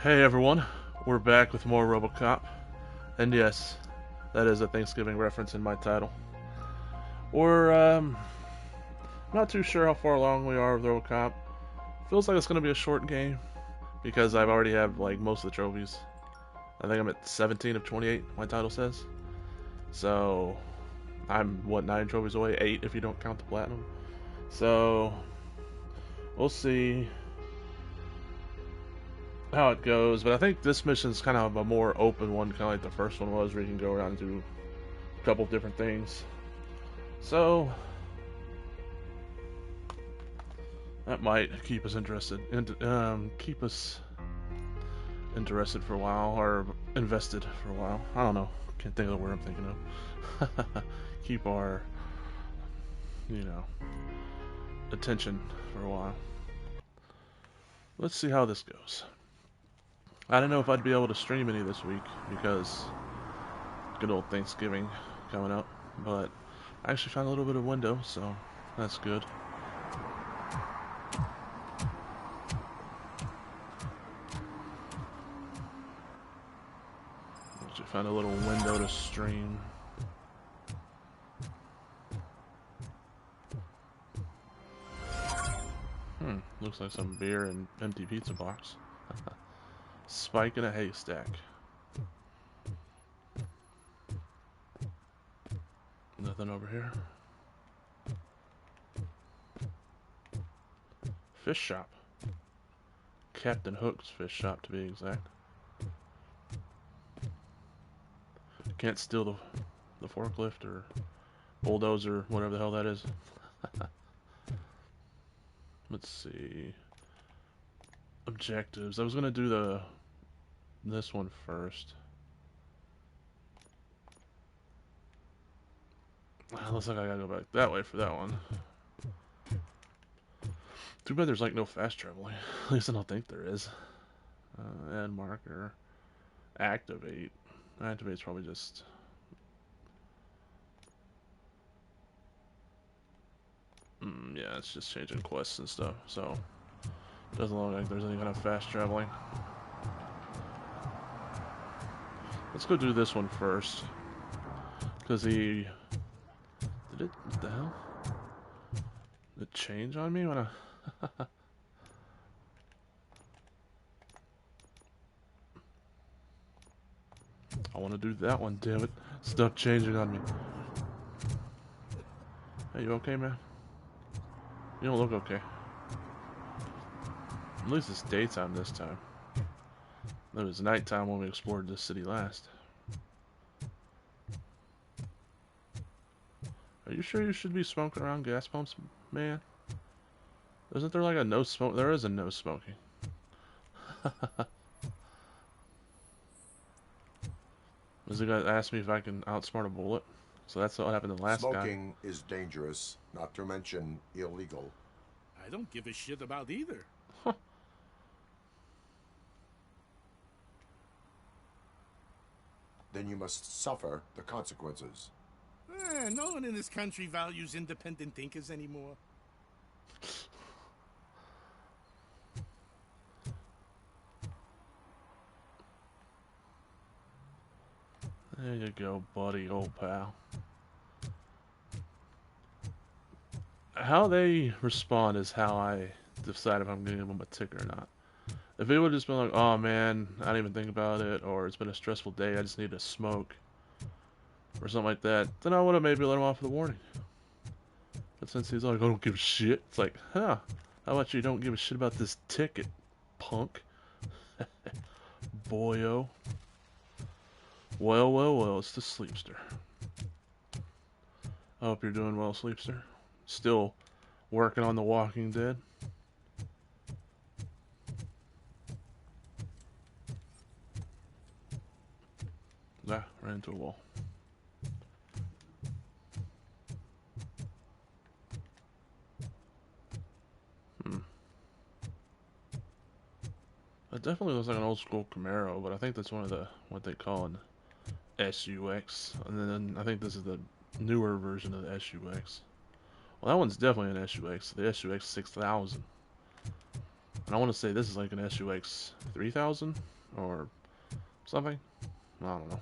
Hey everyone, we're back with more RoboCop, and yes, that is a Thanksgiving reference in my title. We're not too sure how far along we are with RoboCop. Feels like it's gonna be a short game because I've already have like most of the trophies. I think I'm at 17 of 28. My title says. So I'm what 9 trophies away, 8 if you don't count the platinum. So we'll see how it goes, but I think this mission's kind of a more open one, kind of like the first one was, where you can go around and do a couple different things. So that might keep us interested, keep us interested for a while, or invested for a while. I don't know. Can't think of the word I'm thinking of. Keep our, you know, attention for a while. Let's see how this goes. I don't know if I'd be able to stream any this week because good old Thanksgiving coming up, but I actually found a little bit of window, so that's good. Actually found a little window to stream. Looks like some beer and empty pizza box. Spike in a haystack. Nothing over here. Fish shop. Captain Hook's fish shop, to be exact. Can't steal the forklift or bulldozer, whatever the hell that is. Let's see. Objectives. I was gonna do this one first. Looks like I gotta go back that way for that one. Too bad there's like no fast traveling. At least I don't think there is. Add marker. Activate. Activate's probably just. Yeah, it's just changing quests and stuff. So doesn't look like there's any kind of fast traveling. Let's go do this one first. Because he... Did it... What the hell? Did it change on me when I... I want to do that one, damn it. Stop changing on me. Hey, you okay, man? You don't look okay. At least it's daytime this time. It was nighttime when we explored this city last. Are you sure you should be smoking around gas pumps, man? Isn't there like a no smoke? There is a no smoking. This guy asked me if I can outsmart a bullet. So that's what happened to the last guy. Smoking is dangerous, not to mention illegal. I don't give a shit about either. Then you must suffer the consequences. No one in this country values independent thinkers anymore. There you go, buddy, old pal. How they respond is how I decide if I'm going to give them a tick or not. If it would just been like, oh man, I didn't even think about it, or it's been a stressful day, I just need to smoke, or something like that, then I would have maybe let him off with a warning. But since he's like, I don't give a shit, it's like, huh, how about you don't give a shit about this ticket, punk? Boyo. Well, well, well, it's the Sleepster. I hope you're doing well, Sleepster. Still working on The Walking Dead. Ah, ran into a wall. It definitely looks like an old school Camaro, but I think that's one of the, what they call an SUX. And then I think this is the newer version of the SUX. Well, that one's definitely an SUX, the SUX 6000. And I want to say this is like an SUX 3000 or something. I don't know.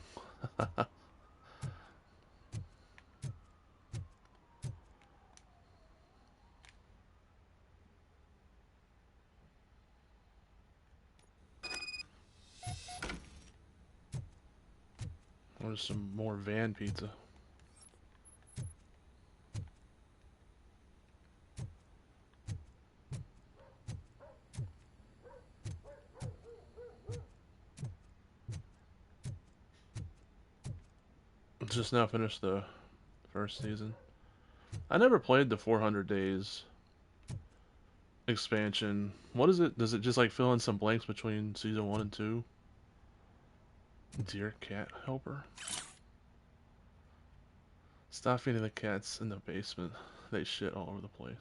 There's some more van pizza. Just now finished the first season. I never played the 400 Days expansion. What is it? Does it just like fill in some blanks between season 1 and 2? Dear cat helper. Stop feeding the cats in the basement. They shit all over the place.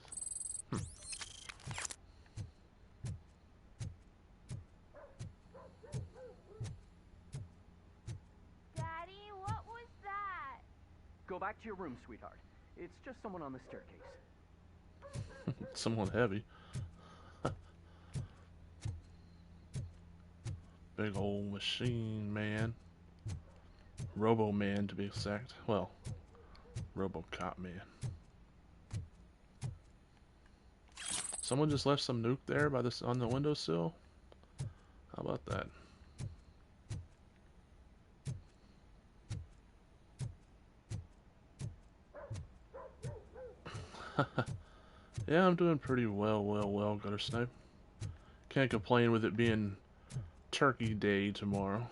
Daddy, what was that? Go back to your room, sweetheart. It's just someone on the staircase. Someone heavy. Big old machine man. Robo Man to be exact. Well, RoboCop man. Someone just left some nuke there by this on the windowsill. How about that? Yeah, I'm doing pretty well, Gutter Snipe. Can't complain with it being Turkey Day tomorrow.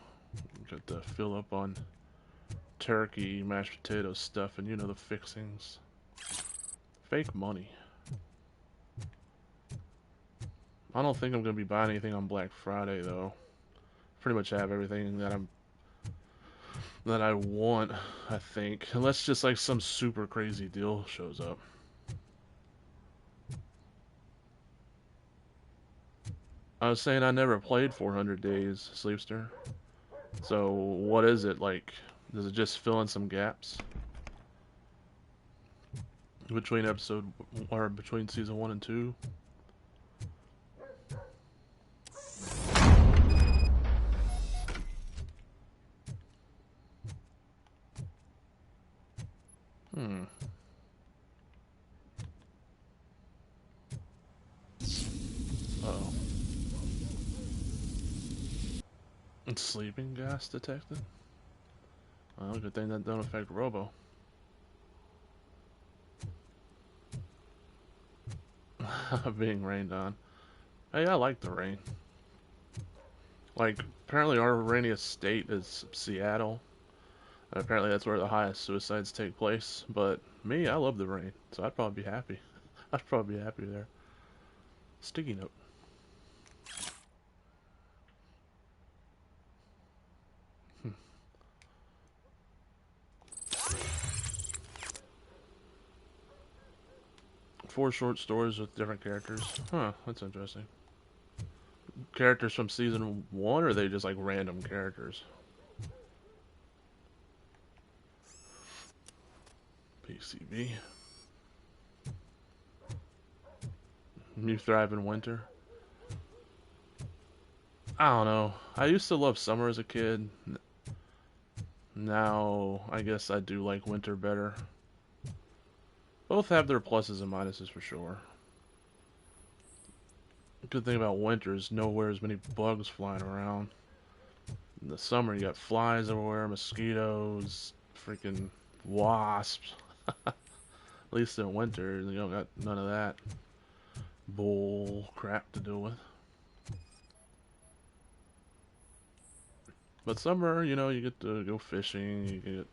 Got to fill up on turkey, mashed potato stuff, and you know the fixings. Fake money. I don't think I'm gonna be buying anything on Black Friday though. Pretty much have everything that I want, I think. Unless just like some super crazy deal shows up. I was saying I never played 400 Days, Sleepster. So what is it like? Does it just fill in some gaps between between season 1 and 2? Hmm. Uh-oh. It's sleeping gas detected? Well, good thing that don't affect Robo. Being rained on. Hey, I like the rain. Like, apparently our rainiest state is Seattle. And apparently that's where the highest suicides take place. But me, I love the rain. So I'd probably be happy. I'd probably be happy there. Sticky note. Four short stories with different characters. Huh, that's interesting. Characters from season 1, or are they just like random characters? PCB. You thrive in winter? I don't know. I used to love summer as a kid. Now, I guess I do like winter better. Both have their pluses and minuses for sure. The good thing about winter is nowhere as many bugs flying around. In the summer, you got flies everywhere, mosquitoes, freaking wasps. At least in winter, you don't got none of that bull crap to deal with. But summer, you know, you get to go fishing, you get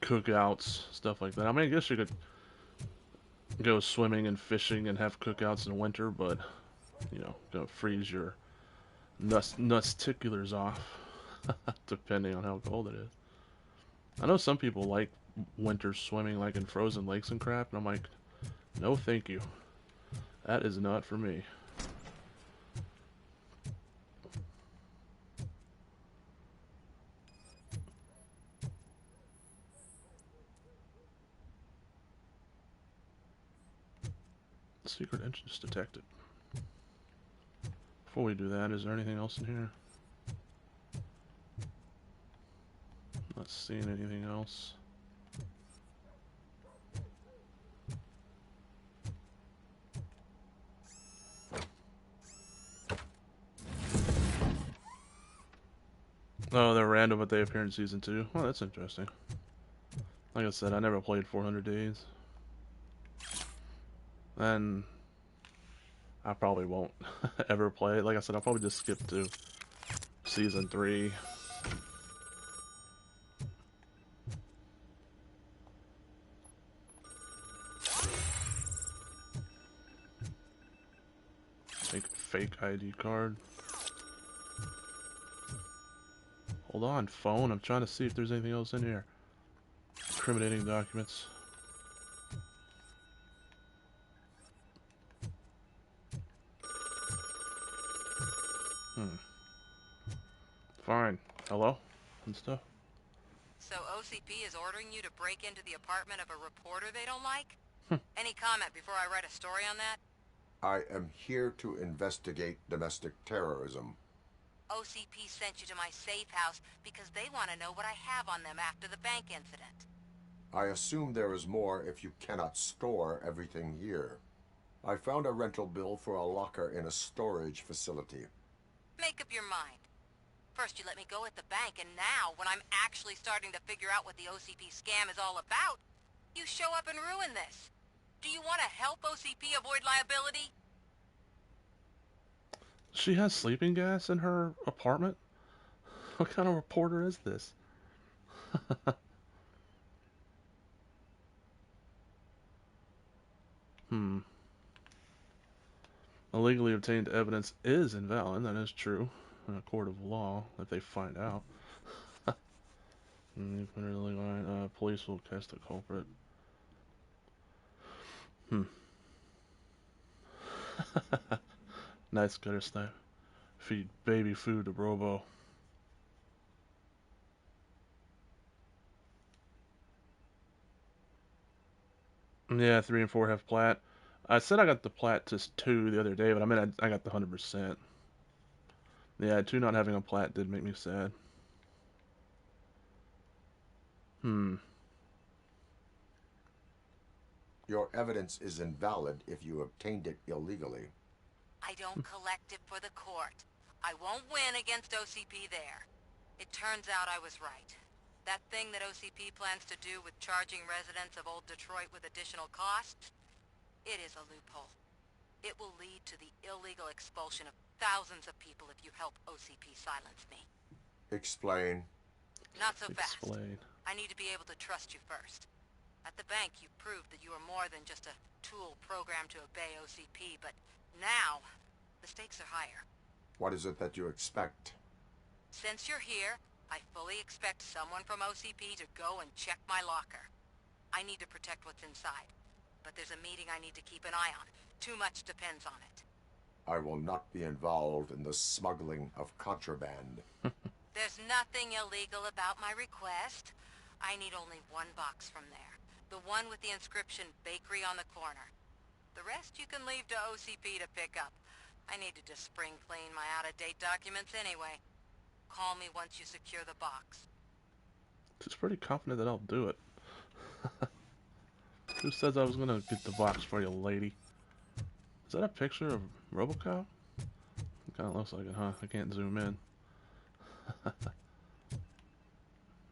cookouts, stuff like that. I mean, I guess you could go swimming and fishing and have cookouts in winter, but, you know, gonna freeze your nuts-ticulars off, depending on how cold it is. I know some people like winter swimming, like in frozen lakes and crap, and I'm like, no thank you. That is not for me. Secret entrance detected. Before we do that, is there anything else in here? Not seeing anything else. Oh, they're random, but they appear in Season 2. Well, that's interesting. Like I said, I never played 400 Days. And I probably won't ever play it. Like I said, I'll probably just skip to Season 3. Fake ID card. Hold on, phone. I'm trying to see if there's anything else in here. Incriminating documents. Fine. Hello? And stuff. So OCP is ordering you to break into the apartment of a reporter they don't like? Any comment before I write a story on that? I am here to investigate domestic terrorism. OCP sent you to my safe house because they want to know what I have on them after the bank incident. I assume there is more if you cannot store everything here. I found a rental bill for a locker in a storage facility. Make up your mind. First you let me go at the bank, and now, when I'm actually starting to figure out what the OCP scam is all about, you show up and ruin this. Do you want to help OCP avoid liability? She has sleeping gas in her apartment? What kind of reporter is this? Illegally obtained evidence is invalid. That is true. In a court of law, if they find out. Police will catch the culprit. Nice gutter snipe. Feed baby food to Robo. Yeah, 3 and 4 have plat. I said I got the plat to 2 the other day, but I mean I got the 100%. Yeah, 2 not having a plat did make me sad. Your evidence is invalid if you obtained it illegally. I don't collect it for the court. I won't win against OCP there. It turns out I was right. That thing that OCP plans to do with charging residents of Old Detroit with additional costs, it is a loophole. It will lead to the illegal expulsion of thousands of people if you help OCP silence me. Explain. Not so fast. Explain. I need to be able to trust you first. At the bank, you proved that you are more than just a tool programmed to obey OCP, but now, the stakes are higher. What is it that you expect? Since you're here, I fully expect someone from OCP to go and check my locker. I need to protect what's inside, but there's a meeting I need to keep an eye on. Too much depends on it. I will not be involved in the smuggling of contraband. There's nothing illegal about my request. I need only one box from there. The one with the inscription Bakery on the corner. The rest you can leave to OCP to pick up. I need to just spring clean my out-of-date documents anyway. Call me once you secure the box. She's pretty confident that I'll do it. Who says I was gonna get the box for you, lady? Is that a picture of RoboCop? It kinda looks like it, huh? I can't zoom in.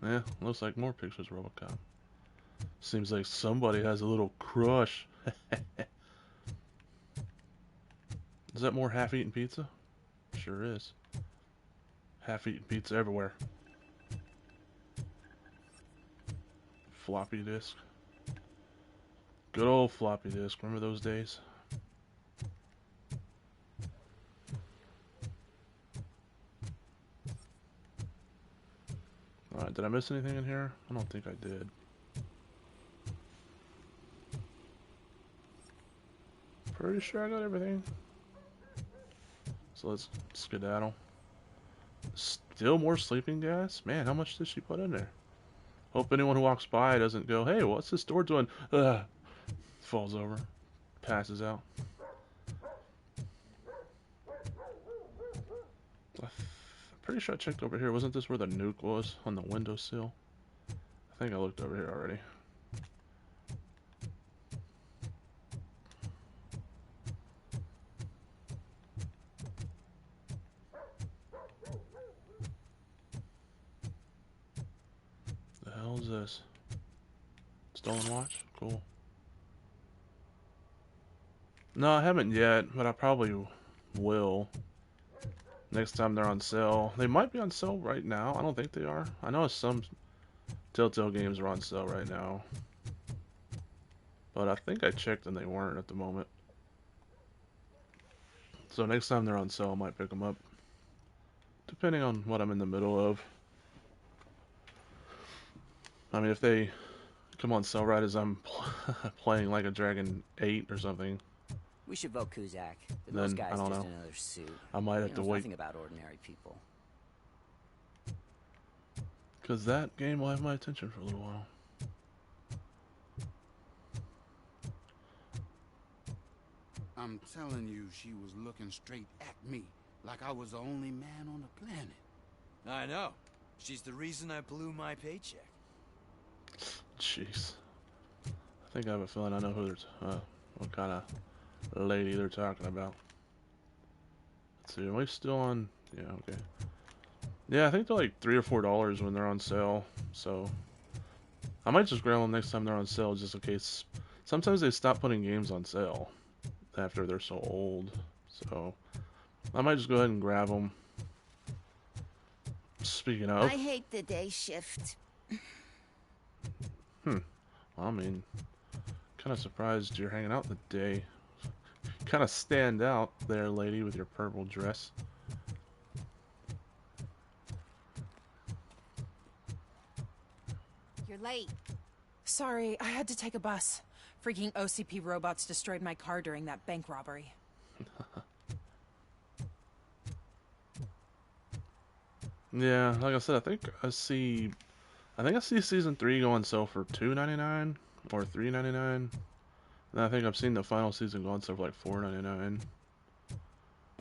Yeah, looks like more pictures of RoboCop. Seems like somebody has a little crush. Is that more half-eaten pizza? Sure is. Half-eaten pizza everywhere. Floppy disk. Good old floppy disk. Remember those days? Alright, did I miss anything in here? I don't think I did. Pretty sure I got everything. So let's skedaddle. Still more sleeping gas? Man, how much did she put in there? Hope anyone who walks by doesn't go, hey, what's this door doing? Falls over. Passes out. Pretty sure I checked over here. Wasn't this where the nuke was? On the windowsill? I think I looked over here already. The hell is this? Stolen watch? Cool. No, I haven't yet, but I probably will. Next time they're on sale. They might be on sale right now. I don't think they are. I know some Telltale games are on sale right now. But I think I checked and they weren't at the moment. So next time they're on sale, I might pick them up. Depending on what I'm in the middle of. I mean, if they come on sale right as I'm playing like a Dragon 8 or something, We should vote Kuzak. But then those guys I don't just know. another suit. I might have He to knows wait. nothing about ordinary people. Because that game will have my attention for a little while. I'm telling you, she was looking straight at me, like I was the only man on the planet. I know. She's the reason I blew my paycheck. Jeez. I think I have a feeling I know who they're, what kind of lady they're talking about. Let's see, are we still on? Yeah, okay. Yeah, I think they're like $3 or $4 when they're on sale, so I might just grab them next time they're on sale just in case. Sometimes they stop putting games on sale after they're so old, so I might just go ahead and grab them. Speaking of, I hate the day shift. well, I mean, kind of surprised you're hanging out the day. Kind of stand out there, lady, with your purple dress. You're late. Sorry, I had to take a bus. Freaking OCP robots destroyed my car during that bank robbery. Yeah, like I said, I think I see season 3 go on sale for $2.99 or $3.99. And I think I've seen the final season go on sale for like $4.99.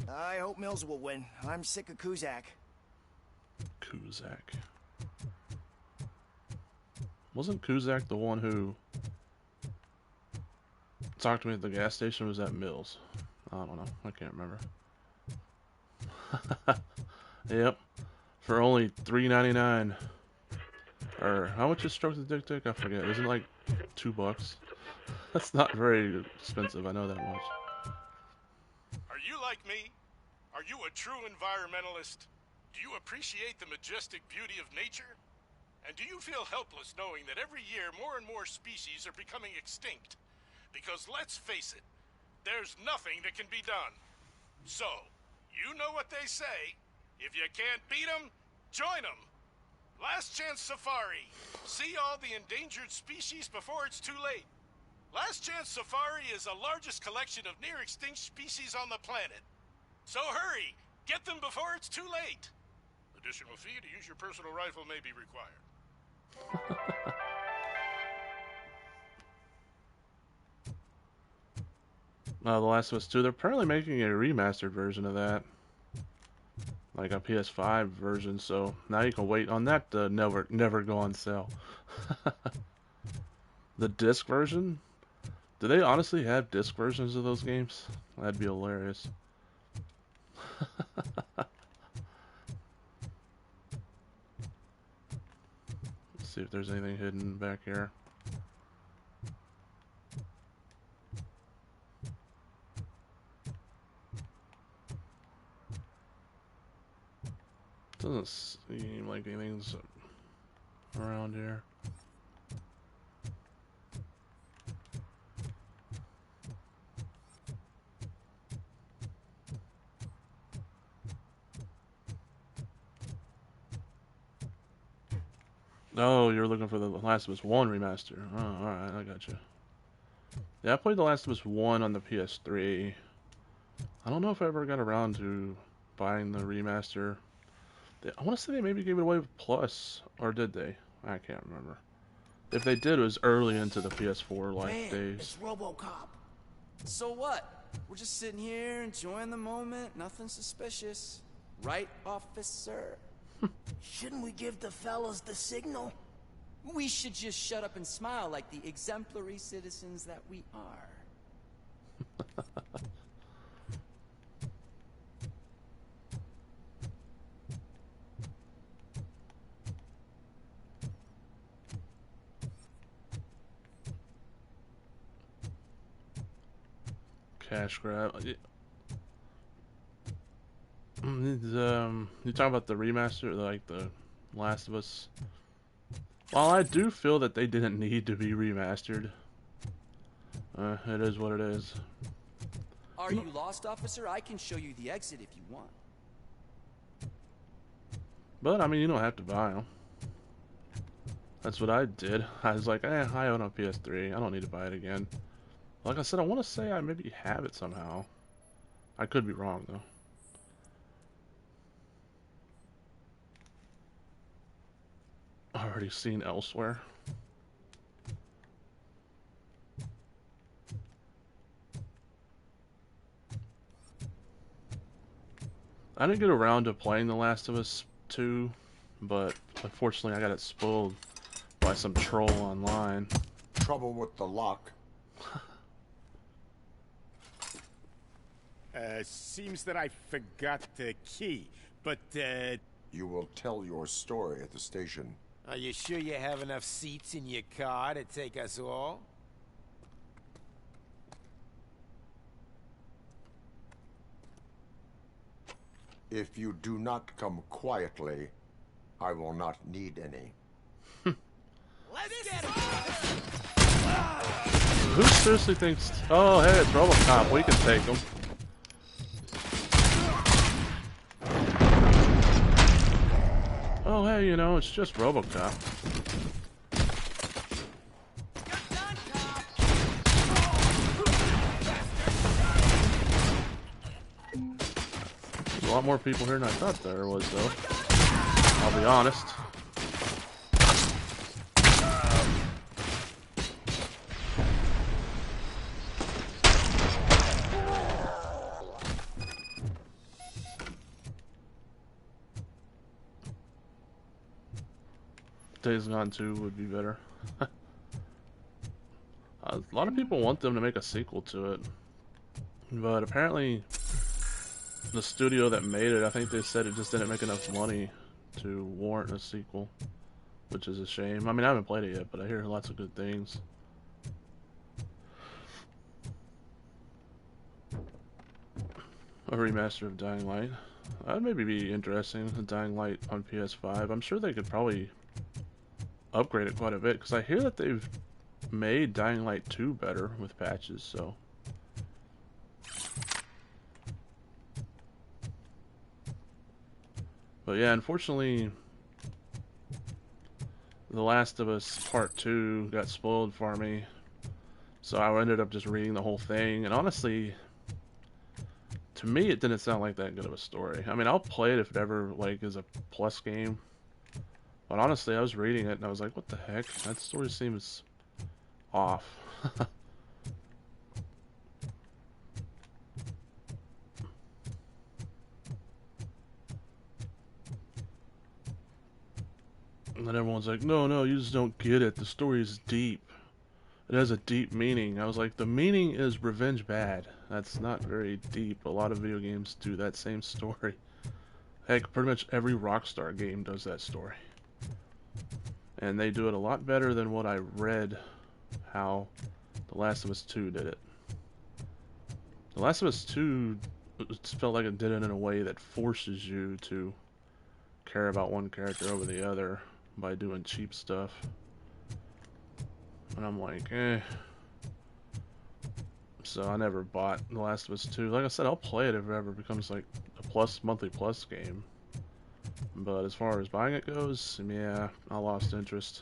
I hope Mills will win. I'm sick of Kuzak. Kuzak. Wasn't Kuzak the one who talked to me at the gas station? Or was that Mills? I don't know. I can't remember. Yep. For only $3.99. Or how much is Stroke the Dick Dick? I forget. Isn't it like $2? That's not very expensive. I know that much. Are you like me? Are you a true environmentalist? Do you appreciate the majestic beauty of nature? And do you feel helpless knowing that every year more and more species are becoming extinct? Because let's face it, there's nothing that can be done. So, you know what they say. If you can't beat 'em, join 'em. Last Chance Safari. See all the endangered species before it's too late. Last Chance Safari is the largest collection of near-extinct species on the planet. So hurry, get them before it's too late. Additional fee to use your personal rifle may be required. The Last of Us 2, they're apparently making a remastered version of that. Like a PS5 version, so now you can wait on that to never go on sale. The disc version? Do they honestly have disc versions of those games? That'd be hilarious. Let's see if there's anything hidden back here. Doesn't seem like anything's around here. Oh, you're looking for the Last of Us 1 remaster. Oh, alright, I got you. Yeah, I played The Last of Us 1 on the PS3. I don't know if I ever got around to buying the remaster. I want to say they maybe gave it away with Plus, or did they? I can't remember. If they did, it was early into the PS4 life Man, days. it's RoboCop. So what? We're just sitting here enjoying the moment. Nothing suspicious. Right, officer? Shouldn't we give the fellas the signal? We should just shut up and smile like the exemplary citizens that we are. Cash grab. You talking about the remaster, like the Last of Us? While I do feel that they didn't need to be remastered, it is what it is. Are you lost, officer? I can show you the exit if you want. But I mean, you don't have to buy them. That's what I did. I was like, I own a PS3. I don't need to buy it again. Like I said, I want to say I maybe have it somehow. I could be wrong though. Already seen elsewhere. I didn't get around to playing The Last of Us 2, but unfortunately I got it spoiled by some troll online. Trouble with the lock. Seems that I forgot the key, but, You will tell your story at the station. Are you sure you have enough seats in your car to take us all? If you do not come quietly, I will not need any. Let's get it! Who seriously thinks... Oh, hey, it's RoboCop. We can take him. Oh, hey, you know, it's just RoboCop. There's a lot more people here than I thought there was, though. I'll be honest. Days Gone 2 would be better. A lot of people want them to make a sequel to it, but apparently the studio that made it, I think they said it just didn't make enough money to warrant a sequel, which is a shame. I mean, I haven't played it yet, but I hear lots of good things. A remaster of Dying Light. That'd maybe be interesting, the Dying Light on PS5. I'm sure they could probably upgrade it quite a bit, because I hear that they've made Dying Light 2 better with patches, so... But yeah, unfortunately, The Last of Us Part 2 got spoiled for me, so I ended up just reading the whole thing, and honestly, to me it didn't sound like that good of a story. I mean, I'll play it if it ever, like, is a plus game. But honestly, I was reading it and I was like, what the heck? That story seems off. And then everyone's like, no, you just don't get it. The story is deep. It has a deep meaning. I was like, the meaning is revenge bad. That's not very deep. A lot of video games do that same story. Heck, pretty much every Rockstar game does that story. And they do it a lot better than what I read how The Last of Us 2 did it. The Last of Us 2 felt like it did it in a way that forces you to care about one character over the other by doing cheap stuff. And I'm like, eh. So I never bought The Last of Us 2. Like I said, I'll play it if it ever becomes like a monthly plus game. But as far as buying it goes, yeah, I lost interest.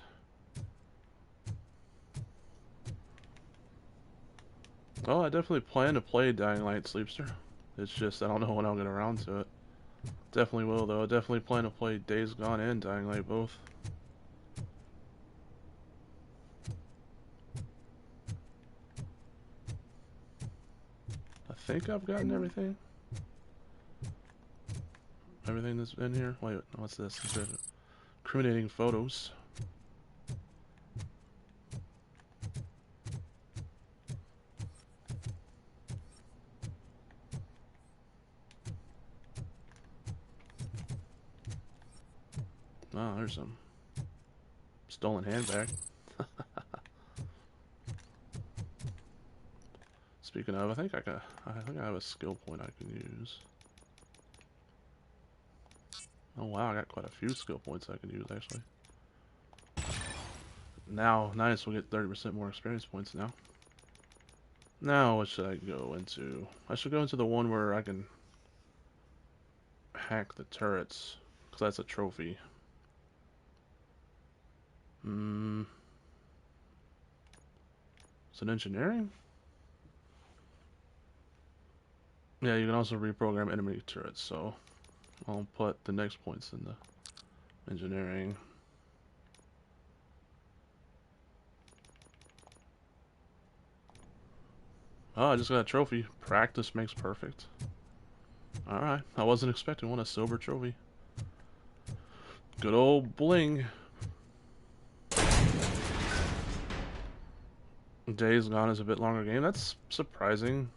Oh, I definitely plan to play Dying Light, Sleepster. It's just I don't know when I'll get around to it. Definitely will, though. I definitely plan to play Days Gone and Dying Light both. I think I've gotten everything. everything that's in here? Wait, what's this? Incriminating photos. Oh, there's some stolen handbag. Speaking of, I think I have a skill point I can use. Oh wow, I got quite a few skill points I can use actually. Now, nice, we'll get 30% more experience points now. Now, what should I go into? I should go into the one where I can hack the turrets, because that's a trophy. Is it engineering? Yeah, you can also reprogram enemy turrets, so I'll put the next points in the engineering. Oh, I just got a trophy. Practice makes perfect. Alright, I wasn't expecting one, a silver trophy. Good old bling. Days Gone is a bit longer game. That's surprising.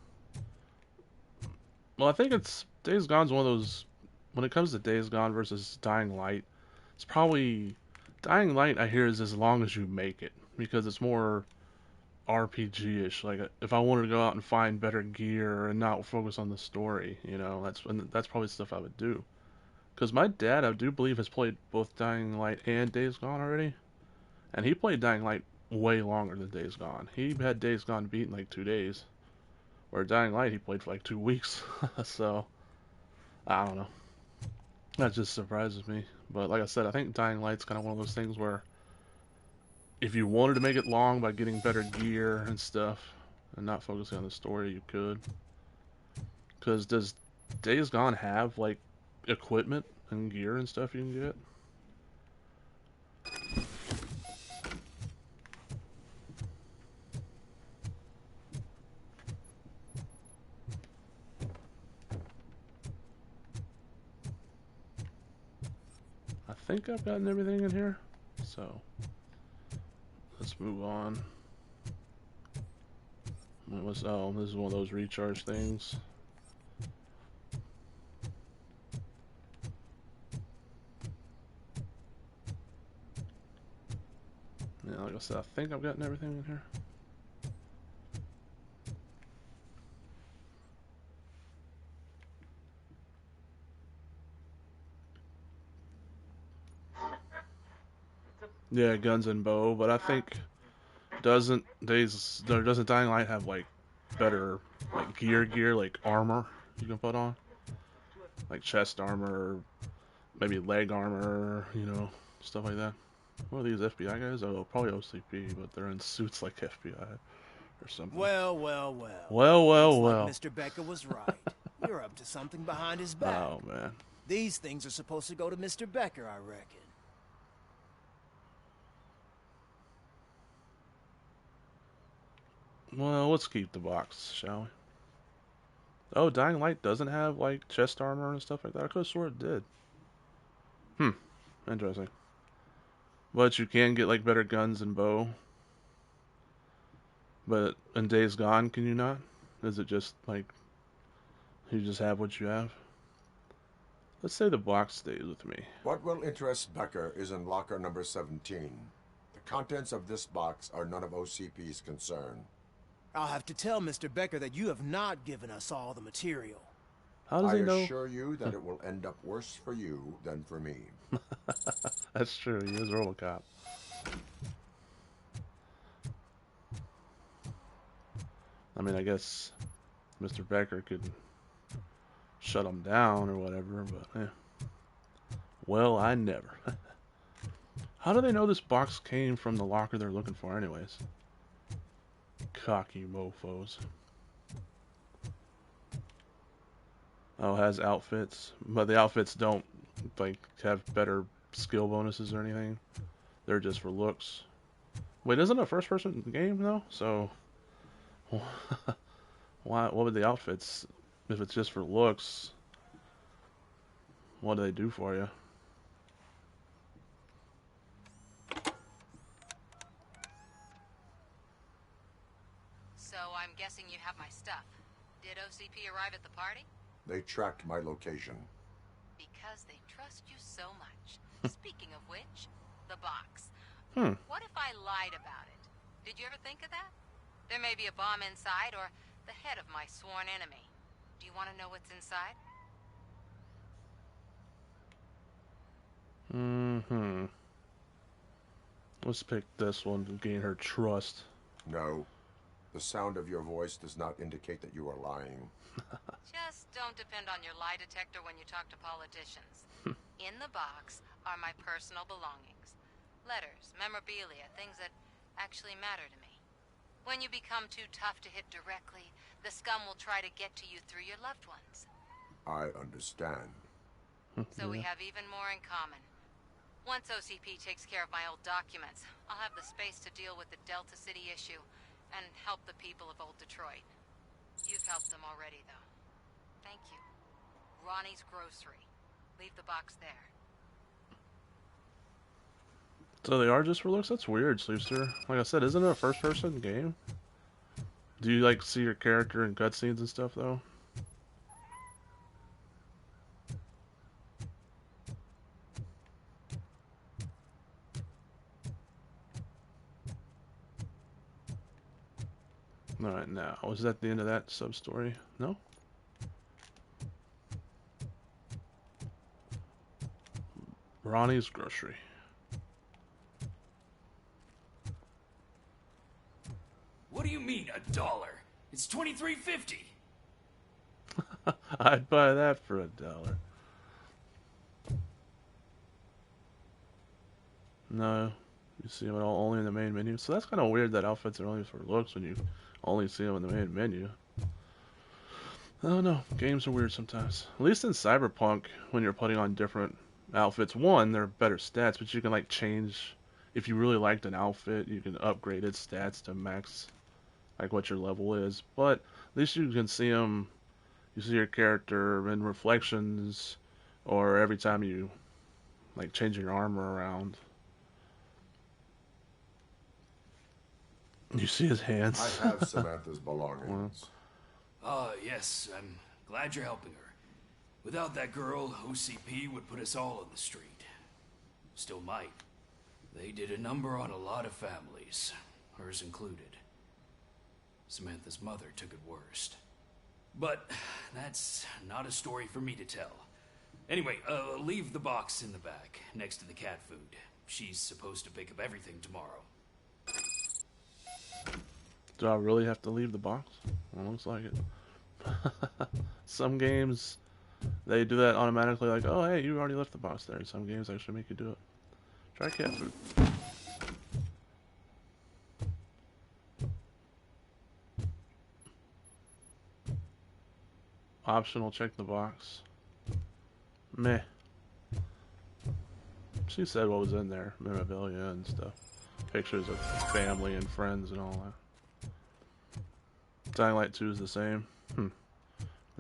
Well, I think it's Days Gone's one of those. When it comes to Days Gone versus Dying Light, it's probably Dying Light. I hear is as long as you make it because it's more RPG-ish. Like if I wanted to go out and find better gear and not focus on the story, you know, that's probably stuff I would do. Because my dad, I do believe, has played both Dying Light and Days Gone already, and he played Dying Light way longer than Days Gone. He had Days Gone beat in like 2 days. Where Dying Light he played for like 2 weeks. So, I don't know. That just surprises me. But like I said, I think Dying Light's kind of one of those things where if you wanted to make it long by getting better gear and stuff and not focusing on the story, you could. Because does Days Gone have like equipment and gear and stuff you can get? I think I've gotten everything in here, so let's move on. Oh, this is one of those recharge things. Yeah, like I said, I think I've gotten everything in here. Yeah, guns and bow, but I think doesn't Dying Light have like better like gear like armor you can put on? Like chest armor, maybe leg armor, you know, stuff like that. What are these FBI guys? Oh, probably OCP, but they're in suits like FBI or something. Well, well, well. Well. Like Mr. Becker was right. You're up to something behind his back. Oh, man. These things are supposed to go to Mr. Becker, I reckon. Well, let's keep the box, shall we? Oh, Dying Light doesn't have, like, chest armor and stuff like that? I could have swore it did. Interesting. But you can get, like, better guns and bow. But in Days Gone, can you not? Is it just, like, you just have what you have? Let's say the box stays with me. What will interest Becker is in locker number 17. The contents of this box are none of OCP's concern. I'll have to tell Mr. Becker that you have not given us all the material. How does he know? I assure you that it will end up worse for you than for me. That's true, he is RoboCop. I mean, I guess Mr. Becker could shut him down or whatever, but yeah. Well, I never. How do they know this box came from the locker they're looking for anyways? Cocky mofos. Oh, it has outfits, but the outfits don't like have better skill bonuses or anything. They're just for looks. Wait, isn't it a first-person game though? So why? What would the outfits? If it's just for looks, What do they do for you? So I'm guessing you have my stuff. Did OCP arrive at the party? They tracked my location. Because they trust you so much. Speaking of which, the box. What if I lied about it? Did you ever think of that? There may be a bomb inside or the head of my sworn enemy. Do you want to know what's inside? Let's pick this one to gain her trust. No. The sound of your voice does not indicate that you are lying. Just don't depend on your lie detector when you talk to politicians. In the box are my personal belongings. Letters, memorabilia, things that actually matter to me. When you become too tough to hit directly, the scum will try to get to you through your loved ones. I understand. So we have even more in common. Once OCP takes care of my old documents, I'll have the space to deal with the Delta City issue and help the people of Old Detroit. You've helped them already, though. Thank you. Ronnie's Grocery. Leave the box there. So they are just for looks? That's weird, Sleepster. Like I said, isn't it a first-person game? Do you, like, see your character in cutscenes and stuff, though? Alright, now, was that the end of that sub-story? No? Ronnie's Grocery. What do you mean, $1? It's $23.50. I'd buy that for $1. No, you see them all only in the main menu. So that's kind of weird that outfits are only for looks when you only see them in the main menu. I don't know. Games are weird sometimes. At least in Cyberpunk, when you're putting on different outfits, one, they're better stats, but you can like change. If you really liked an outfit, you can upgrade its stats to max, like what your level is. But at least you can see them. You see your character in reflections, or every time you like changing your armor around. You see his hands. I have Samantha's belongings. Yes, I'm glad you're helping her. Without that girl, OCP would put us all on the street. Still might. They did a number on a lot of families, hers included. Samantha's mother took it worst. But that's not a story for me to tell. Anyway, leave the box in the back, next to the cat food. She's supposed to pick up everything tomorrow. Do I really have to leave the box? Well, looks like it. Some games, they do that automatically, like, oh, hey, you already left the box there. Some games actually make you do it. Try cat food. Optional, check the box. Meh. She said what was in there. Memorabilia and stuff. Pictures of family and friends and all that. Dying Light 2 is the same.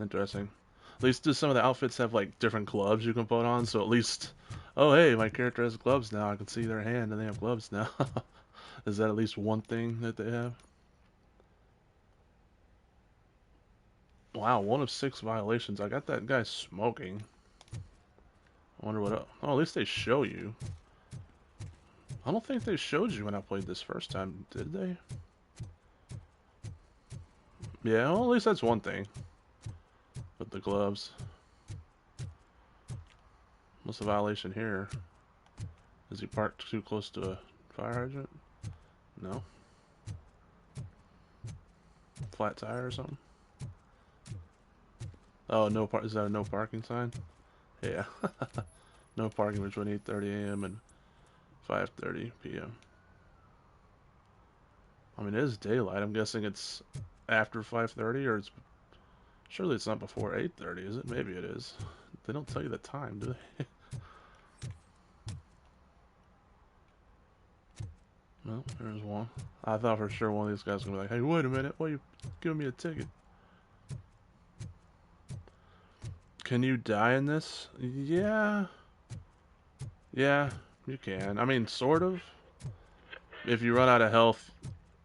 Interesting. At least do some of the outfits have like different gloves you can put on, so at least, oh hey, my character has gloves now. I can see their hand and they have gloves now. Is that at least one thing that they have? Wow, 1 of 6 violations. I got that guy smoking. I wonder what. Oh, at least they show you. I don't think they showed you when I played this first time, did they? Yeah, well, at least that's one thing. With the gloves. What's the violation here? Is he parked too close to a fire hydrant? No. Flat tire or something? Oh, no is that a no parking sign? Yeah. No parking between 8:30 a.m. and 5:30 p.m. I mean, it is daylight. I'm guessing it's after 5:30, or it's surely it's not before 8:30, is it? Maybe it is. They don't tell you the time, do they? Well, there's one. I thought for sure one of these guys was gonna be like, "Hey, wait a minute, why are you giving me a ticket?" Can you die in this? Yeah. Yeah, you can. I mean, sort of. If you run out of health,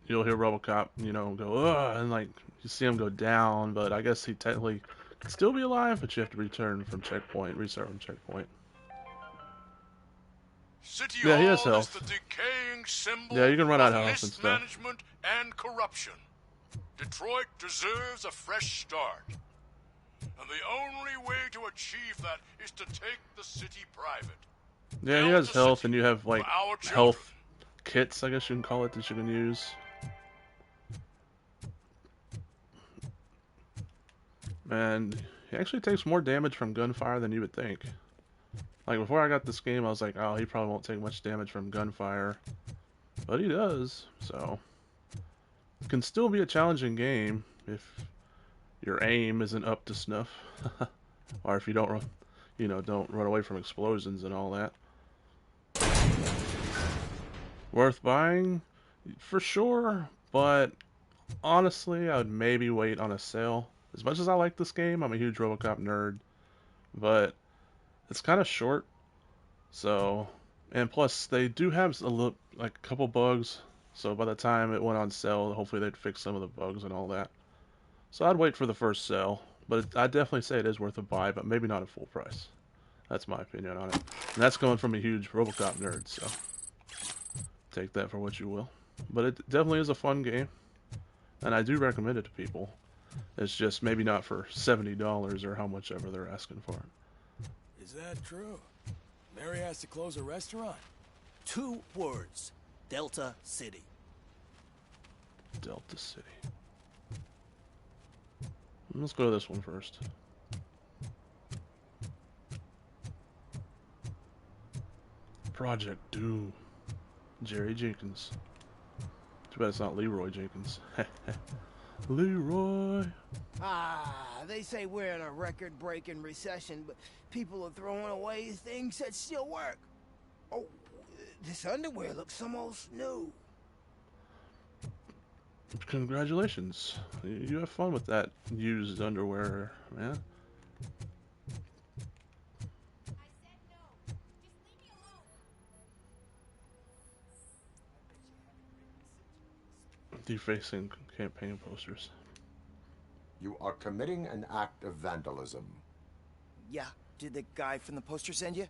you'll hear RoboCop, you know, go, ugh, and like, you see him go down, but I guess he technically can still be alive, but you have to return from checkpoint, restart from checkpoint. City Yeah, he has Hall is health. the decaying symbol Yeah, you can run out of of health and stuff. mismanagement and corruption. Detroit deserves a fresh start. And the only way to achieve that is to take the city private. Yeah, he has health, and you have, like, health kits, I guess you can call it, that you can use. And he actually takes more damage from gunfire than you would think. Like, before I got this game, I was like, oh, he probably won't take much damage from gunfire. But he does, so... It can still be a challenging game if your aim isn't up to snuff. Or if you don't run, you know, don't run away from explosions and all that. Worth buying? For sure, but honestly, I would maybe wait on a sale. As much as I like this game, I'm a huge RoboCop nerd, but it's kind of short, so... And plus, they do have like a couple bugs, so by the time it went on sale, hopefully they'd fix some of the bugs and all that. So I'd wait for the first sale, but I'd definitely say it is worth a buy, but maybe not at full price. That's my opinion on it. And that's going from a huge RoboCop nerd, so take that for what you will. But it definitely is a fun game, and I do recommend it to people. It's just maybe not for $70 or how much ever they're asking for it. Is that true? Mary has to close a restaurant? 2 words. Delta City. Delta City. Let's go to this one first. Project Doom. Jerry Jenkins. Too bad it's not Leroy Jenkins. Leroy. They say we're in a record-breaking recession, but people are throwing away things that still work. Oh, this underwear looks almost new. Congratulations. You have fun with that used underwear, man. Defacing campaign posters. You are committing an act of vandalism. Yeah, did the guy from the poster send you?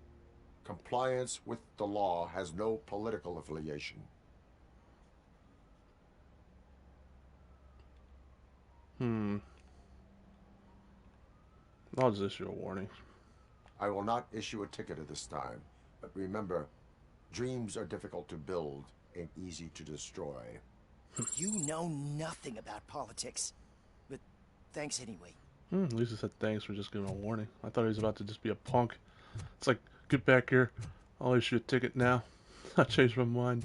Compliance with the law has no political affiliation. I'll just issue a warning. I will not issue a ticket at this time, but remember, dreams are difficult to build and easy to destroy. You know nothing about politics, but thanks anyway. At least he said thanks for just giving a warning. I thought he was about to just be a punk. It's like, get back here. I'll issue a ticket now. I changed my mind.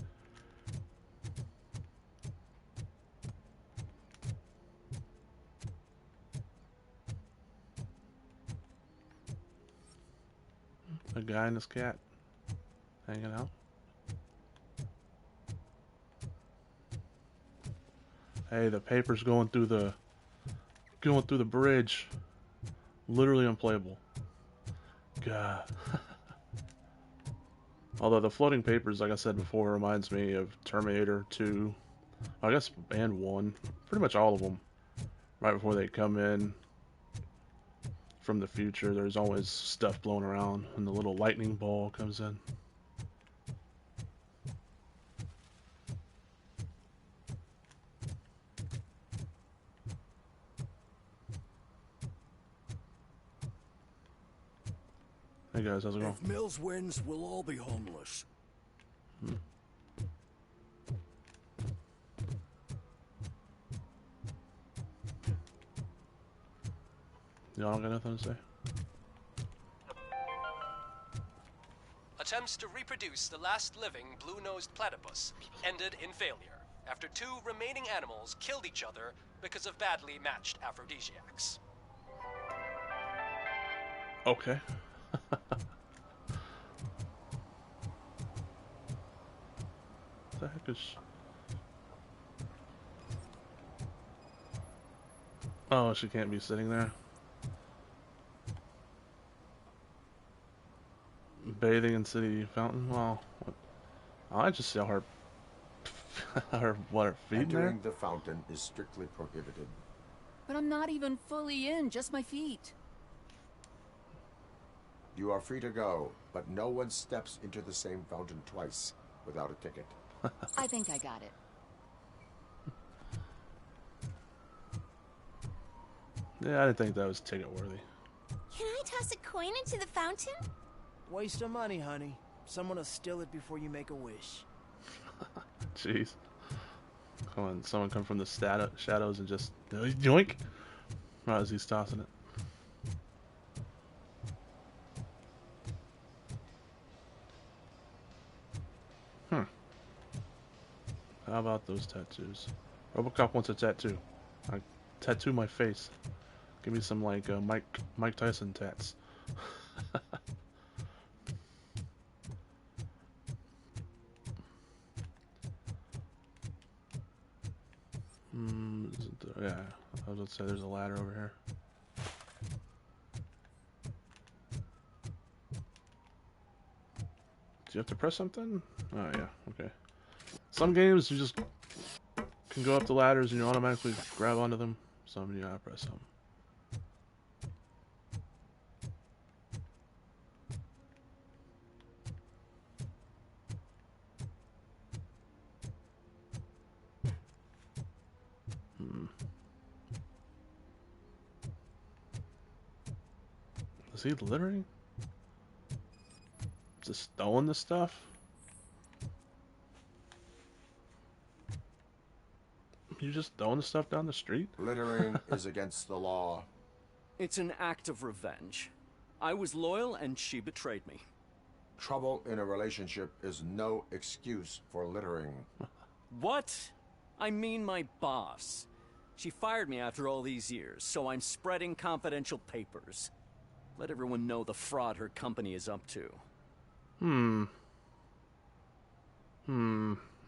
A guy and his cat hanging out. Hey, the paper's going through the bridge. Literally unplayable. God. Although the floating papers, like I said before, reminds me of Terminator 2. I guess, and 1. Pretty much all of them. Right before they come in from the future, there's always stuff blowing around and the little lightning ball comes in. Hey guys, how's it going? If Mills wins, we'll all be homeless. Y'all don't got nothing to say? Attempts to reproduce the last living blue-nosed platypus ended in failure after 2 remaining animals killed each other because of badly matched aphrodisiacs. Okay. What the heck is... Oh, she can't be sitting there. Bathing in city fountain. Well, what? I just saw her. Her what? Her feet in there? Entering the fountain is strictly prohibited. But I'm not even fully in, just my feet. You are free to go, but no one steps into the same fountain twice without a ticket. I think I got it. Yeah, I didn't think that was ticket worthy. Can I toss a coin into the fountain? Waste of money, honey. Someone will steal it before you make a wish. Jeez. Come on, someone come from the shadows and just yoink right as he's tossing it. How about those tattoos? RoboCop wants a tattoo. I tattoo my face. Give me some like Mike Tyson tats. Yeah, I was gonna say there's a ladder over here. Do you have to press something? Oh yeah, okay. Some games you just can go up the ladders and you automatically grab onto them. Some you gotta press something. Is he littering? Just throwing the stuff? You just throwing the stuff down the street? Littering is against the law. It's an act of revenge. I was loyal and she betrayed me. Trouble in a relationship is no excuse for littering. What? I mean my boss. She fired me after all these years, so I'm spreading confidential papers. Let everyone know the fraud her company is up to.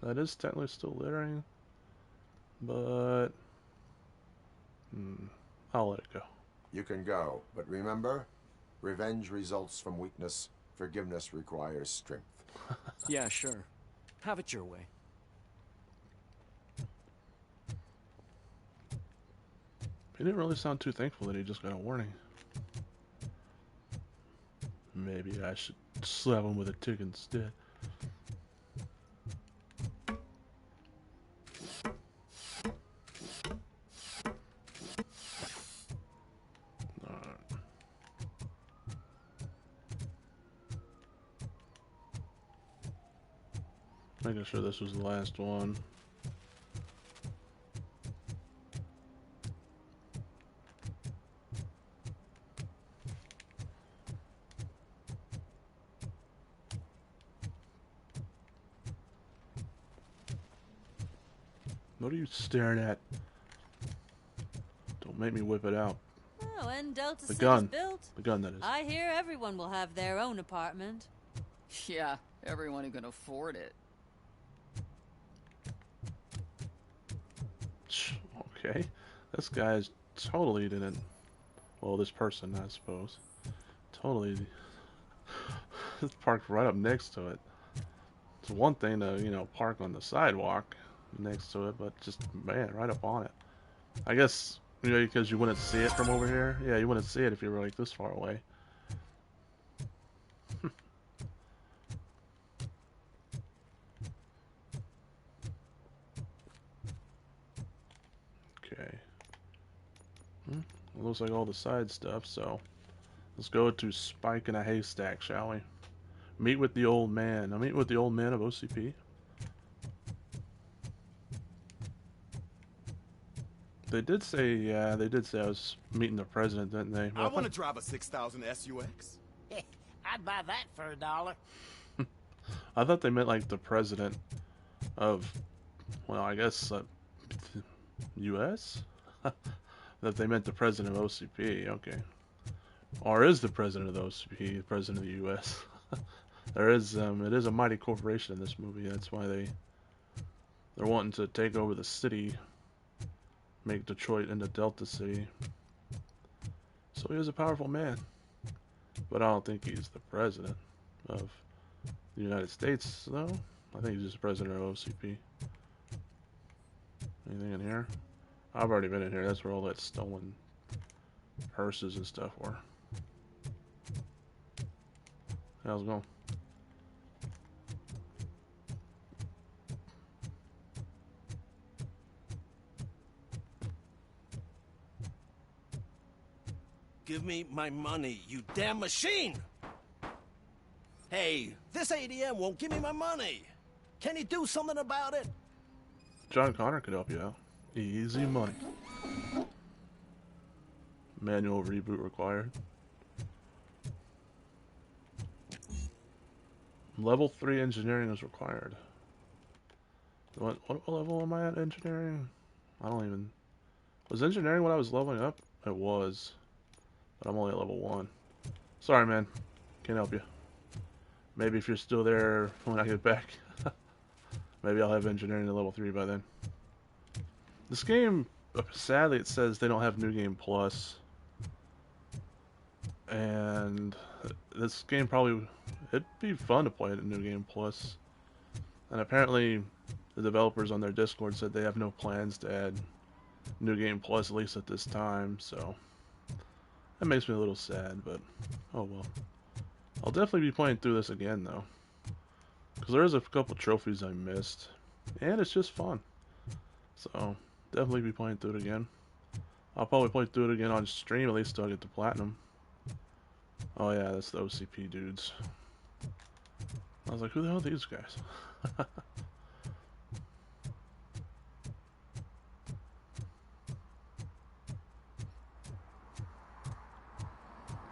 That is technically still littering. But... I'll let it go. You can go, but remember, revenge results from weakness. Forgiveness requires strength. Yeah, sure. Have it your way. He didn't really sound too thankful that he just got a warning. Maybe I should slap him with a tick instead. Making sure this was the last one. What are you staring at? Don't make me whip it out. Oh, when Delta The City's gun. built, The gun, that is. I hear everyone will have their own apartment. Yeah, everyone who can afford it. Okay. This guy's totally didn't... Well, this person, I suppose. Totally... It's parked right up next to it. It's one thing to, you know, park on the sidewalk next to it, but just, man, right up on it. I guess, you know, because you wouldn't see it from over here. Yeah, you wouldn't see it if you were, like, this far away. Okay. It looks like all the side stuff, so let's go to Spike in a Haystack, shall we? Meet with the old man. I'll meet with the old man of OCP. They did say, yeah, they did say I was meeting the president, didn't they? I want to drive a 6000 SUX. I'd buy that for $1. I thought they meant like the president of, well, I guess U.S. That they meant the president of OCP. Okay, or is the president of the OCP the president of the U.S.? There is, it is a mighty corporation in this movie. That's why they're wanting to take over the city, make Detroit into Delta City. So he is a powerful man, but I don't think he's the president. of the United States, though. I think he's just president of OCP. Anything in here? I've already been in here. That's where all that stolen purses and stuff were. How's it going? Give me my money, you damn machine! Hey, this ADM won't give me my money. Can he do something about it? John Connor could help you out. Easy money. Manual reboot required. Level 3 engineering is required. What level am I at engineering? I don't even... Was engineering what I was leveling up? It was. But I'm only at level 1. Sorry, man. Can't help you. Maybe if you're still there when I get back, maybe I'll have engineering at level 3 by then. This game, sadly, it says they don't have New Game Plus. And this game probably... It'd be fun to play it in New Game Plus. And apparently, the developers on their Discord said they have no plans to add New Game Plus, at least at this time, so... That makes me a little sad, but oh well. I'll definitely be playing through this again, though. Because there is a couple trophies I missed. And it's just fun. So, definitely be playing through it again. I'll probably play through it again on stream, at least till I get the platinum. Oh yeah, that's the OCP dudes. I was like, who the hell are these guys?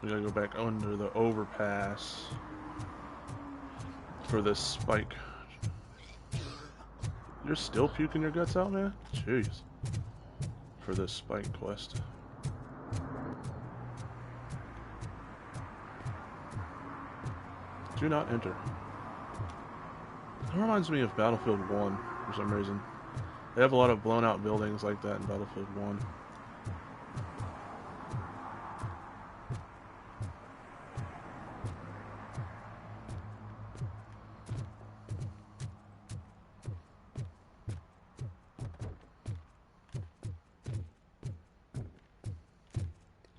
We gotta go back under the overpass for this spike. You're still puking your guts out, man? Jeez. For this spike quest. Do not enter. That reminds me of Battlefield 1 for some reason. They have a lot of blown out buildings like that in Battlefield 1.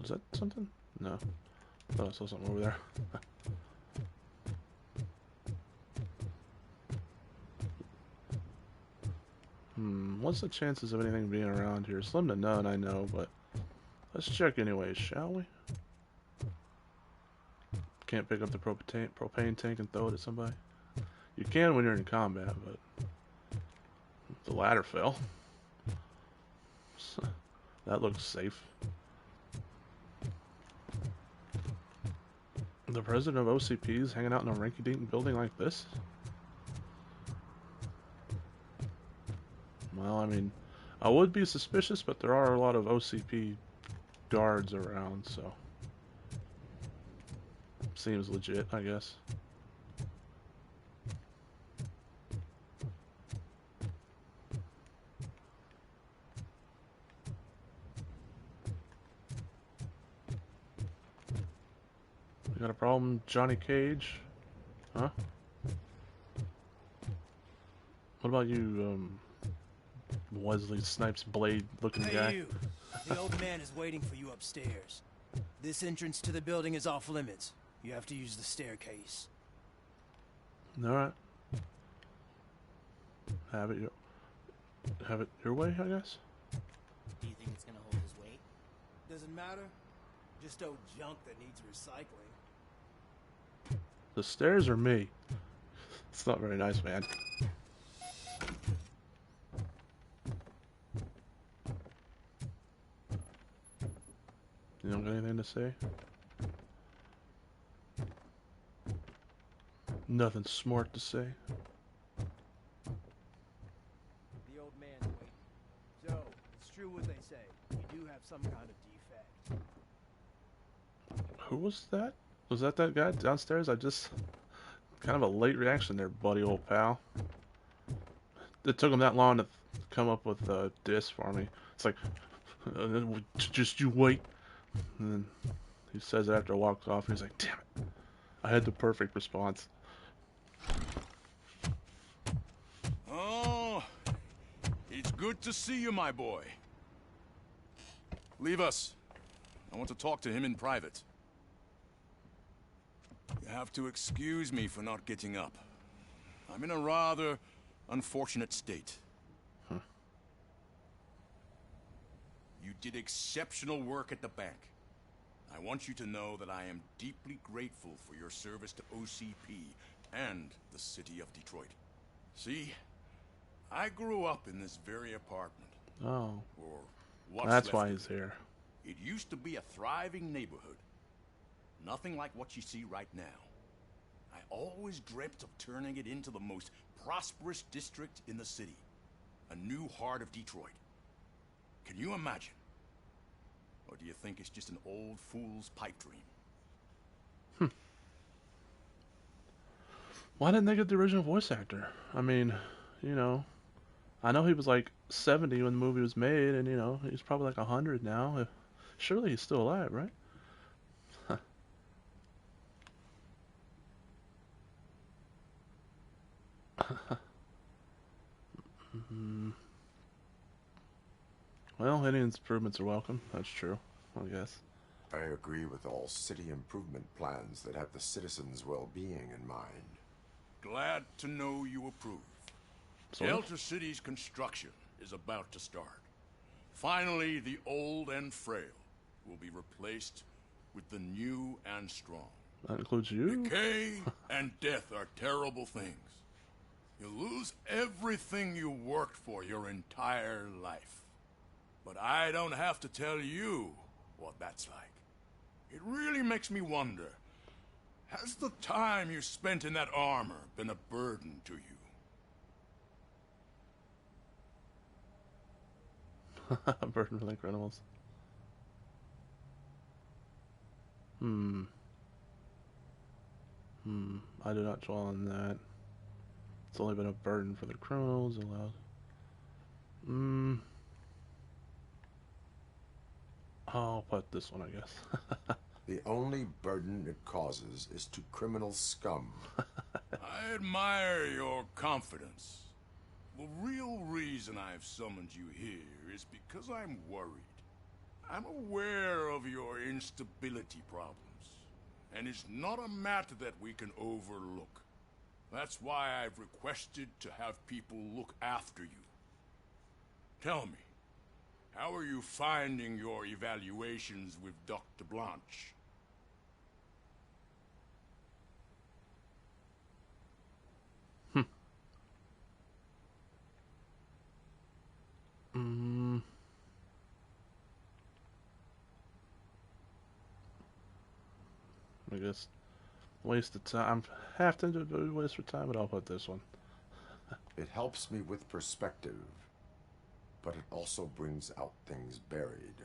Was that something? No. I thought I saw something over there. What's the chances of anything being around here? Slim to none, I know, but let's check anyways, shall we? Can't pick up the propane tank and throw it at somebody. You can when you're in combat, but the ladder fell. That looks safe. The president of OCP is hanging out in a rinky-dink building like this? Well, I mean, I would be suspicious, but there are a lot of OCP guards around, so... Seems legit, I guess. You got a problem, Johnny Cage? Huh? What about you, Wesley Snipes blade looking guy? Hey you! The old man is waiting for you upstairs. This entrance to the building is off limits. You have to use the staircase. Alright. Have it your way, I guess? Do you think it's gonna hold his weight? Doesn't matter. Just old junk that needs recycling. The stairs are me. It's not very nice, man. You don't got anything to say? Nothing smart to say. The old man's waiting. So, it's true what they say. You do have some kind of defect. Who was that? Was that guy downstairs? I just... Kind of a late reaction there, buddy old pal. It took him that long to come up with a diss for me. It's like... just you wait. And then he says it after I walks off, and he's like, damn it. I had the perfect response. Oh, it's good to see you, my boy. Leave us. I want to talk to him in private. You have to excuse me for not getting up. I'm in a rather unfortunate state. You did exceptional work at the bank. I want you to know that I am deeply grateful for your service to OCP and the city of Detroit. See, I grew up in this very apartment. Oh. Or what's That's left why of he's it. here. It used to be a thriving neighborhood. Nothing like what you see right now. I always dreamt of turning it into the most prosperous district in the city. A new heart of Detroit. Can you imagine? Or do you think it's just an old fool's pipe dream? Why didn't they get the original voice actor? I mean, you know, I know he was like 70 when the movie was made, and you know, he's probably like 100 now. Surely he's still alive, right? Well, any improvements are welcome. That's true, I guess. I agree with all city improvement plans that have the citizens' well-being in mind. Glad to know you approve. Sort of. Delta City's construction is about to start. Finally, the old and frail will be replaced with the new and strong. That includes you? Decay and death are terrible things. You lose everything you worked for your entire life. But I don't have to tell you what that's like. It really makes me wonder, has the time you spent in that armor been a burden to you? Burden for the criminals. I do not dwell on that. It's only been a burden for the criminals allowed. I'll put this one, I guess. The only burden it causes is to criminal scum. I admire your confidence. The real reason I've summoned you here is because I'm worried. I'm aware of your instability problems, and it's not a matter that we can overlook. That's why I've requested to have people look after you. Tell me, how are you finding your evaluations with Dr. Blanche? I guess waste of time. Half tempted to waste of time, but I'll put this one. It helps me with perspective, but it also brings out things buried.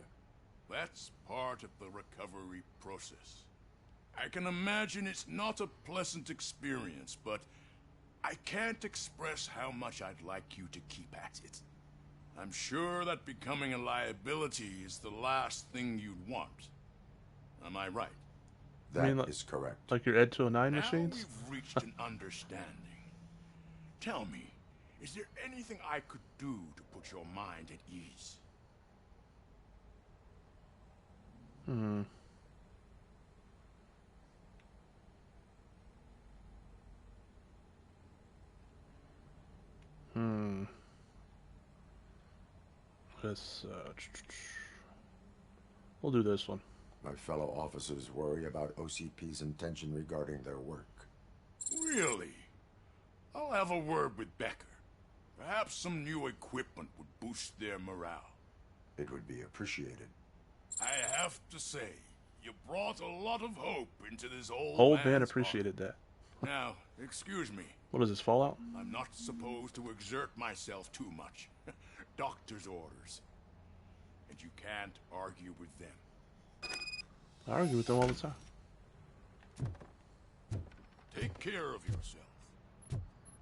That's part of the recovery process. I can imagine it's not a pleasant experience, but I can't express how much I'd like you to keep at it. I'm sure that becoming a liability is the last thing you'd want. Am I right? That is correct. Like your Ed 209 machines? Now we've reached an understanding. Tell me, is there anything I could do to put your mind at ease? Guess, we'll do this one. My fellow officers worry about OCP's intention regarding their work. Really? I'll have a word with Becker. Perhaps some new equipment would boost their morale. It would be appreciated. I have to say, you brought a lot of hope into this Old man man's appreciated that. Now, excuse me. What is this, Fallout? I'm not supposed to exert myself too much. Doctor's orders. And you can't argue with them. I argue with them all the time. Take care of yourself.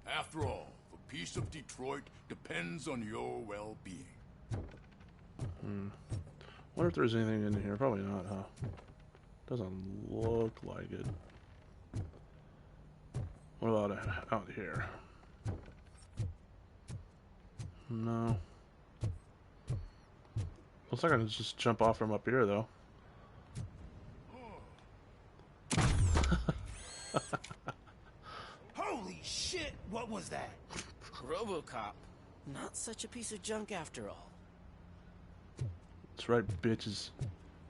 After all, the peace of Detroit depends on your well-being. Wonder if there's anything in here. Probably not, huh? Doesn't look like it. What about out here? No. Looks like I can just jump off from up here, though. Holy shit! What was that? RoboCop. Not such a piece of junk after all. That's right, bitches.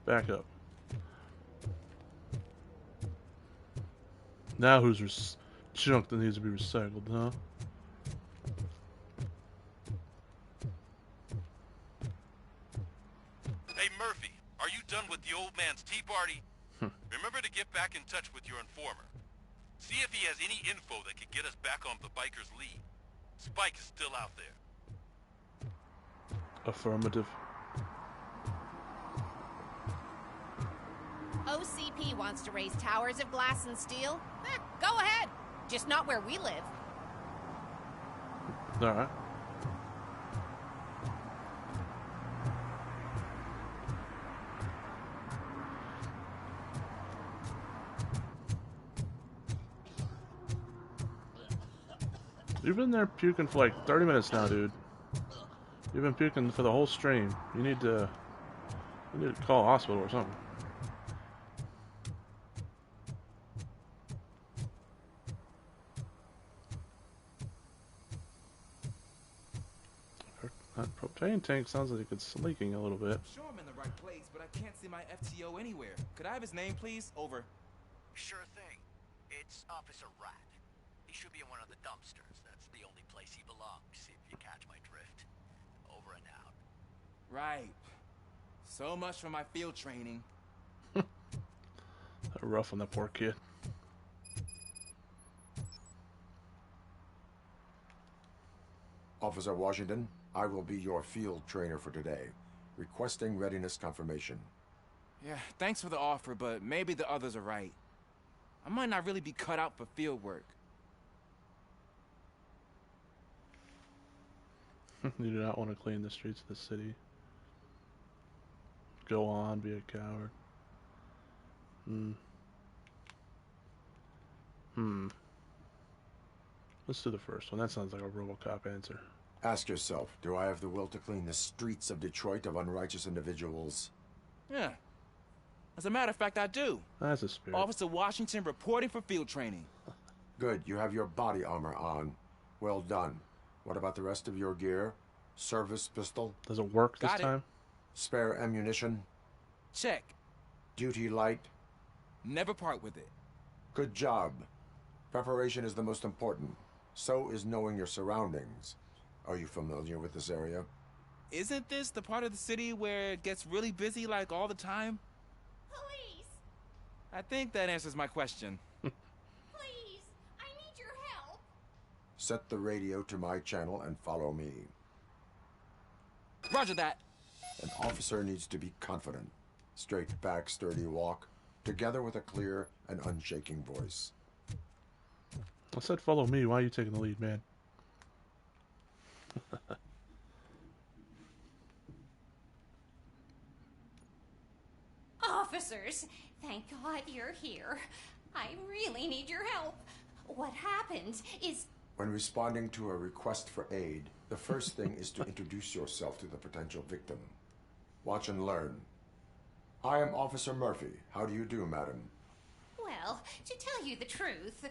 Back up. Now who's junk that needs to be recycled, huh? Hey, Murphy, are you done with the old man's tea party? Remember to get back in touch with your informer. See if he has any info that could get us back on the biker's lead. Spike is still out there. Affirmative. OCP wants to raise towers of glass and steel? Go ahead. Just not where we live. Alright. You've been there puking for like 30 minutes now, dude. You've been puking for the whole stream. You need to call a hospital or something. That propane tank sounds like it's leaking a little bit. I'm sure I'm in the right place, but I can't see my FTO anywhere. Could I have his name, please? Over. Sure thing. It's Officer Rat. He should be in one of the dumpsters. That's the only place he belongs, if you catch my drift. Over and out. Right. So much for my field training. Rough on that poor kid. Officer Washington, I will be your field trainer for today. Requesting readiness confirmation. Yeah, thanks for the offer, but maybe the others are right. I might not really be cut out for field work. You do not want to clean the streets of the city. Go on, be a coward. Let's do the first one. That sounds like a RoboCop answer. Ask yourself, do I have the will to clean the streets of Detroit of unrighteous individuals? Yeah. As a matter of fact, I do. That's a spirit. Officer Washington reporting for field training. Good, you have your body armor on. Well done. What about the rest of your gear? Service pistol? Does it work this Got it. time? Spare ammunition? Check. Duty light? Never part with it. Good job. Preparation is the most important. So is knowing your surroundings. Are you familiar with this area? Isn't this the part of the city where it gets really busy like all the time? Police! I think that answers my question. Please! I need your help! Set the radio to my channel and follow me. Roger that. An officer needs to be confident. Straight back, sturdy walk, together with a clear and unshaking voice. I said follow me. Why are you taking the lead, man? Officers, thank God you're here. I really need your help. What happened is... When responding to a request for aid, the first thing is to introduce yourself to the potential victim. Watch and learn. I am Officer Murphy. How do you do, madam? Well, to tell you the truth...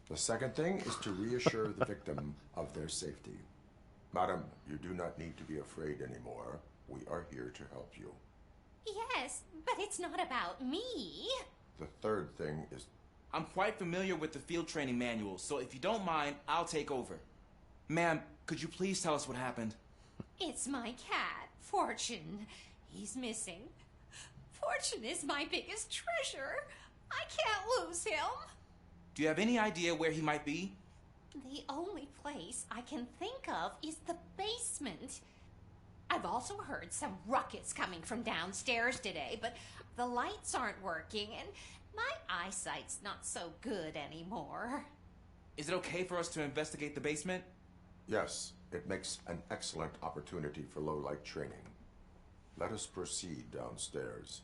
The second thing is to reassure the victim of their safety. Madam, you do not need to be afraid anymore. We are here to help you. Yes, but it's not about me. The third thing is... I'm quite familiar with the field training manual, so if you don't mind, I'll take over. Ma'am, could you please tell us what happened? It's my cat, Fortune. He's missing. Fortune is my biggest treasure. I can't lose him. Do you have any idea where he might be? The only place I can think of is the basement. I've also heard some ruckus coming from downstairs today, but the lights aren't working and my eyesight's not so good anymore. Is it okay for us to investigate the basement? Yes, it makes an excellent opportunity for low-light training. Let us proceed downstairs.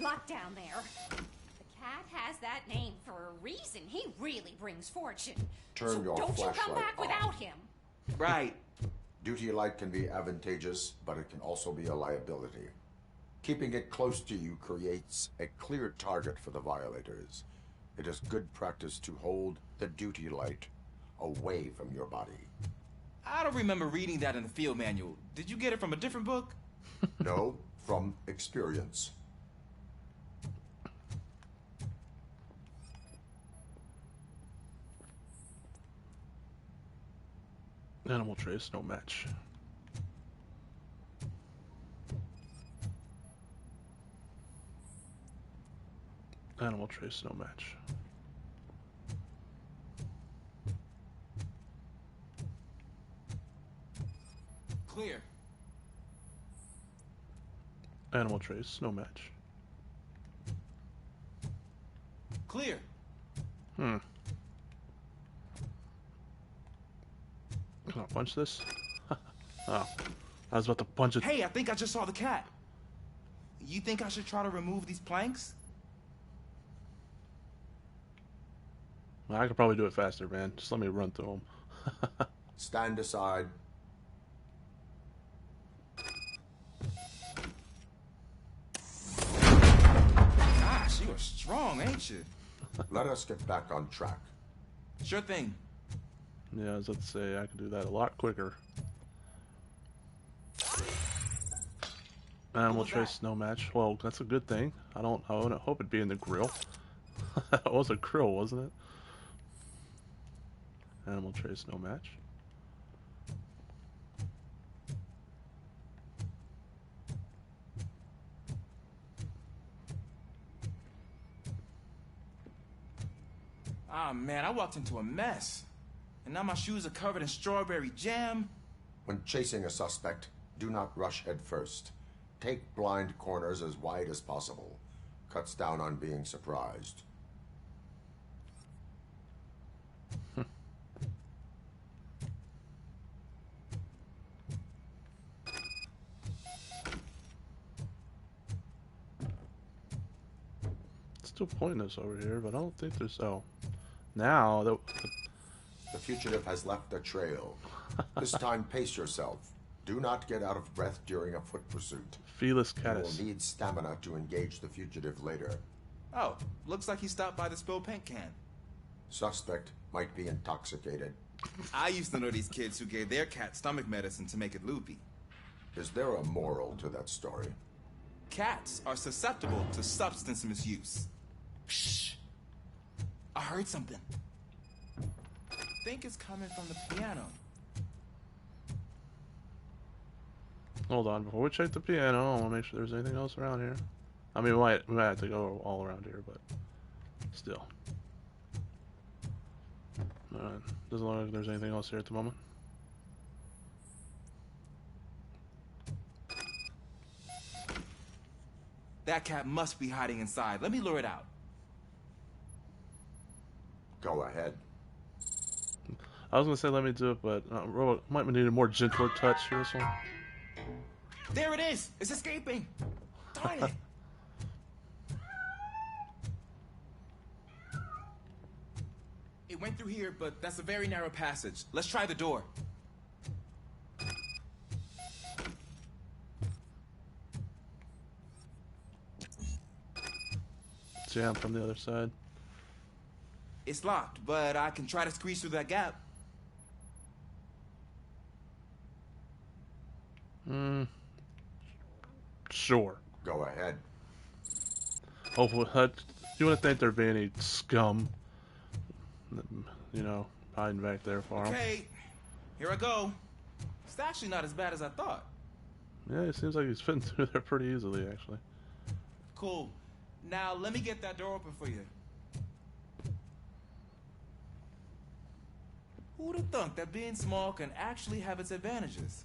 Locked down there. The cat has that name for a reason. He really brings fortune. Turn So your don't you come flashlight back on. without him. Right. Duty light can be advantageous, but it can also be a liability. Keeping it close to you creates a clear target for the violators. It is good practice to hold the duty light away from your body. I don't remember reading that in the field manual. Did you get it from a different book? No, from experience. Animal trace, no match. Animal trace, no match. Clear. Animal trace, no match. Clear. Can I punch this? Oh, I was about to punch it. Hey, I think I just saw the cat. You think I should try to remove these planks? I could probably do it faster, man. Just let me run through them. Stand aside. Gosh, you are strong, ain't you? Let us get back on track. Sure thing. Yeah, I was about to say I could do that a lot quicker. Animal trace, no match. Well, that's a good thing. I wouldn't hope it'd be in the grill. That was a grill, wasn't it? Animal trace, no match. Ah, man, I walked into a mess. And now my shoes are covered in strawberry jam. When chasing a suspect, do not rush head first. Take blind corners as wide as possible. Cuts down on being surprised. Still pointing us over here, but I don't think there's. Oh, now the fugitive has left a trail. This time, pace yourself. Do not get out of breath during a foot pursuit. Felis You catus. will need stamina to engage the fugitive later. Oh, looks like he stopped by the spilled paint can. Suspect might be intoxicated. I used to know these kids who gave their cat stomach medicine to make it loopy. Is there a moral to that story? Cats are susceptible to substance misuse. Shh. I heard something. I think it's coming from the piano. Hold on, before we check the piano, I want to make sure there's anything else around here. I mean, we might have to go all around here, but still. Alright, doesn't look like there's anything else here at the moment. That cat must be hiding inside. Let me lure it out. Go ahead. I was gonna say let me do it, but might need a more gentler touch for this one. There it is! It's escaping! Darn it! It went through here, but that's a very narrow passage. Let's try the door. Jam from the other side. It's locked, but I can try to squeeze through that gap. Sure. Go ahead. Hopefully, you wouldn't think there'd be any scum, you know, hiding back there for him. Okay, here I go. It's actually not as bad as I thought. Yeah, it seems like he's fitting through there pretty easily, actually. Cool. Now let me get that door open for you. Who'd have thunk that being small can actually have its advantages?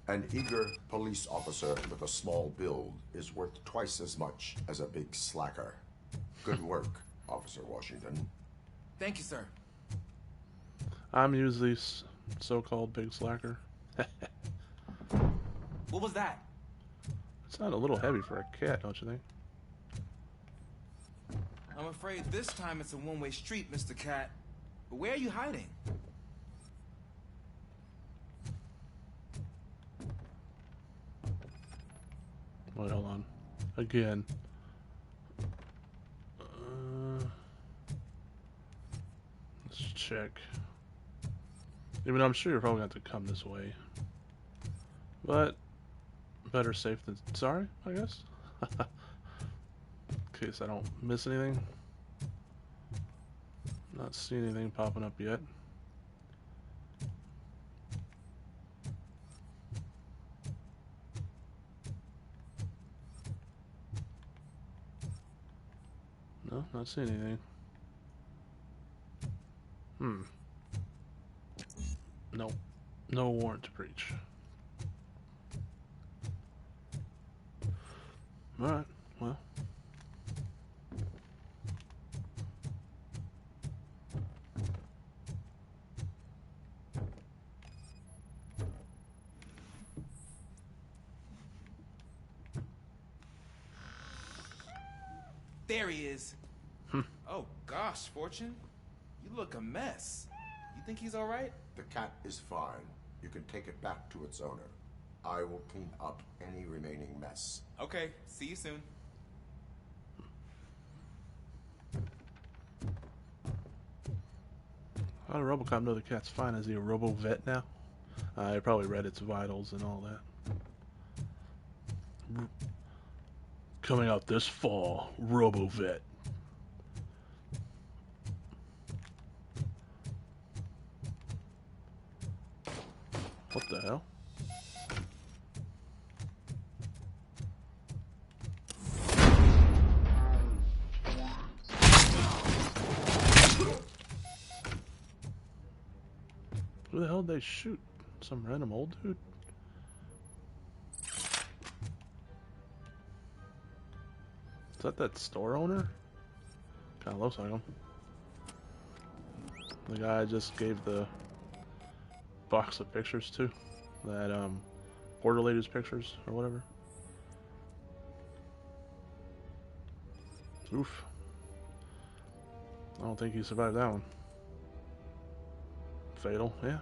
An eager police officer with a small build is worth twice as much as a big slacker. Good work, Officer Washington. Thank you, sir. I'm usually so-called big slacker. What was that? It's not a little heavy for a cat, don't you think? I'm afraid this time it's a one-way street, Mr. Cat. But where are you hiding? Wait, hold on. Again. Let's check. Even though I'm sure you're probably going to have to come this way. But, better safe than sorry, I guess. In case I don't miss anything. Not seeing anything popping up yet. No, not seeing anything. No. No warrant to breach. Alright, well. There he is. Oh gosh, Fortune. You look a mess. You think he's alright? The cat is fine. You can take it back to its owner. I will clean up any remaining mess. Okay, see you soon. How did RoboCop know the cat's fine? Is he a robo-vet now? I probably read its vitals and all that. Coming out this fall, RoboVet. What the hell? Who the hell did they shoot? Some random old dude? Is that store owner? Kinda looks like him. The guy I just gave the box of pictures to. That, order lady's pictures, or whatever. Oof. I don't think he survived that one. Fatal, yeah.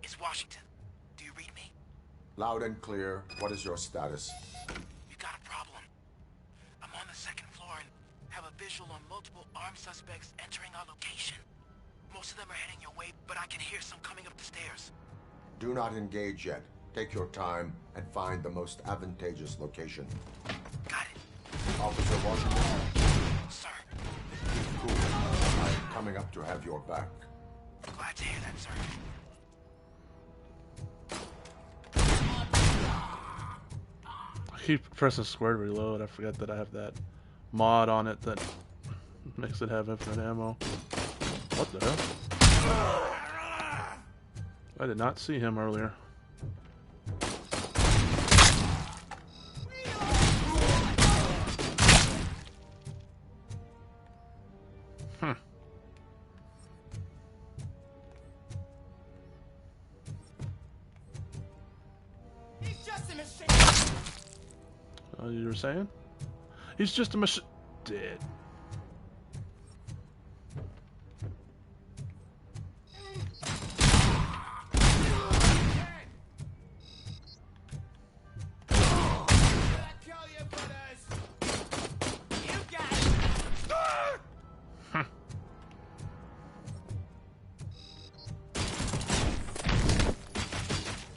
It's Washington. Do you read me? Loud and clear. What is your status? You got a problem. I'm on the second floor and have a visual on multiple armed suspects entering our location. Most of them are heading your way, but I can hear some coming up the stairs. Do not engage yet. Take your time and find the most advantageous location. Got it. Officer Washington. Sir. Cool. I'm coming up to have your back. Glad to hear that, sir. I keep pressing square to reload. I forget that I have that mod on it that makes it have infinite ammo. What the hell? I did not see him earlier. He's just a machine. Oh, you were saying? He's just a machine. Dead.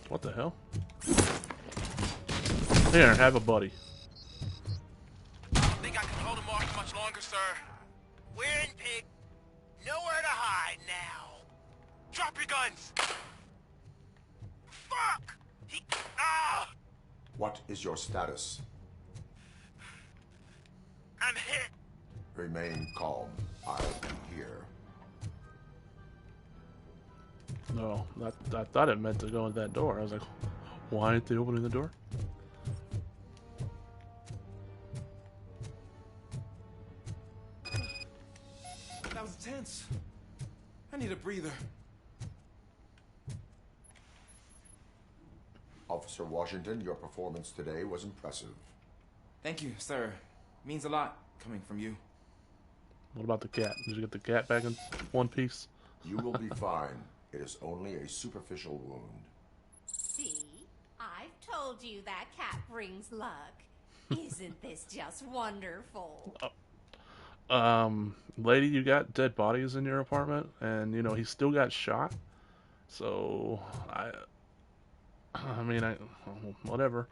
What the hell? Here, have a buddy. Think I can hold him off much longer, sir? We're in, pig. Nowhere to hide now. Drop your guns. Fuck! Ah! What is your status? I'm hit. Remain calm. I'll be here. No, I thought it meant to go in that door. I was like, why aren't they opening the door? That was tense. I need a breather. Officer Washington, your performance today was impressive. Thank you, sir. Means a lot coming from you. What about the cat? Did you get the cat back in one piece? You will be fine. It is only a superficial wound. See? I've told you that cat brings luck. Isn't this just wonderful? Lady, you got dead bodies in your apartment, and you know he still got shot. So I mean, whatever.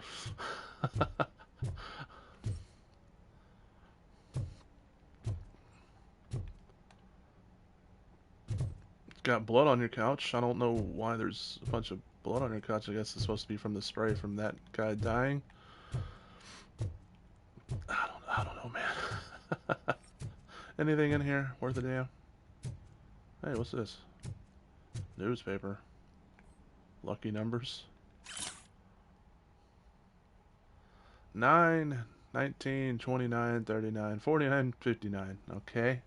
Got blood on your couch. I don't know why there's a bunch of blood on your couch. I guess it's supposed to be from the spray from that guy dying. I don't know, man. Anything in here worth a damn? Hey, what's this? Newspaper. Lucky numbers. 9, 19, 29, 39, 49, 59. Okay.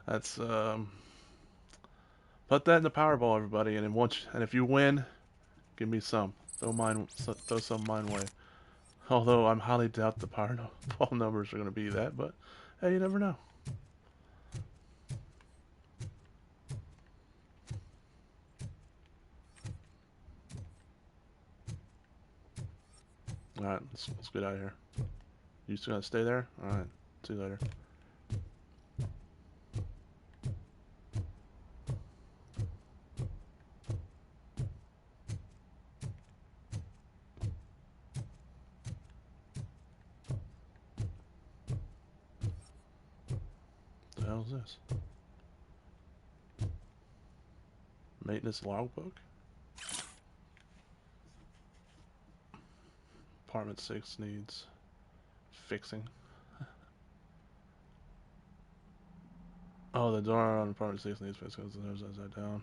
That's put that in the Powerball, everybody, and if you win, give me some. Throw some mine way. Although I'm highly doubt the Powerball numbers are going to be that, but hey, you never know. All right, let's get out of here. You still gonna stay there? All right, see you later. What the hell is this? Maintenance logbook? Apartment 6 needs fixing. Oh, the door on apartment 6 needs fixing because the door's upside down.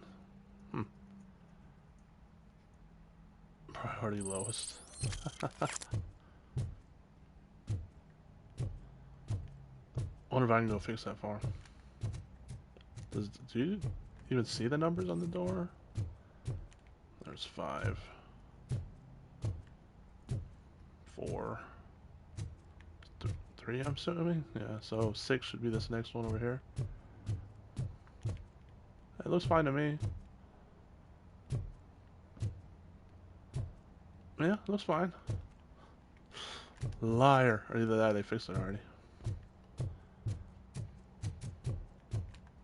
Priority lowest. Wonder if I can go fix that far. Do you even see the numbers on the door? There's 5. 4. 3, I'm assuming? Yeah, so 6 should be this next one over here. It looks fine to me. Yeah, it looks fine. Liar. Or either that or they fixed it already.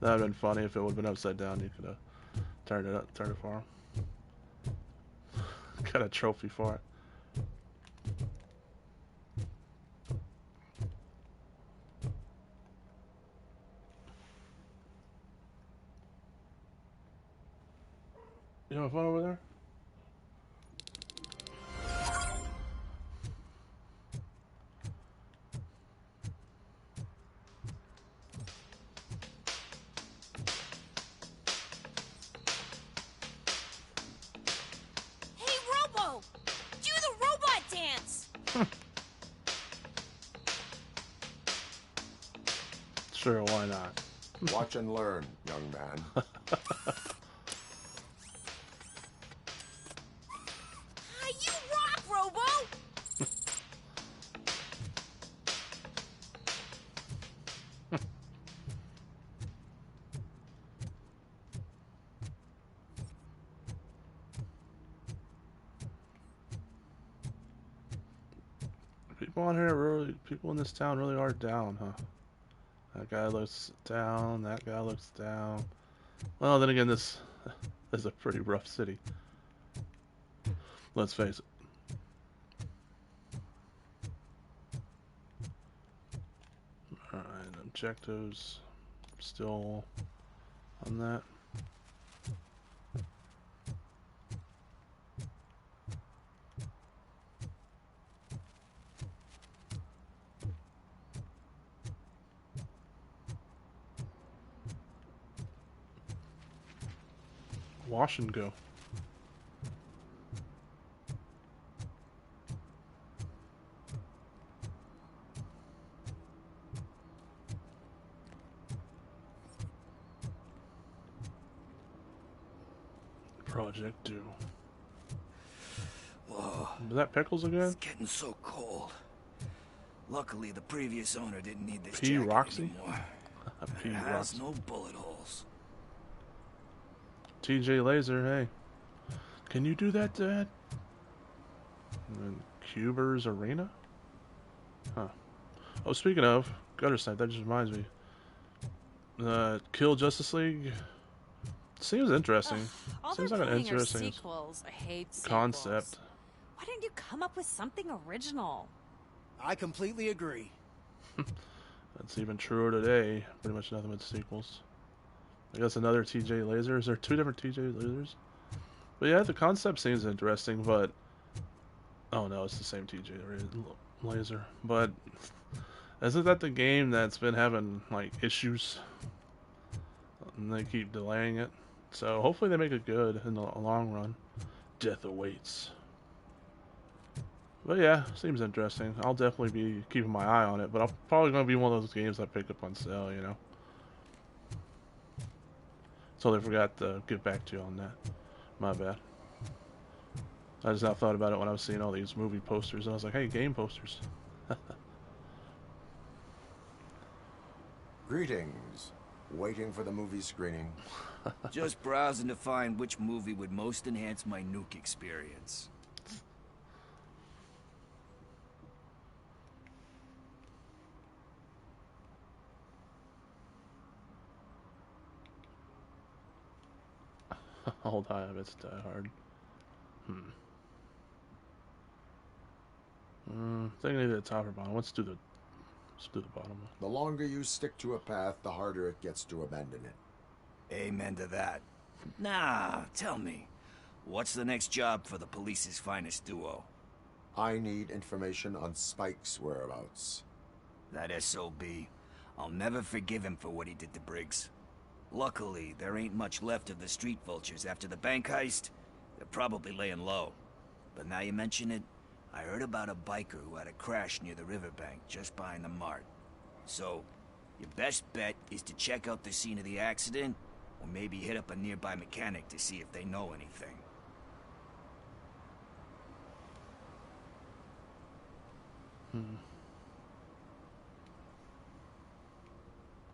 That would have been funny if it would have been upside down. You could have turned it for him. Got a trophy for it. You having fun over there? Hey, Robo! Do the robot dance! Sure, why not? Watch and learn, young man. You rock, Robo! People in this town really are down, huh? That guy looks down, that guy looks down. Well, then again, this is a pretty rough city. Let's face it. Alright, objectives still on that. Wash and go. Project due. Whoa. Was that Pickles again? It's getting so cold. Luckily, the previous owner didn't need this P. jacket Roxy? anymore. P. It has Roxy. no bullet holes. TJ Laser, hey. Can you do that, Dad? And Cuber's Arena? Huh. Oh, speaking of, Gutter Snipe, that just reminds me. Kill Justice League seems interesting. All Seems they're like an playing are interesting sequels. I hate sequels. concept. Why didn't you come up with something original? I completely agree. That's even truer today. Pretty much nothing but sequels. I guess another TJ Laser. Is there two different TJ Lasers? But yeah, the concept seems interesting, but... Oh no, it's the same TJ Laser. But... Isn't that the game that's been having, like, issues? And they keep delaying it. So hopefully they make it good in the long run. Death awaits. But yeah, seems interesting. I'll definitely be keeping my eye on it, but I'm probably going to be one of those games I pick up on sale, you know. Totally forgot to get back to you on that. My bad. I just now thought about it when I was seeing all these movie posters, and I was like, hey, game posters. Greetings. Waiting for the movie screening. Just browsing to find which movie would most enhance my nuke experience. Old habits die hard. Thinking either the top or bottom. Let's do the bottom one. The longer you stick to a path, the harder it gets to abandon it. Amen to that. Nah, tell me, what's the next job for the police's finest duo? I need information on Spike's whereabouts. That SOB. I'll never forgive him for what he did to Briggs. Luckily, there ain't much left of the street vultures after the bank heist. They're probably laying low. But now you mention it, I heard about a biker who had a crash near the riverbank just behind the mart. So, your best bet is to check out the scene of the accident, or maybe hit up a nearby mechanic to see if they know anything.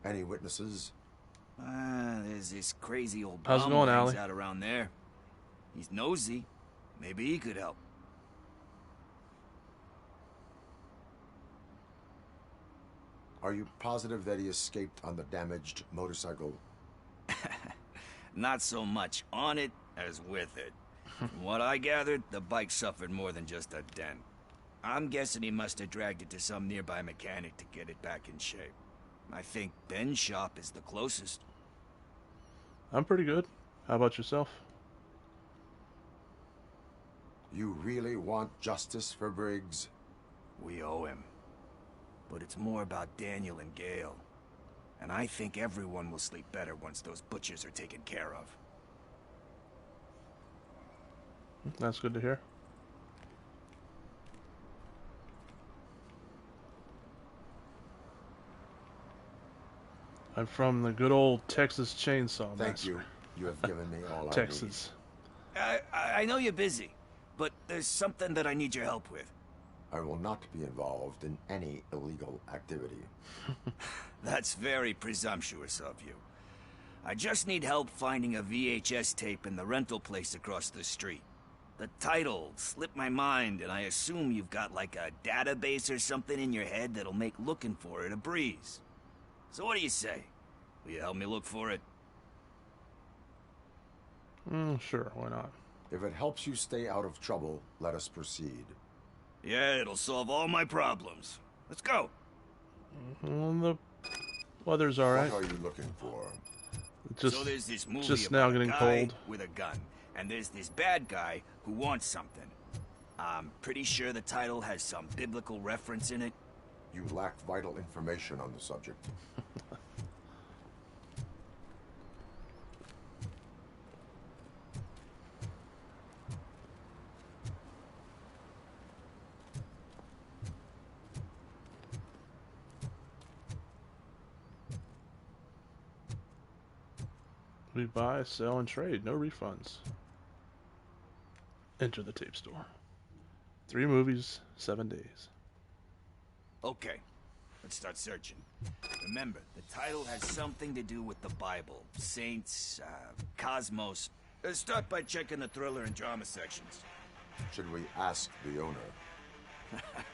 Any witnesses? There's this crazy old How's it bum going, who hangs Allie? out around there. He's nosy. Maybe he could help. Are you positive that he escaped on the damaged motorcycle? Not so much on it as with it. From what I gathered, the bike suffered more than just a dent. I'm guessing he must have dragged it to some nearby mechanic to get it back in shape. I think Ben's shop is the closest. I'm pretty good. How about yourself? You really want justice for Briggs? We owe him. But it's more about Daniel and Gale. And I think everyone will sleep better once those butchers are taken care of. That's good to hear. I'm from the good old Texas Chainsaw Thank Massacre. you. You have given me all Texas. I know you're busy, but there's something that I need your help with. I will not be involved in any illegal activity. That's very presumptuous of you. I just need help finding a VHS tape in the rental place across the street. The title slipped my mind, and I assume you've got like a database or something in your head that'll make looking for it a breeze. So what do you say? Will you help me look for it? Sure, why not? If it helps you stay out of trouble, let us proceed. Yeah, it'll solve all my problems. Let's go. The weather's alright. What are you looking for? So there's this movie just about now a getting guy cold. with a gun, and there's this bad guy who wants something. I'm pretty sure the title has some biblical reference in it. You lack vital information on the subject. We buy, sell, and trade. No refunds. Enter the tape store. 3 movies, 7 days. Okay, let's start searching. Remember, the title has something to do with the Bible, saints, cosmos. Start by checking the thriller and drama sections. Should we ask the owner?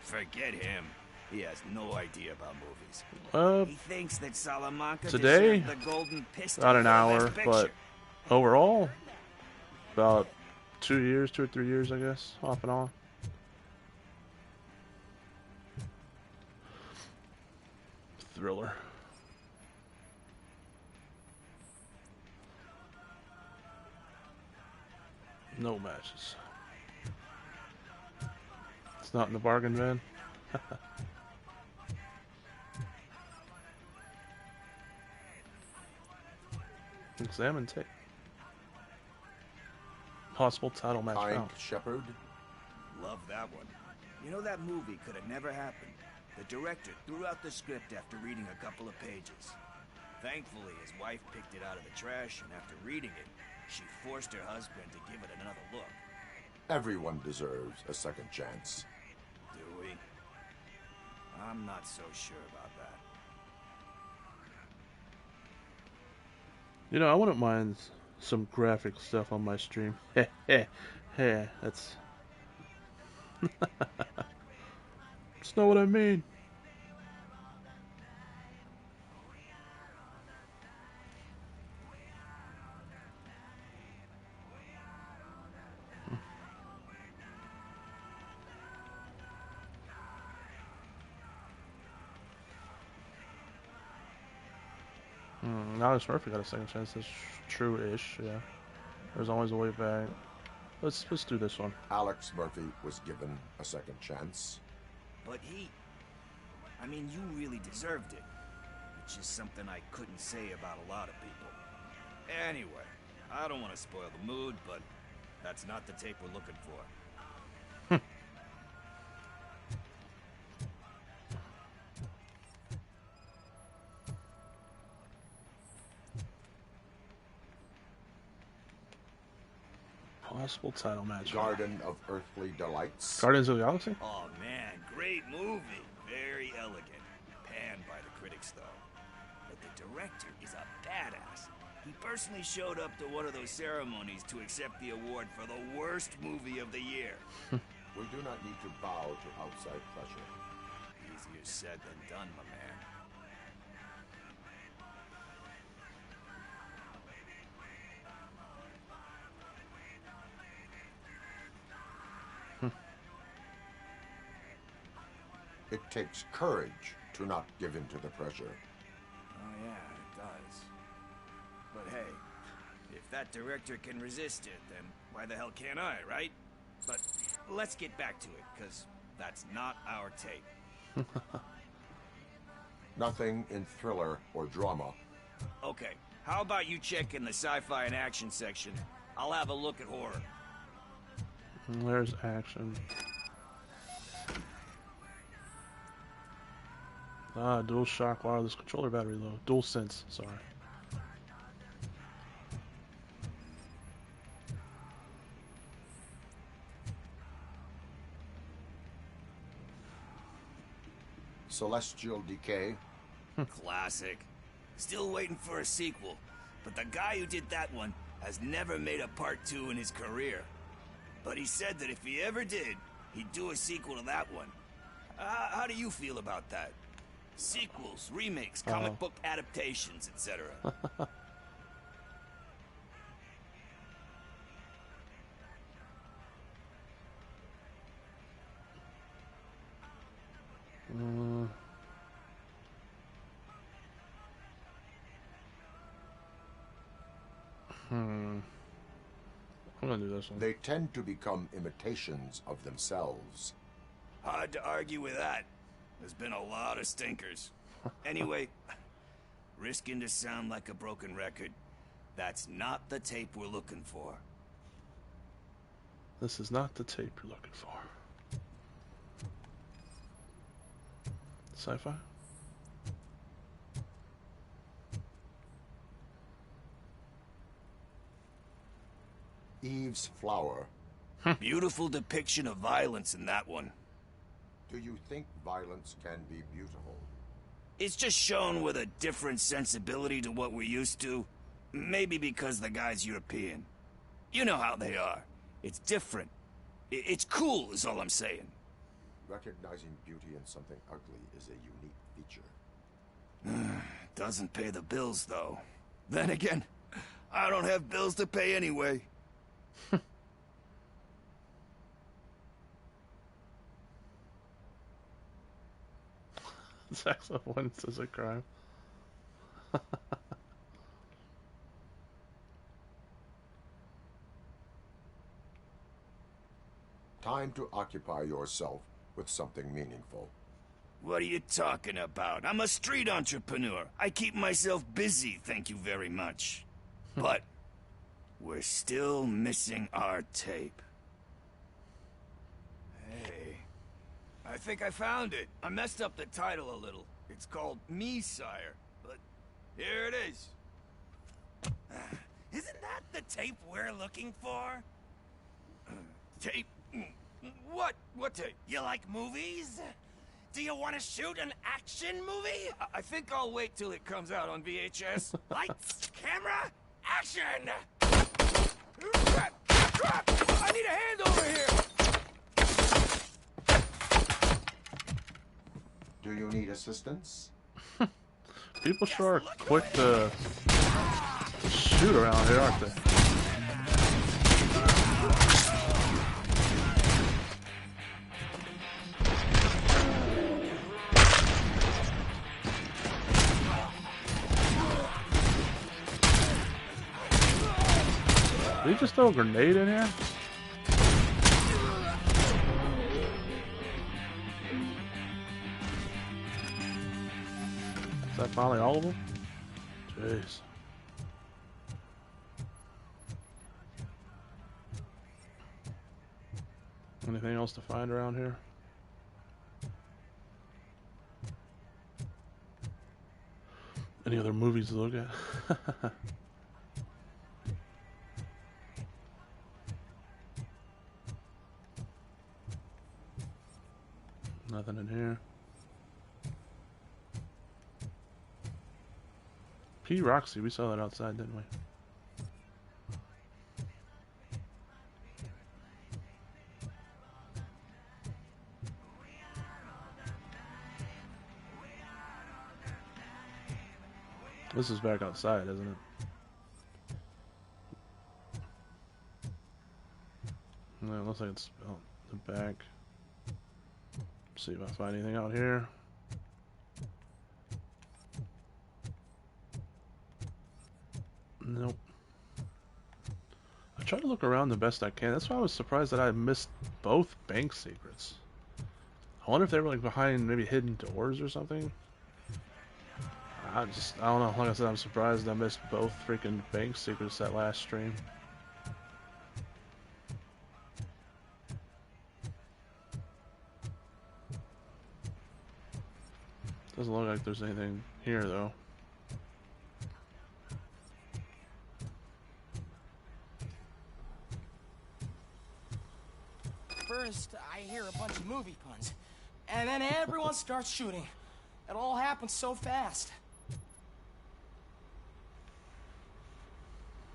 Forget him. He has no idea about movies. He thinks that Salamanca today, deserved the golden pistol about an for the hour, best picture. but overall, about 2 years, 2 or 3 years, I guess, off and on. Thriller. No matches. It's not in the bargain bin. Examine tape. Possible title match Kind found. Shepherd? Love that one. You know, that movie could have never happened. The director threw out the script after reading a couple of pages. Thankfully, his wife picked it out of the trash, and after reading it, she forced her husband to give it another look. Everyone deserves a second chance. Do we? I'm not so sure about that. You know, I wouldn't mind some graphic stuff on my stream. Heh, that's... That's not what I mean. Alex Murphy got a second chance. That's true-ish, yeah. There's always a way back. Let's do this one. Alex Murphy was given a second chance. But I mean, you really deserved it. Which is something I couldn't say about a lot of people. Anyway, I don't want to spoil the mood, but that's not the tape we're looking for. Possible title match. Garden of Earthly Delights. Guardians of the Galaxy? Oh man, great movie. Very elegant. Panned by the critics though. But the director is a badass. He personally showed up to one of those ceremonies to accept the award for the worst movie of the year. We do not need to bow to outside pressure. Easier said than done, my man. It takes courage to not give in to the pressure. Oh yeah, it does. But hey, if that director can resist it, then why the hell can't I, right? But let's get back to it, because that's not our tape. Nothing in thriller or drama. Okay, how about you check in the sci-fi and action section? I'll have a look at horror. There's action. Dual shock wireless controller battery low. Dual sense, sorry. Celestial Decay. Classic. Still waiting for a sequel, but the guy who did that one has never made a part 2 in his career. But he said that if he ever did, he'd do a sequel to that one. How do you feel about that? Sequels, remakes, comic book adaptations, etc. I'm gonna do this one. They tend to become imitations of themselves. Hard to argue with that. There's been a lot of stinkers. Anyway, risking to sound like a broken record, that's not the tape we're looking for. This is not the tape you're looking for. Sci-fi? Eve's Flower. Beautiful depiction of violence in that one. Do you think violence can be beautiful? It's just shown with a different sensibility to what we're used to. Maybe because the guy's European. You know how they are. It's different. It's cool, is all I'm saying. Recognizing beauty in something ugly is a unique feature. Doesn't pay the bills, though. Then again, I don't have bills to pay anyway. Sex avoidance is a crime. Time to occupy yourself with something meaningful. What are you talking about? I'm a street entrepreneur. I keep myself busy, thank you very much. But we're still missing our tape. Hey, I think I found it. I messed up the title a little. It's called Me, Sire, but here it is. Isn't that the tape we're looking for? Tape? What? What tape? You like movies? Do you want to shoot an action movie? I think I'll wait till it comes out on VHS. Lights, camera, action! Crap! Crap! I need a hand over here! Do you need assistance? People sure are quick to shoot around here, aren't they? Did he just throw a grenade in here? Is that finally all of them? Jeez. Anything else to find around here? Any other movies to look at? Nothing in here. P. Roxy, we saw that outside, didn't we? This is back outside, isn't it? No, it looks like it's out the back. See if I find anything out here. Nope. I try to look around the best I can. That's why I was surprised that I missed both bank secrets. I wonder if they were like behind maybe hidden doors or something. I don't know. Like I said, I'm surprised I missed both freaking bank secrets that last stream. Doesn't look like there's anything here, though. First, I hear a bunch of movie puns, and then everyone starts shooting. It all happens so fast.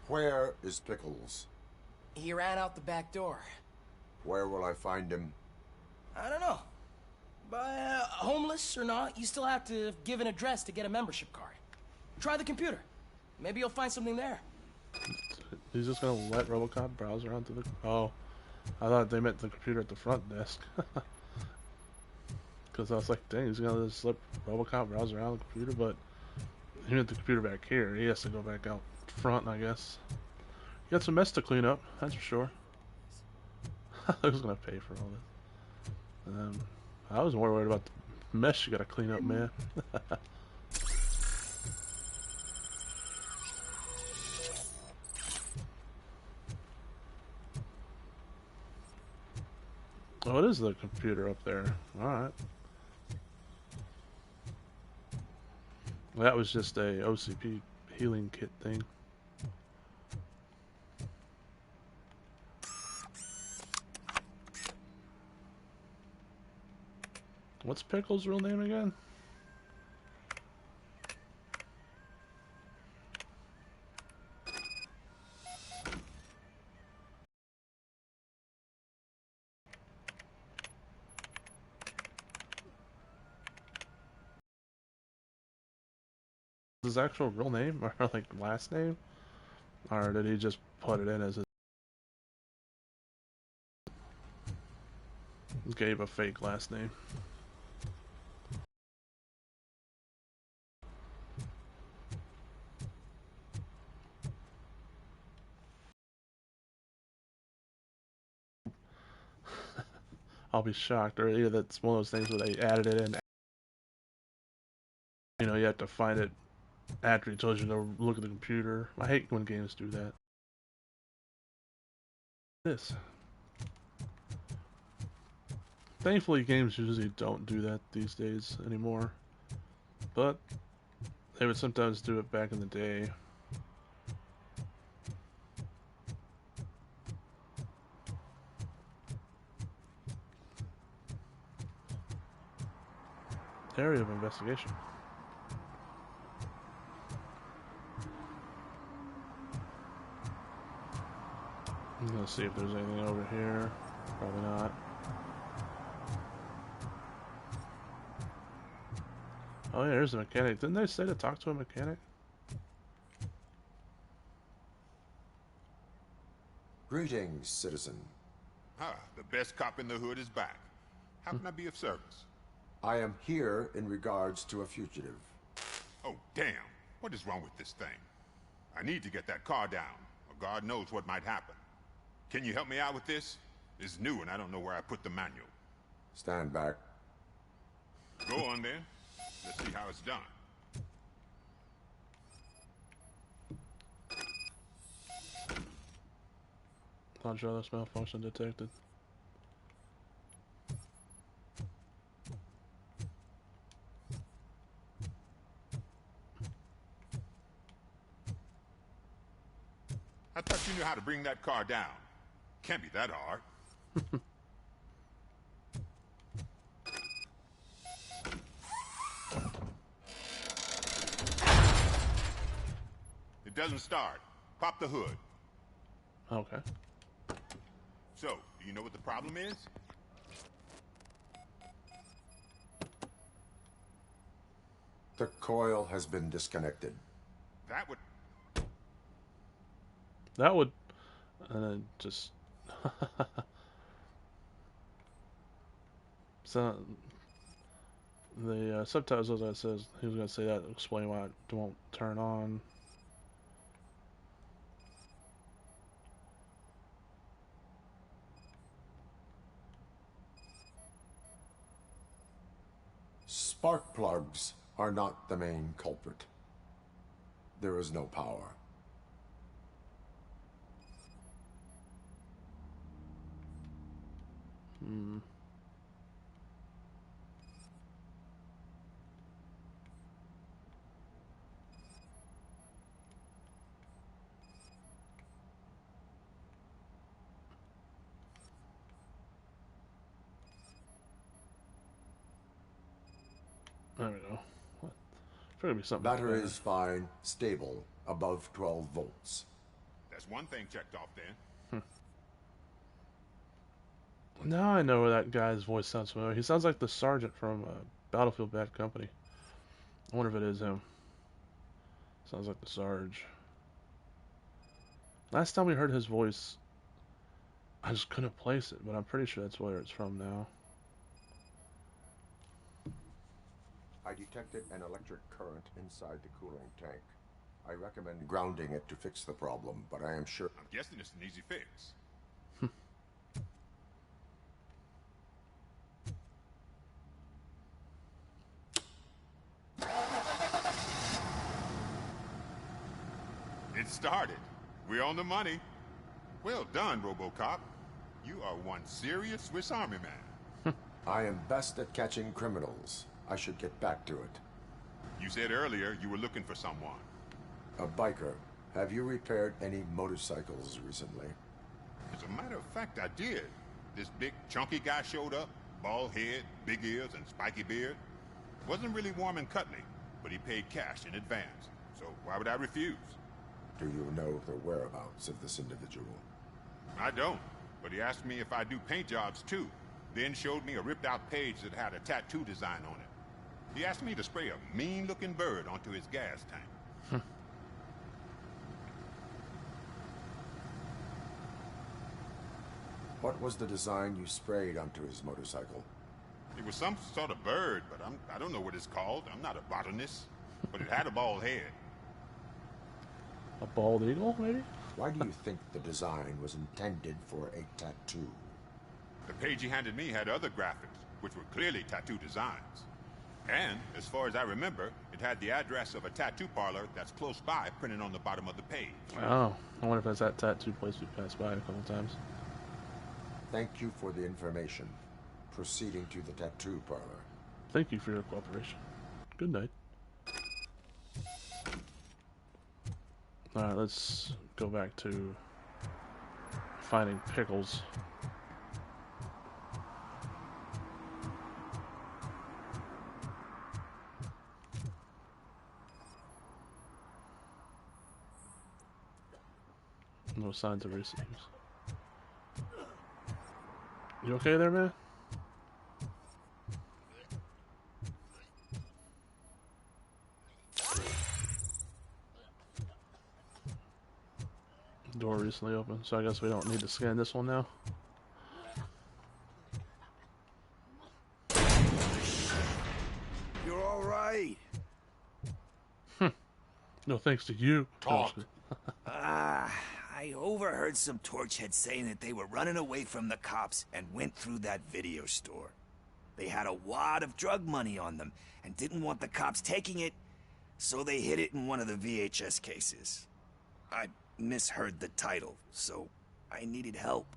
Where is Pickles? He ran out the back door. Where will I find him? I don't know. But homeless or not, you still have to give an address to get a membership card. Try the computer. Maybe you'll find something there. He's just gonna let RoboCop browse around to the... Oh, I thought they meant the computer at the front desk. Because I was like, dang, he's gonna just let RoboCop browse around the computer, but he meant the computer back here. He has to go back out front, I guess. You got some mess to clean up, that's for sure. Who's gonna pay for all this? I was more worried about the mess you gotta clean up, man. Oh, it is the computer up there. Alright. That was just a OCP healing kit thing. What's Pickle's real name again? His actual real name or like last name, or did he just put it in as his? Gave a fake last name. I'll be shocked, or either that's one of those things where they added it in. You know, you have to find it after he tells you to look at the computer. I hate when games do that. This. Thankfully, games usually don't do that these days anymore. But they would sometimes do it back in the day. Area of investigation. I'm gonna see if there's anything over here. Probably not. Oh yeah, there's a mechanic. Didn't they say to talk to a mechanic? Greetings, citizen. Ah, the best cop in the hood is back. How can I be of service? I am here in regards to a fugitive. Oh, damn. What is wrong with this thing? I need to get that car down, or God knows what might happen. Can you help me out with this? It's new and I don't know where I put the manual. Stand back. Go on then. Let's see how it's done. Hydraulics malfunction detected. I thought you knew how to bring that car down. Can't be that hard. It doesn't start. Pop the hood. Okay. So, do you know what the problem is? The coil has been disconnected. That would... That would... And then just... So... The subtitles, as I says, he was going to say that, explain why it won't turn on. Spark plugs are not the main culprit. There is no power. Hmm. There we go. What? There'll be something. Battery is fine, stable, above 12 volts. That's one thing checked off then. Now I know where that guy's voice sounds familiar. He sounds like the sergeant from Battlefield Bad Company. I wonder if it is him. Sounds like the Sarge. Last time we heard his voice, I just couldn't place it, but I'm pretty sure that's where it's from now. I detected an electric current inside the cooling tank. I recommend grounding it to fix the problem, but I am sure... I'm guessing it's an easy fix. It started. We're on the money. Well done, RoboCop. You are one serious Swiss Army man. I am best at catching criminals. I should get back to it. You said earlier you were looking for someone. A biker. Have you repaired any motorcycles recently? As a matter of fact, I did. This big, chunky guy showed up. Bald head, big ears, and spiky beard. Wasn't really warm and cuddly, but he paid cash in advance. So why would I refuse? Do you know the whereabouts of this individual? I don't, but he asked me if I do paint jobs too. Then showed me a ripped out page that had a tattoo design on it. He asked me to spray a mean-looking bird onto his gas tank. What was the design you sprayed onto his motorcycle? It was some sort of bird, but I don't know what it's called. I'm not a botanist. But it had a bald head. A bald eagle, maybe? Why do you think the design was intended for a tattoo? The page he handed me had other graphics, which were clearly tattoo designs. And, as far as I remember, it had the address of a tattoo parlor that's close by printed on the bottom of the page. Oh, I wonder if that's that tattoo place we passed by a couple times. Thank you for the information. Proceeding to the tattoo parlor. Thank you for your cooperation. Good night. Alright, let's go back to finding pickles. No signs of receipts. You okay there, man? Door recently opened, so I guess we don't need to scan this one now. You're all right. No thanks to you. Talk. I overheard some torchheads saying that they were running away from the cops and went through that video store. They had a wad of drug money on them and didn't want the cops taking it, so they hid it in one of the VHS cases. I misheard the title, so I needed help.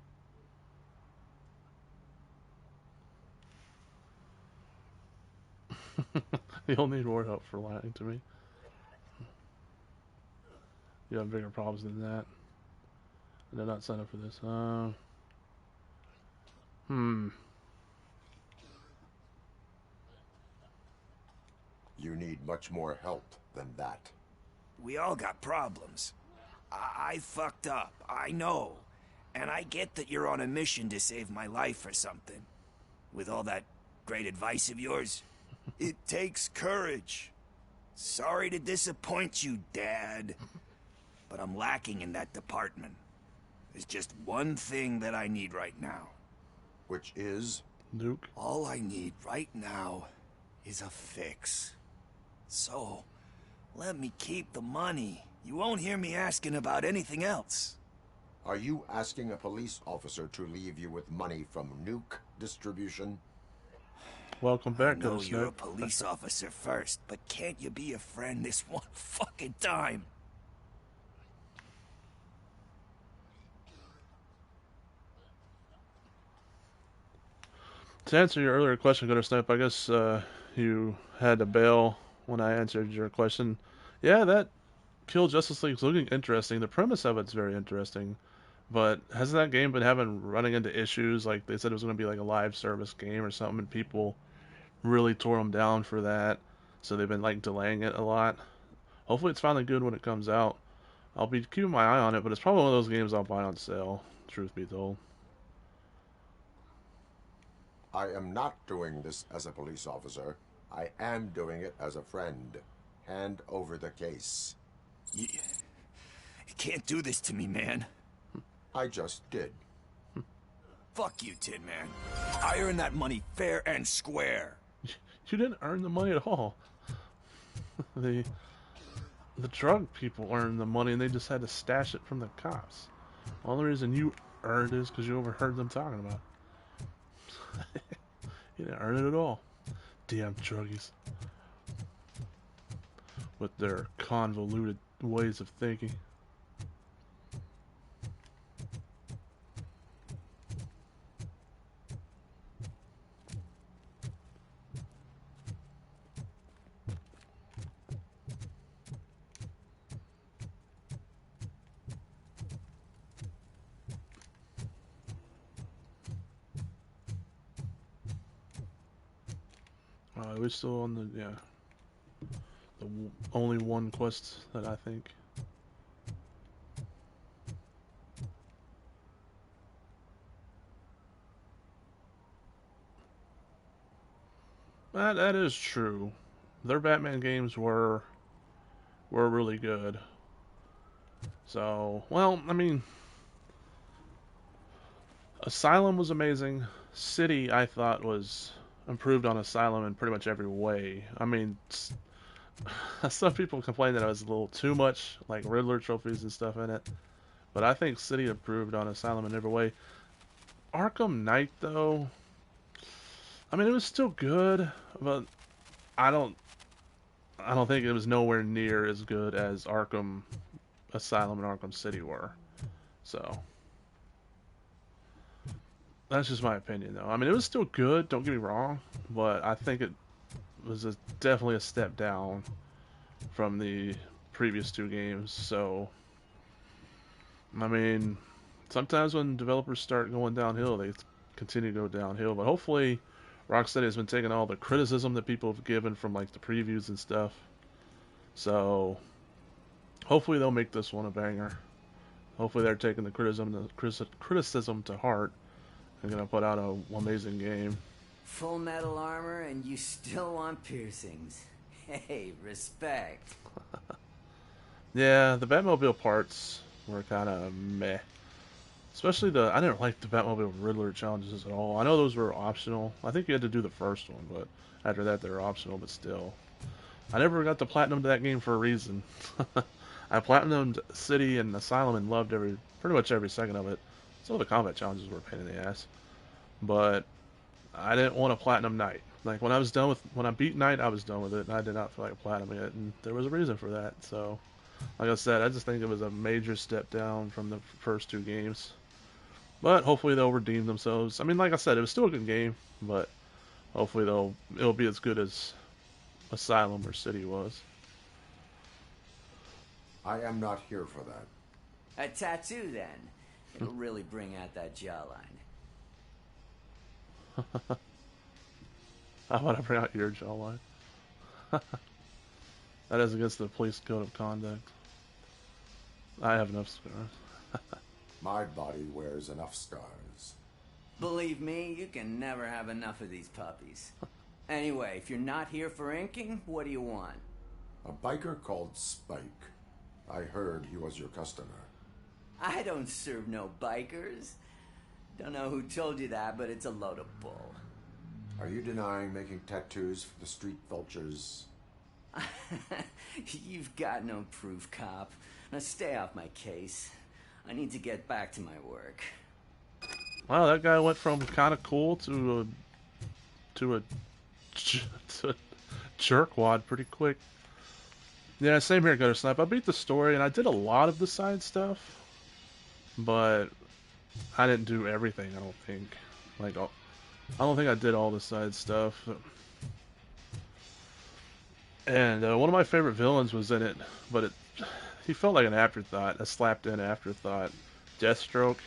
You'll need more help for lying to me. You have bigger problems than that. I did not sign up for this. You need much more help than that. We all got problems. I fucked up, I know. And I get that you're on a mission to save my life or something. With all that great advice of yours. It takes courage. Sorry to disappoint you, Dad. But I'm lacking in that department. There's just one thing that I need right now. Which is? Nuke. All I need right now is a fix. So, let me keep the money. You won't hear me asking about anything else. Are you asking a police officer to leave you with money from nuke distribution? Welcome back, I know Ghost you're a Snake. police officer first, but can't you be a friend this one fucking time? To answer your earlier question, Gutter Snipe, I guess you had to bail when I answered your question. Yeah, that Kill Justice League's looking interesting. The premise of it's very interesting. But hasn't that game been running into issues? Like, they said it was going to be like a live service game or something, and people really tore them down for that. So they've been, like, delaying it a lot. Hopefully it's finally good when it comes out. I'll be keeping my eye on it, but it's probably one of those games I'll buy on sale, truth be told. I am not doing this as a police officer. I am doing it as a friend. Hand over the case. You can't do this to me, man. I just did. Fuck you, Tin Man. I earned that money fair and square. You didn't earn the money at all. The drug people earned the money, and they just had to stash it from the cops. The only reason you earned it is because you overheard them talking about it. You didn't earn it at all. Damn druggies. With their convoluted ways of thinking. Are we still on the, yeah, the only one quest that I think. That is true. Their Batman games were really good. So, well, I mean, Asylum was amazing. City, I thought, was improved on Asylum in pretty much every way. I mean, some people complain that it was a little too much, like Riddler trophies and stuff in it. But I think City improved on Asylum in every way. Arkham Knight, though, I mean, it was still good, but I don't think it was nowhere near as good as Arkham Asylum and Arkham City were. So that's just my opinion, though. I mean, it was still good, don't get me wrong, but I think it was definitely a step down from the previous two games. So, I mean, sometimes when developers start going downhill, they continue to go downhill. But hopefully, Rocksteady has been taking all the criticism that people have given from like the previews and stuff. So, hopefully they'll make this one a banger. Hopefully they're taking the criticism to heart and gonna put out an amazing game. Full metal armor and you still want piercings. Hey, respect. Yeah, the Batmobile parts were kind of meh. Especially I didn't like the Batmobile Riddler challenges at all. I know those were optional. I think you had to do the first one, but after that they were optional, but still. I never got to platinum to that game for a reason. I platinumed City and Asylum and loved pretty much every second of it. Some of the combat challenges were a pain in the ass. But I didn't want a platinum Knight. Like when I beat Knight, I was done with it, and I did not feel like platinuming it, and there was a reason for that. So, like I said, I just think it was a major step down from the first two games. But hopefully they'll redeem themselves. I mean, like I said, it was still a good game, but hopefully it'll be as good as Asylum or City was. I am not here for that. A tattoo, then. It'll really bring out that jawline. I want to bring out your jawline. That is against the police code of conduct. I have enough scars. My body wears enough scars. Believe me, you can never have enough of these puppies. Anyway, if you're not here for inking, what do you want? A biker called Spike. I heard he was your customer. I don't serve no bikers. Don't know who told you that, but it's a load of bull. Are you denying making tattoos for the street vultures? You've got no proof, cop. Now stay off my case. I need to get back to my work. Wow, that guy went from kind of cool to a jerkwad pretty quick. Yeah, same here, Gutter Snipe. I beat the story, and I did a lot of the side stuff, but I didn't do everything, I don't think. I don't think I did all the side stuff. And one of my favorite villains was in it, but he felt like an afterthought, a slapped-in afterthought. Deathstroke.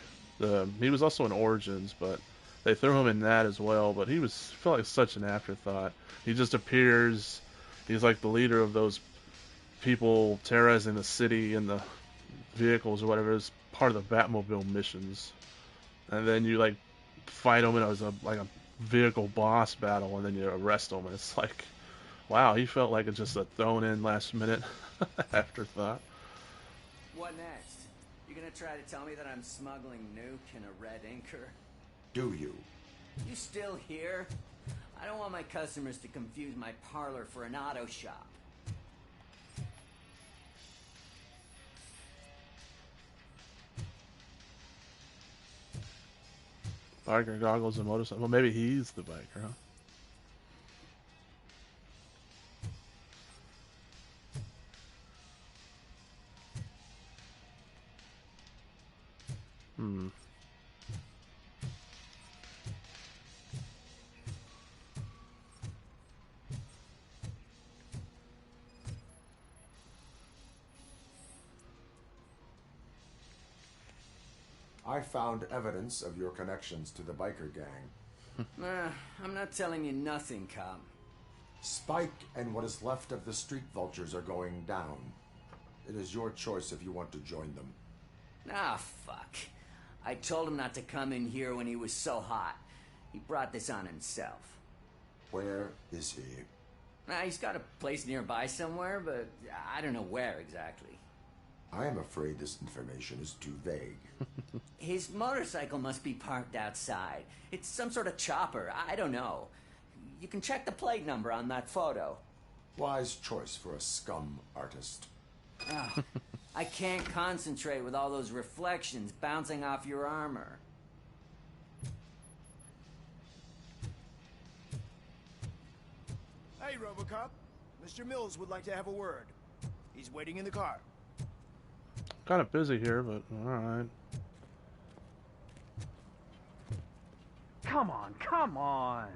He was also in Origins, but they threw him in that as well. But felt like such an afterthought. He just appears. He's like the leader of those people terrorizing the city and the vehicles or whatever. It's part of the Batmobile missions. And then you like fight him, and it was a vehicle boss battle, and then you arrest him, and it's like, wow, he felt like just a thrown in last minute afterthought. What next? You gonna try to tell me that I'm smuggling nuke in a red inker? Do you? You still here? I don't want my customers to confuse my parlor for an auto shop. Biker goggles and motorcycle. Well, maybe he's the biker, huh? Hmm. I found evidence of your connections to the biker gang. I'm not telling you nothing, cop. Spike and what is left of the street vultures are going down. It is your choice if you want to join them. Ah, fuck. I told him not to come in here when he was so hot. He brought this on himself. Where is he? He's got a place nearby somewhere, but I don't know where exactly. I am afraid this information is too vague. His motorcycle must be parked outside. It's some sort of chopper. I don't know. You can check the plate number on that photo. Wise choice for a scum artist. I can't concentrate with all those reflections bouncing off your armor. Hey, RoboCop. Mr. Mills would like to have a word. He's waiting in the car. Kind of busy here, but alright. Come on, come on!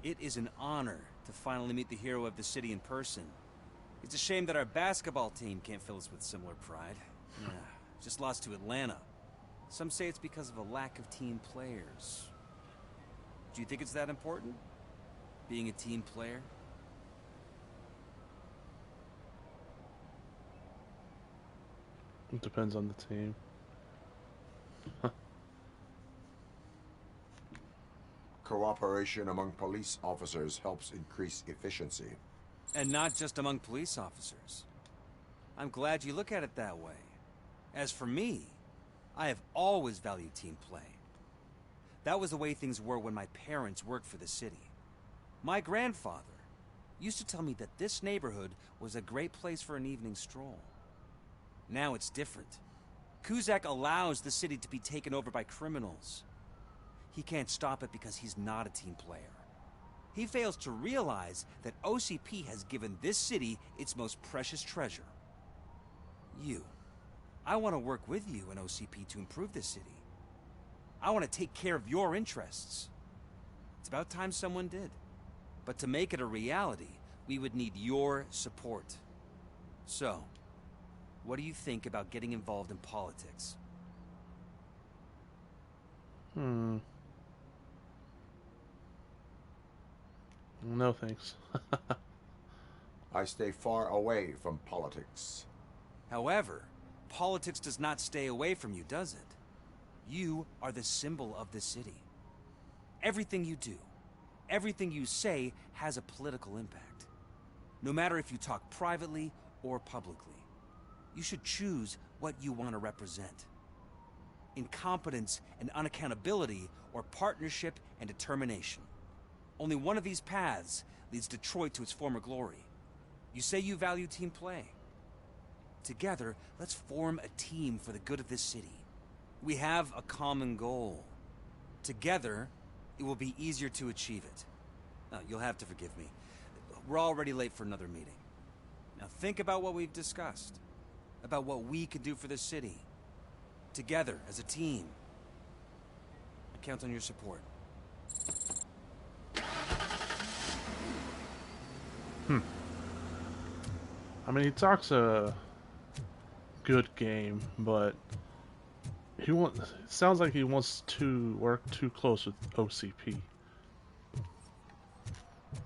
It is an honor to finally meet the hero of the city in person. It's a shame that our basketball team can't fill us with similar pride. Yeah, just lost to Atlanta. Some say it's because of a lack of team players. Do you think it's that important? Being a team player? It depends on the team. Cooperation among police officers helps increase efficiency. And not just among police officers. I'm glad you look at it that way. As for me, I have always valued team play. That was the way things were when my parents worked for the city. My grandfather used to tell me that this neighborhood was a great place for an evening stroll. Now it's different. Cusack allows the city to be taken over by criminals. He can't stop it because he's not a team player. He fails to realize that OCP has given this city its most precious treasure. You. I want to work with you in OCP to improve this city. I want to take care of your interests. It's about time someone did. But to make it a reality, we would need your support. So, what do you think about getting involved in politics? No thanks. I stay far away from politics. However, politics does not stay away from you, does it? You are the symbol of the city. Everything you do, everything you say has a political impact. No matter if you talk privately or publicly, you should choose what you want to represent. Incompetence and unaccountability, or partnership and determination. Only one of these paths leads Detroit to its former glory. You say you value team play. Together, let's form a team for the good of this city. We have a common goal. Together, it will be easier to achieve it. Now, you'll have to forgive me. We're already late for another meeting. Now think about what we've discussed. About what we can do for this city. Together, as a team. I count on your support. I mean, he talks a good game, but it sounds like he wants to work too close with OCP.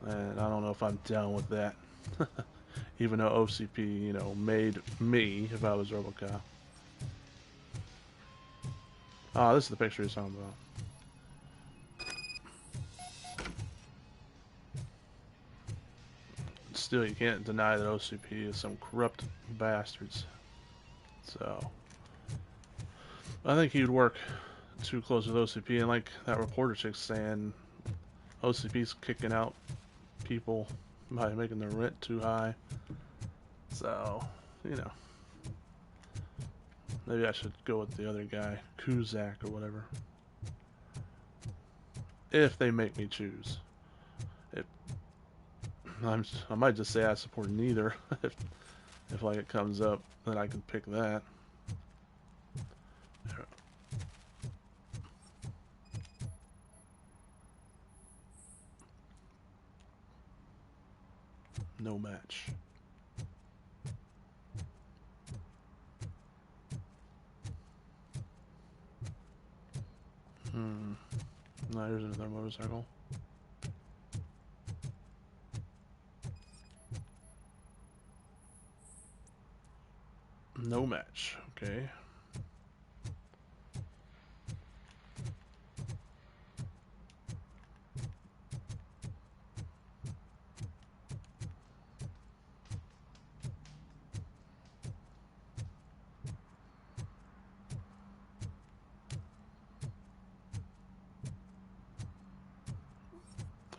And I don't know if I'm down with that. Even though OCP, you know, made me if I was RoboCop. Ah, this is the picture he's talking about. Still, you can't deny that OCP is some corrupt bastards. So, I think he'd work too close with OCP, and like that reporter chick saying, OCP's kicking out people by making their rent too high. So, you know, maybe I should go with the other guy, Cusack or whatever. If they make me choose. I might just say I support neither. if like it comes up, then I can pick that. No match. No, here's another motorcycle. No match. Okay.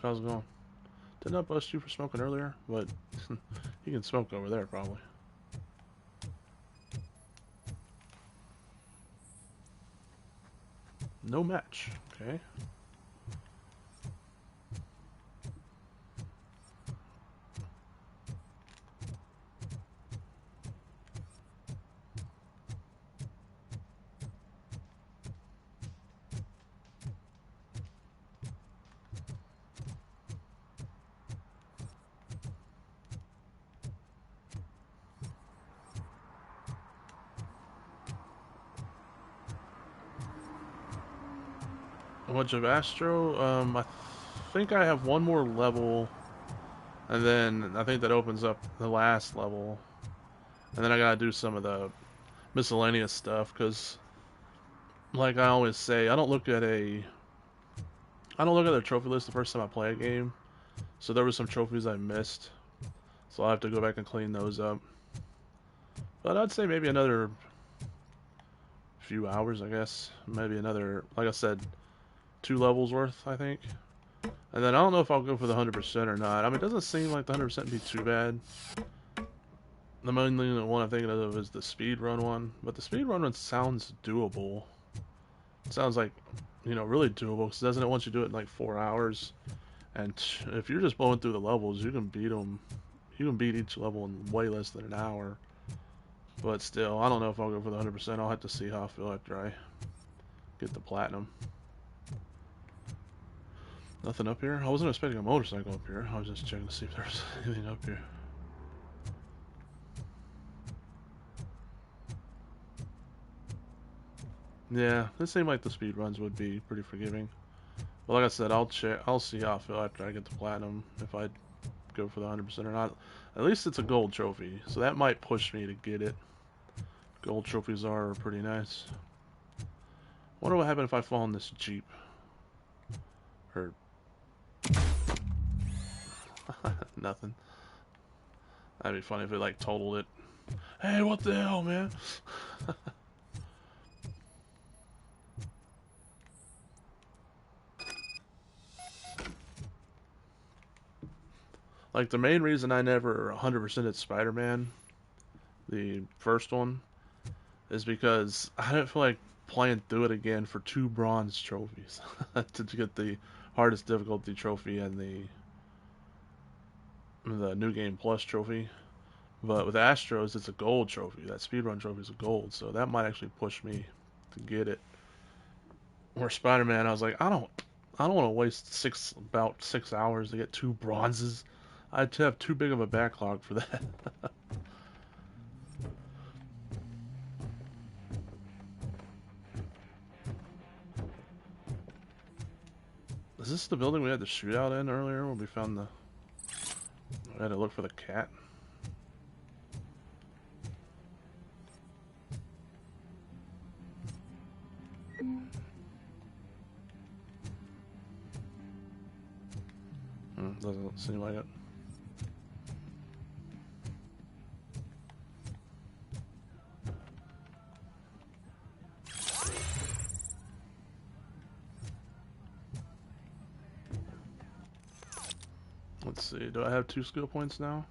How's it going? Didn't I bust you for smoking earlier? But you can smoke over there probably. No match. Okay. A bunch of Astro. I think I have one more level, and then I think that opens up the last level, and then I gotta do some of the miscellaneous stuff because, like I always say, I don't look at the trophy list the first time I play a game. So there were some trophies I missed, so I'll have to go back and clean those up. But I'd say maybe another few hours, I guess. Maybe another, like I said, 2 levels worth, I think. And then I don't know if I'll go for the 100% or not. I mean, it doesn't seem like the 100% would be too bad. The mainly one I'm thinking of is the speedrun one. But the speedrun one sounds doable. It sounds like, you know, really doable. Because doesn't it want you to do it in like 4 hours? And if you're just blowing through the levels, you can beat them. You can beat each level in way less than an hour. But still, I don't know if I'll go for the 100%. I'll have to see how I feel after I get the platinum. Nothing up here? I wasn't expecting a motorcycle up here. I was just checking to see if there's anything up here. Yeah, this seemed like the speed runs would be pretty forgiving. But like I said, I'll see how I feel after I get the platinum, if I go for the 100% or not. At least it's a gold trophy, so that might push me to get it. Gold trophies are pretty nice. Wonder what happened if I fall in this Jeep. Or nothing. That'd be funny if it like totaled it. Hey, what the hell, man? Like the main reason I never 100%ed Spider-Man, the first one, is because I didn't feel like playing through it again for 2 bronze trophies to get the hardest difficulty trophy and the New Game Plus trophy. But with Astros, it's a gold trophy. That speedrun trophy is a gold, so that might actually push me to get it. Where Spider-Man, I was like, I don't want to waste about 6 hours to get 2 bronzes. I'd have too big of a backlog for that. Is this the building we had the shootout in earlier when we found the... We had to look for the cat? Doesn't seem like it. Let's see, do I have 2 skill points now?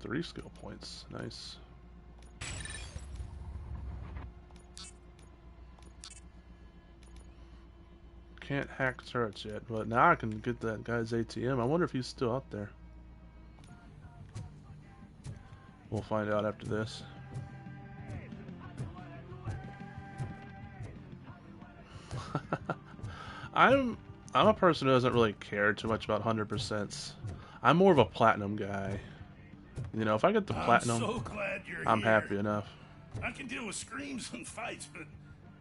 3 skill points, nice. Can't hack turrets yet, but now I can get that guy's ATM. I wonder if he's still out there. We'll find out after this. I'm a person who doesn't really care too much about 100%. I'm more of a platinum guy. You know, if I get the platinum, I'm so glad you're I'm here. happy enough. I can deal with screams and fights, but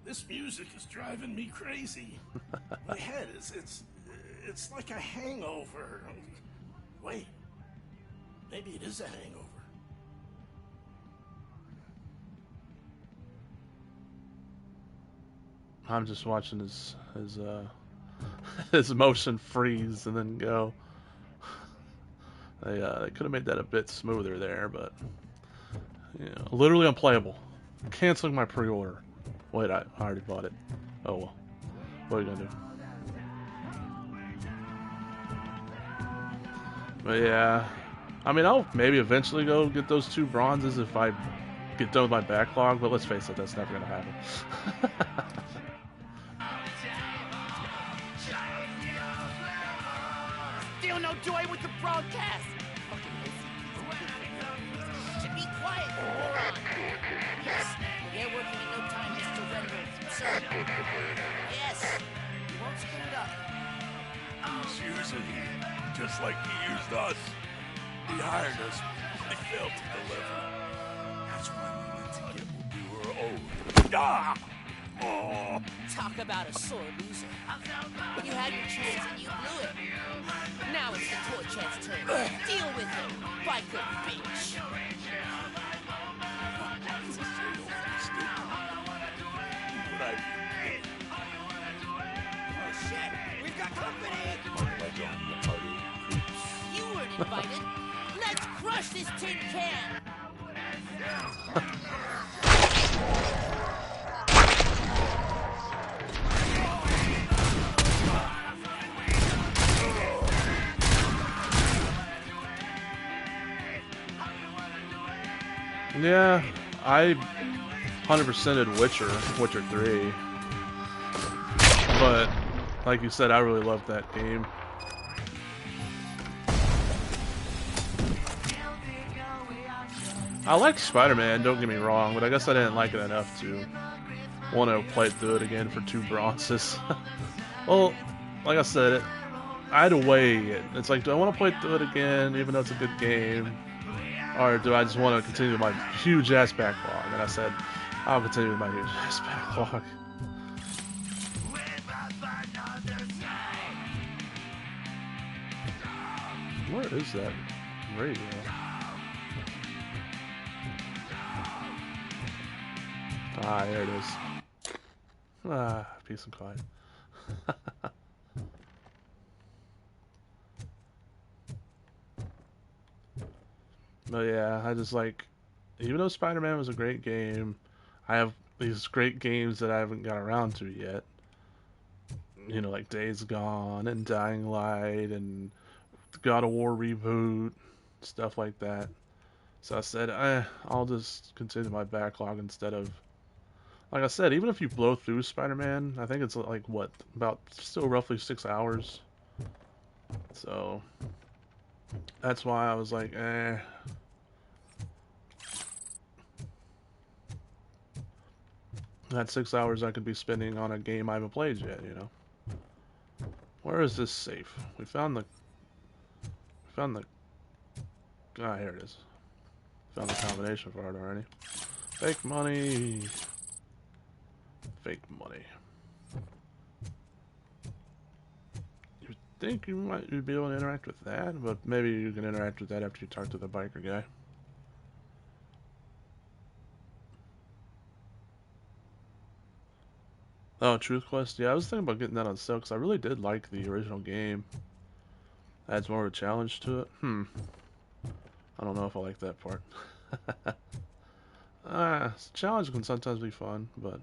This music is driving me crazy. My head it's like a hangover. Wait, maybe it is a hangover. I'm just watching his his motion freeze and then go. They could have made that a bit smoother there, but yeah, literally unplayable. Canceling my pre-order. Wait, I already bought it. Oh well. What are you gonna do? But yeah, I mean, I'll maybe eventually go get those 2 bronzes if I get done with my backlog. But let's face it, that's never gonna happen. Still no joy with the broadcast. Should be quiet, moron. Yes, they're working in no time just to render it. Sir. Yes, you won't screw it up. He's using you, just like he used us. He hired us, but he failed to deliver. That's why we need to get what we were owed. Ah! Oh. Talk about a sore loser. You had your chance and you blew it. Now it's the toy chat's turn. Deal with it, biker bitch. Oh shit, we've got company! You weren't invited. Let's crush this tin can! Yeah, I 100%ed Witcher 3. But, like you said, I really loved that game. I liked Spider-Man, don't get me wrong, but I guess I didn't like it enough to want to play through it again for 2 bronzes. Well, like I said, I had to weigh it. It's like, do I want to play through it again, even though it's a good game? Or do I just want to continue with my huge-ass backlog? And I said, I'll continue with my huge-ass backlog. Where is that radio? Ah, there it is. Ah, peace and quiet. But yeah, I just like, even though Spider-Man was a great game, I have these great games that I haven't got around to yet. You know, like Days Gone and Dying Light and God of War reboot, stuff like that. So I said, I'll just continue my backlog instead of, like I said, even if you blow through Spider-Man, I think it's like, what, about still roughly 6 hours. So that's why I was like, That's 6 hours I could be spending on a game I haven't played yet, you know. Where is this safe? We found the... Ah, here it is. Found the combination for it already. Fake money. Fake money. You think you might be able to interact with that, but maybe you can interact with that after you talk to the biker guy. Oh, Truth Quest? Yeah, I was thinking about getting that on sale because I really did like the original game. Adds more of a challenge to it. I don't know if I like that part. Challenge can sometimes be fun, but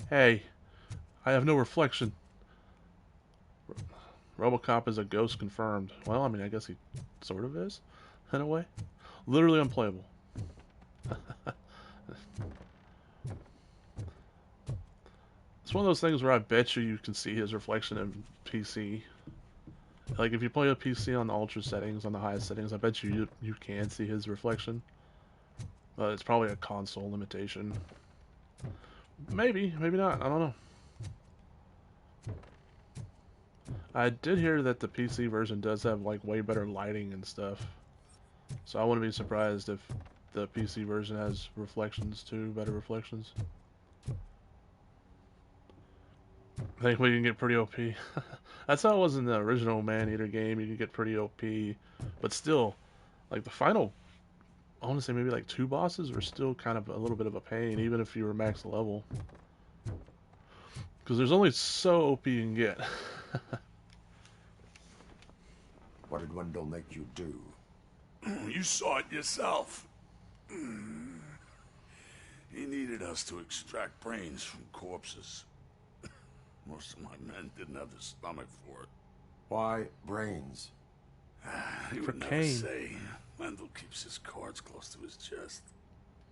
hey, I have no reflection. RoboCop is a ghost confirmed. Well, I mean, I guess he sort of is, in a way. Literally unplayable. It's one of those things where I bet you can see his reflection in PC. Like, if you play a PC on the ultra settings, on the highest settings, I bet you can see his reflection. But it's probably a console limitation. Maybe, maybe not. I don't know. I did hear that the PC version does have, like, way better lighting and stuff. So I wouldn't be surprised if the PC version has reflections too, better reflections. I think we can get pretty OP. That's how it was in the original Man-Eater game. You can get pretty OP, but still, like the final, I want to say maybe like 2 bosses were still kind of a little bit of a pain, even if you were max level. Because there's only so OP you can get. What did Wendell make you do? You saw it yourself. He needed us to extract brains from corpses. Most of my men didn't have the stomach for it. Why brains? He would never say. Wendell keeps his cards close to his chest.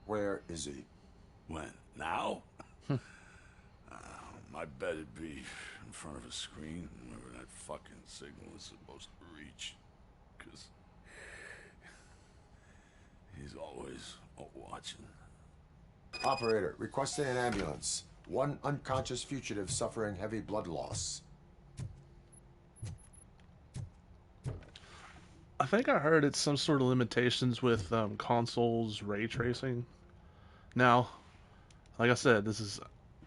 Where is he? When? Now? My bet it'd be in front of a screen, wherever that fucking signal is supposed to reach. Because he's always watching. Operator, requesting an ambulance. One unconscious fugitive suffering heavy blood loss. I think I heard it's some sort of limitations with consoles ray tracing. Now, like I said, this is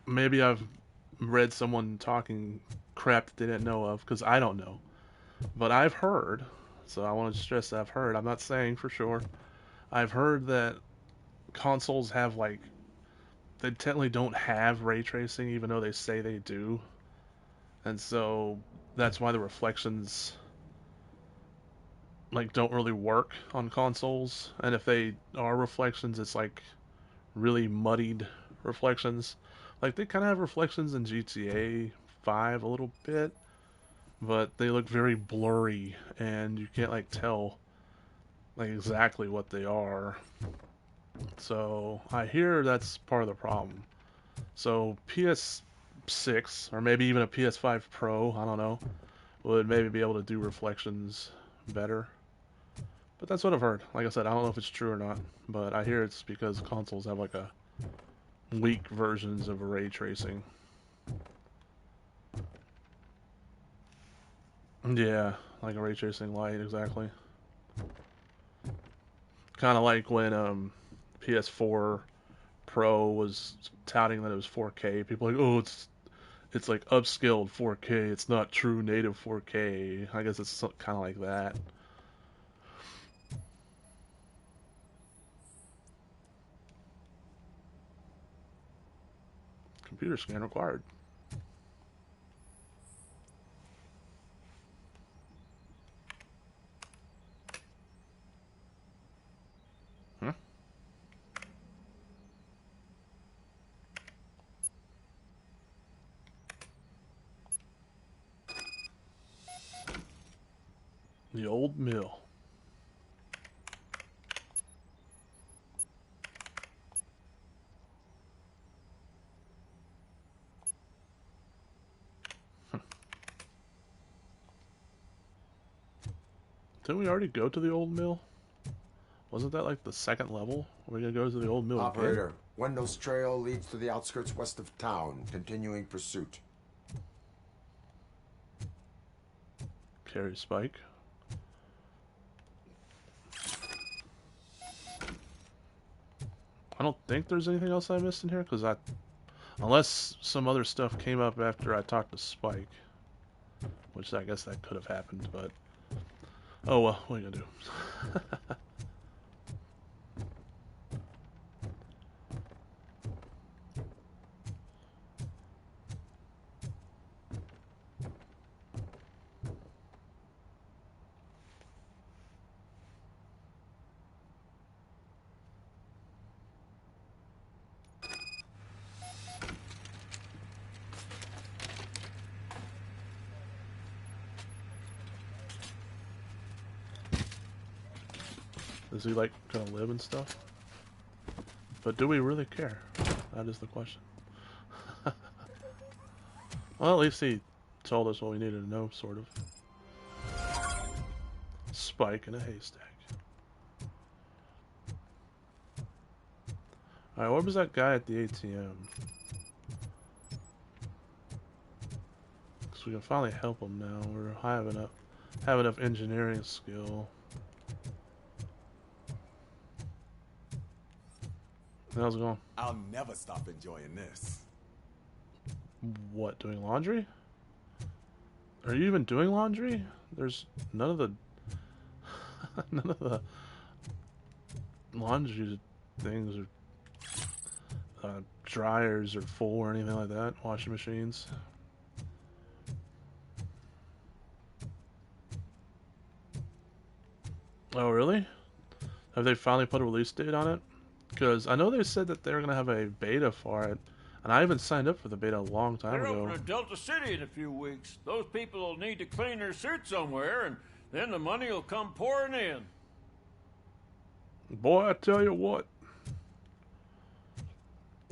maybe I've read someone talking crap that they didn't know of, because I don't know. But I've heard, so I want to stress that I've heard, I'm not saying for sure, I've heard that consoles have like, they technically don't have ray tracing even though they say they do. And so that's why the reflections like don't really work on consoles. And if they are reflections, it's like really muddied reflections. Like they kind of have reflections in GTA 5 a little bit, but they look very blurry and you can't like tell like exactly what they are. So I hear that's part of the problem. So PS6 or maybe even a PS5 Pro, I don't know, would maybe be able to do reflections better. But that's what I've heard. Like I said, I don't know if it's true or not, but I hear it's because consoles have like a weak versions of ray tracing. Yeah, like a ray tracing light, exactly. Kind of like when PS4 Pro was touting that it was 4K. People were like, oh, it's like upscaled 4K. It's not true native 4K. I guess it's kind of like that. Computer scan required. Huh? The old mill. Didn't we already go to the old mill? Wasn't that like the second level? Are we gonna go to the old mill Operator, again? Wendell's trail leads to the outskirts west of town, continuing pursuit. Carry Spike. I don't think there's anything else I missed in here, because unless some other stuff came up after I talked to Spike. Which I guess that could have happened, but oh well, what are you gonna do? Is he like gonna live and stuff? But do we really care? That is the question. Well, at least he told us what we needed to know, sort of. Spike in a haystack. Alright, what was that guy at the ATM? Because we can finally help him now. We're have enough engineering skill. How's it going? I'll never stop enjoying this. What, doing laundry? Are you even doing laundry? There's none of the none of the laundry things or dryers are full or anything like that. Washing machines. Oh, really? Have they finally put a release date on it? Because I know they said that they're going to have a beta for it, and I even signed up for the beta a long time They're ago. opening Delta City in a few weeks. Those people will need to clean their suit somewhere, and then the money will come pouring in. Boy, I tell you what.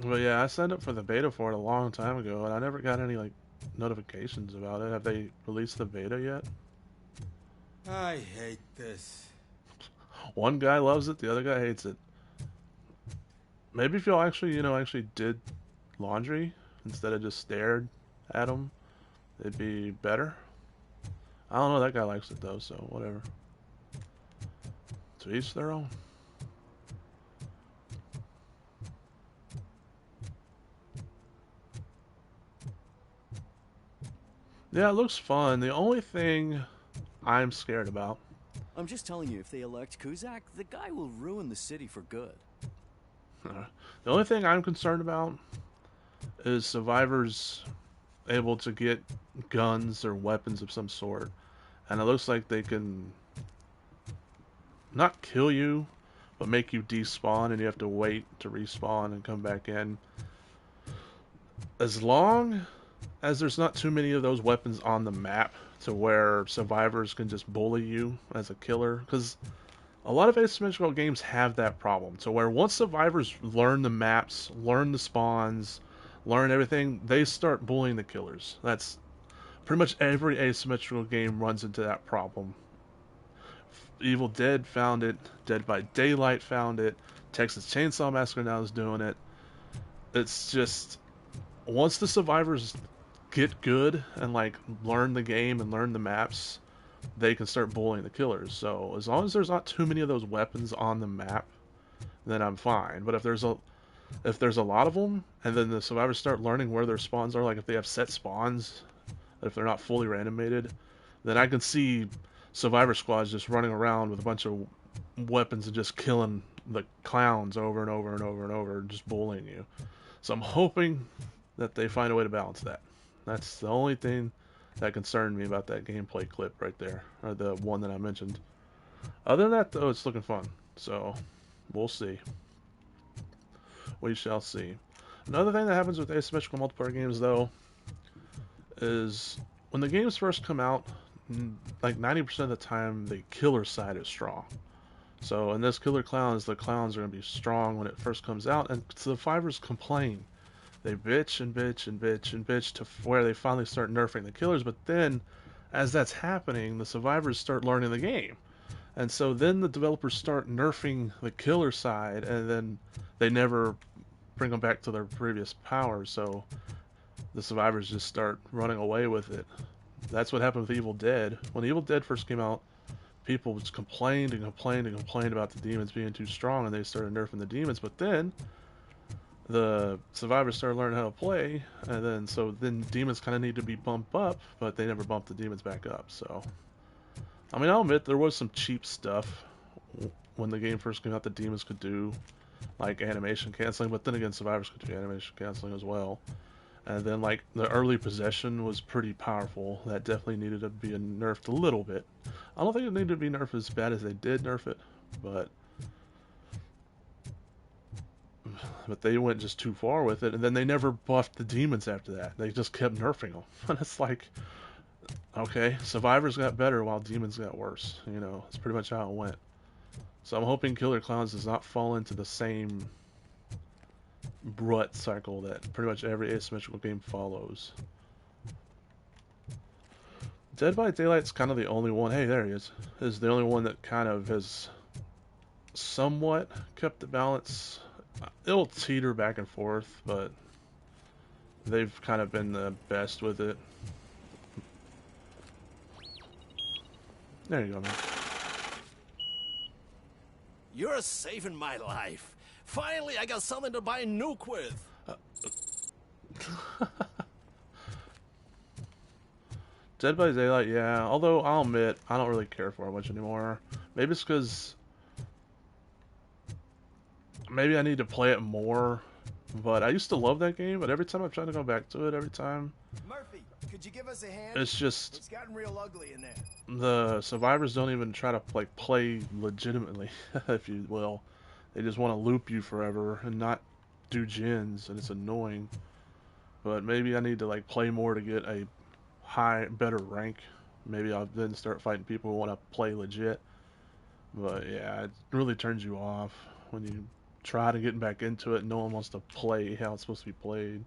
Well, yeah, I signed up for the beta for it a long time ago, and I never got any, like, notifications about it. Have they released the beta yet? I hate this. One guy loves it, the other guy hates it. Maybe if y'all actually, actually did laundry instead of just stared at them, it'd be better. I don't know, that guy likes it though, so whatever. To each their own. Yeah, it looks fun. The only thing I'm scared about. I'm just telling you, if they elect Kuzak, the guy will ruin the city for good. The only thing I'm concerned about is survivors able to get guns or weapons of some sort. And it looks like they can not kill you, but make you despawn and you have to wait to respawn and come back in. As long as there's not too many of those weapons on the map to where survivors can just bully you as a killer, because a lot of asymmetrical games have that problem, to where once survivors learn the maps, learn the spawns, learn everything, they start bullying the killers. That's pretty much every asymmetrical game runs into that problem. Evil Dead found it, Dead by Daylight found it, Texas Chainsaw Massacre now is doing it. It's just, once the survivors get good and like learn the game and learn the maps, they can start bullying the killers. So as long as there's not too many of those weapons on the map, then I'm fine. But if there's a lot of them, and then the survivors start learning where their spawns are, like if they have set spawns, if they're not fully randomated, then I can see survivor squads just running around with a bunch of weapons and just killing the clowns over and over and over and over, just bullying you. So I'm hoping that they find a way to balance that. That's the only thing that concerned me about that gameplay clip right there, or the one that I mentioned. Other than that, though, it's looking fun. So, we'll see. We shall see. Another thing that happens with asymmetrical multiplayer games, though, is when the games first come out, like 90% of the time, the killer side is strong. So, in this Killer Clowns, the clowns are going to be strong when it first comes out, and survivors complain. They bitch and bitch and bitch and bitch to where they finally start nerfing the killers, but then, as that's happening, the survivors start learning the game. And so then the developers start nerfing the killer side, and then they never bring them back to their previous power, so the survivors just start running away with it. That's what happened with Evil Dead. When Evil Dead first came out, people just complained and complained and complained about the demons being too strong, and they started nerfing the demons, but then the survivors started learning how to play, and then demons kind of need to be bumped up, but they never bumped the demons back up. So, I mean, I'll admit there was some cheap stuff when the game first came out that demons could do, like animation canceling, but then again, survivors could do animation canceling as well. And then, like, the early possession was pretty powerful. That definitely needed to be nerfed a little bit. I don't think it needed to be nerfed as bad as they did nerf it, but they went just too far with it, and then they never buffed the demons after that. They just kept nerfing them. And it's like, okay, survivors got better while demons got worse. You know, it's pretty much how it went. So I'm hoping Killer Clowns does not fall into the same rut cycle that pretty much every asymmetrical game follows. Dead by Daylight's kind of the only one. Hey, there he is the only one that kind of has somewhat kept the balance. It'll teeter back and forth, but they've kind of been the best with it. There you go, man. You're saving my life. Finally, I got something to buy a nuke with. Dead by Daylight, yeah. Although I'll admit, I don't really care for it much anymore. Maybe it's because maybe I need to play it more. But I used to love that game. But every time I'm trying to go back to it, every time Murphy, could you give us a hand? it's just It's gotten real ugly in there. the survivors don't even try to like play legitimately, if you will. They just want to loop you forever and not do gens, and it's annoying. But maybe I need to like play more to get a better rank. Maybe I'll then start fighting people who want to play legit. But yeah, it really turns you off when you try to get back into it and no one wants to play how it's supposed to be played.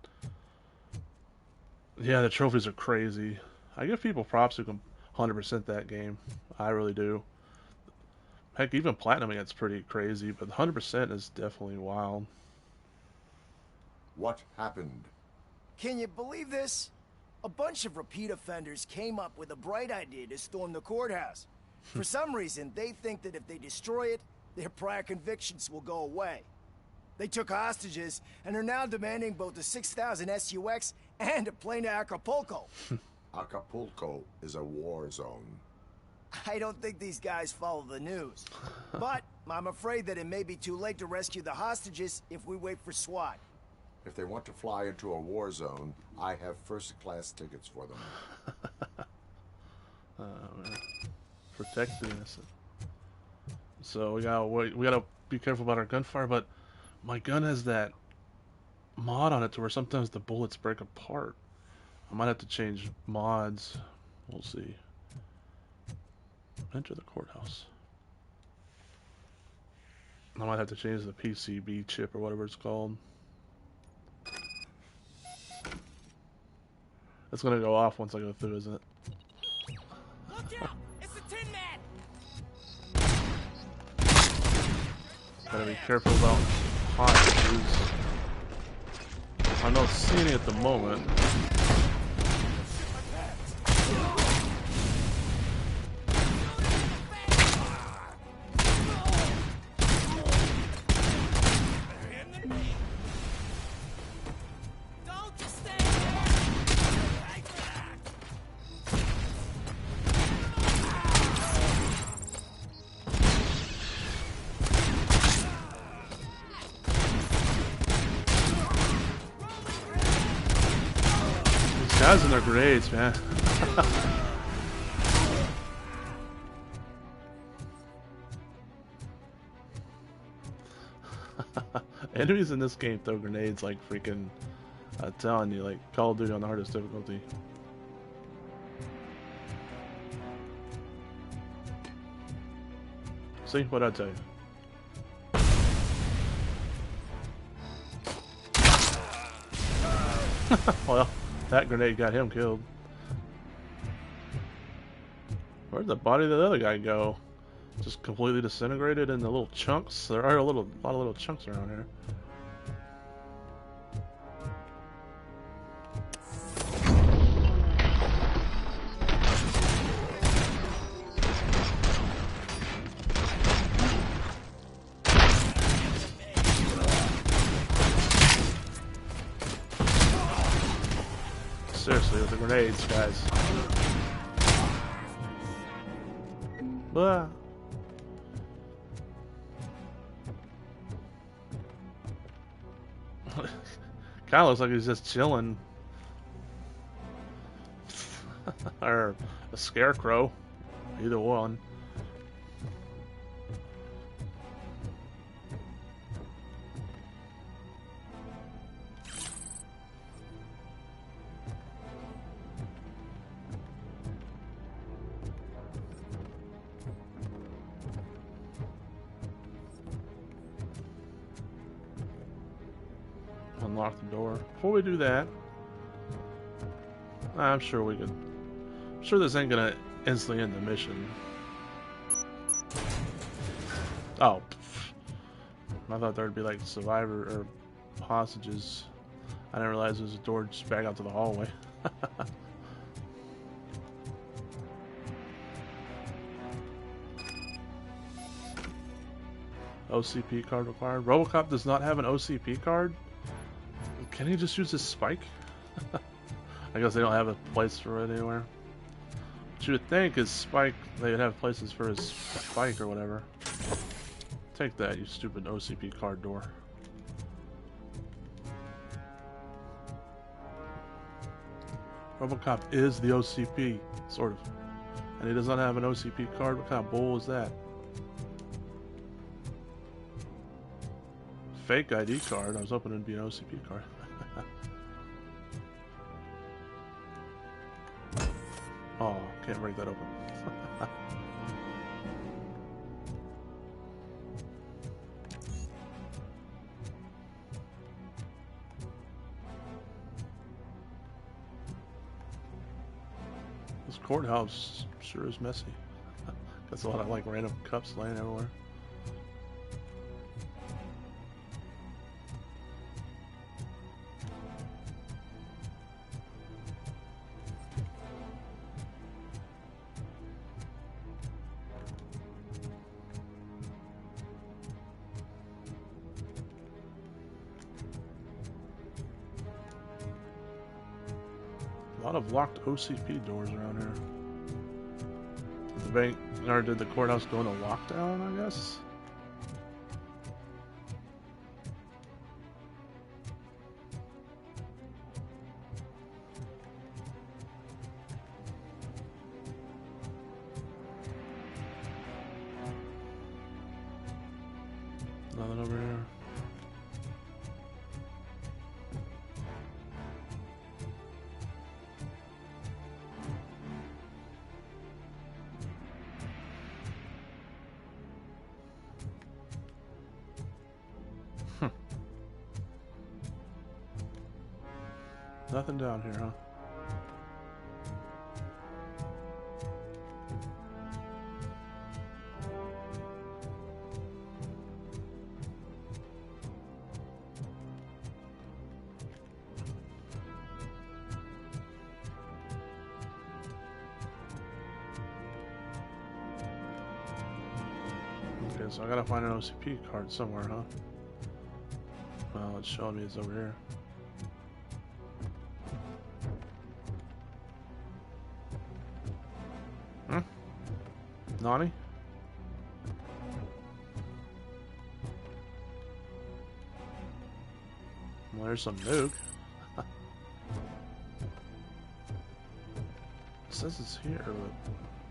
Yeah, the trophies are crazy. I give people props who can 100% that game. I really do. Heck, even platinuming it's pretty crazy, but 100% is definitely wild. What happened? Can you believe this? A bunch of repeat offenders came up with a bright idea to storm the courthouse. For some reason, they think that if they destroy it, their prior convictions will go away. They took hostages and are now demanding both the 6,000 SUX and a plane to Acapulco. Acapulco is a war zone. I don't think these guys follow the news. But I'm afraid that it may be too late to rescue the hostages if we wait for SWAT. If they want to fly into a war zone, I have first-class tickets for them. Man. Protect the innocent. So we gotta be careful about our gunfire, but my gun has that mod on it to where sometimes the bullets break apart. I might have to change mods. We'll see. Enter the courthouse. I might have to change the PCB chip or whatever it's called. It's gonna go off once I go through, isn't it? Look out! It's the Tin Man! Gotta be careful about hostages. I'm not seeing it at the moment. Guys and their grenades, man. Enemies in this game throw grenades like freaking, I'm telling you, like Call of Duty on the hardest difficulty. See what I tell you. Well, that grenade got him killed. Where'd the body of the other guy go? Just completely disintegrated into little chunks? There are a lot of little chunks around here. Seriously, with the grenades, guys. Ah. Kinda looks like he's just chilling. Or a scarecrow. Either one. Unlock the door. Before we do that, I'm sure we could. I'm sure this ain't gonna instantly end the mission. Oh, I thought there'd be like survivor or hostages. I didn't realize there was a door just back out to the hallway. OCP card required. RoboCop does not have an OCP card? Can he just use his spike? I guess they don't have a place for it anywhere. What you would think is Spike, they'd have places for his bike or whatever. Take that, you stupid OCP card door. RoboCop is the OCP, sort of. And he does not have an OCP card? What kind of bull is that? Fake ID card? I was hoping it'd be an OCP card. Oh, can't break that open. This courthouse sure is messy. That's a lot of like random cups laying everywhere. A lot of locked OCP doors around here. Did the bank, or did the courthouse go into lockdown, I guess? Nothing over here. Nothing down here, huh? Okay, so I gotta find an OCP card somewhere, huh? Well, it's showing me it's over here. Nani? Well, there's some nuke. It says it's here, but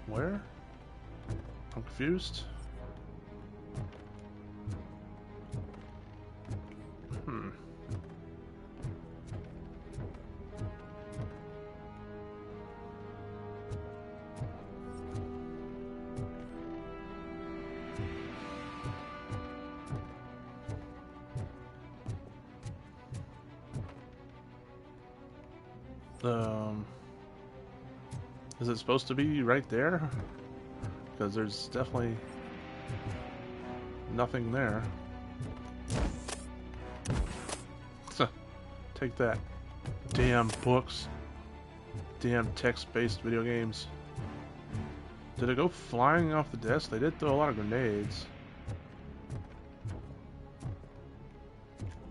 where? I'm confused. Is it supposed to be right there? Because there's definitely nothing there. Take that. Damn books. Damn text-based video games. Did it go flying off the desk? They did throw a lot of grenades.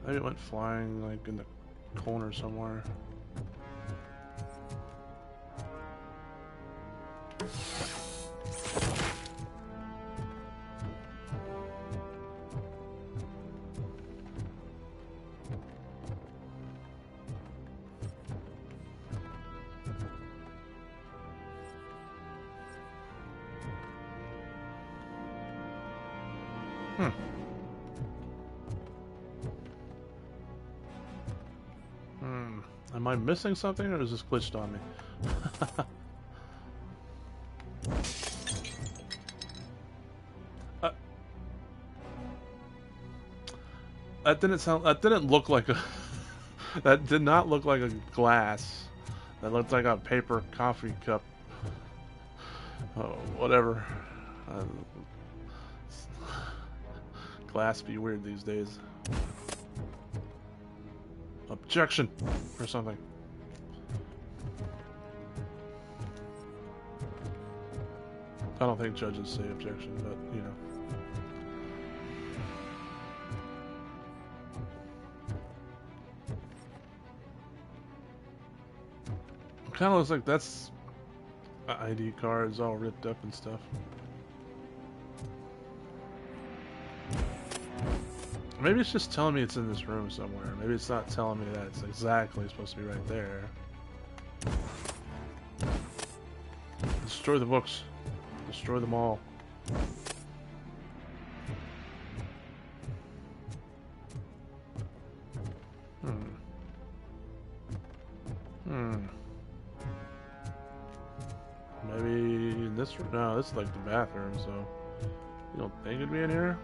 Maybe it went flying like in the corner somewhere. Am I missing something, or is this glitched on me? That didn't sound. That didn't look like a. That did not look like a glass. That looked like a paper coffee cup. Oh, whatever. Glass be weird these days. Objection or something. I don't think judges say objection, but you know. Kind of looks like that's ID cards all ripped up and stuff. Maybe it's just telling me it's in this room somewhere. Maybe it's not telling me that it's exactly supposed to be right there. Destroy the books. Destroy them all. Maybe in this room? No, this is like the bathroom, so you don't think it'd be in here?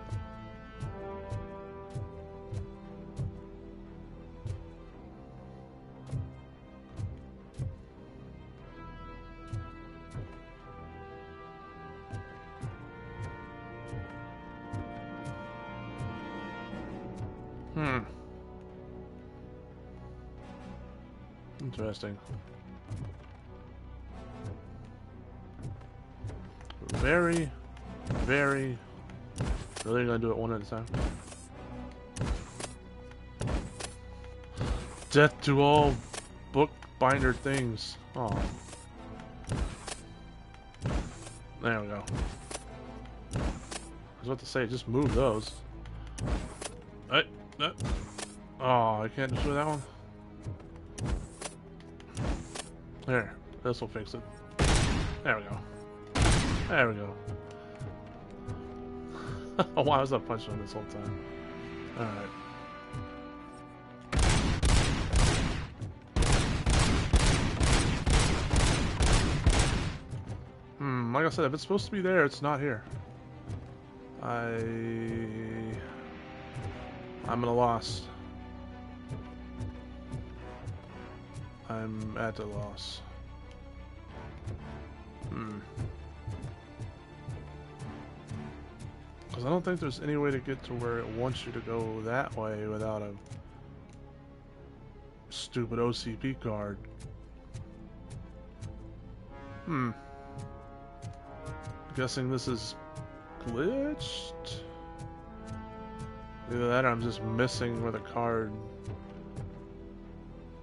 Interesting. Very, very... Really gonna do it one at a time? Death to all bookbinder things. Oh. There we go. I was about to say, just move those. Oh, I can't destroy that one? There. This will fix it. There we go. There we go. Why was I punching him this whole time? Alright. Like I said, if it's supposed to be there, it's not here. I'm at a loss. I'm at a loss. Because I don't think there's any way to get to where it wants you to go that way without a stupid OCP card. Guessing this is glitched? Either that or I'm just missing where the card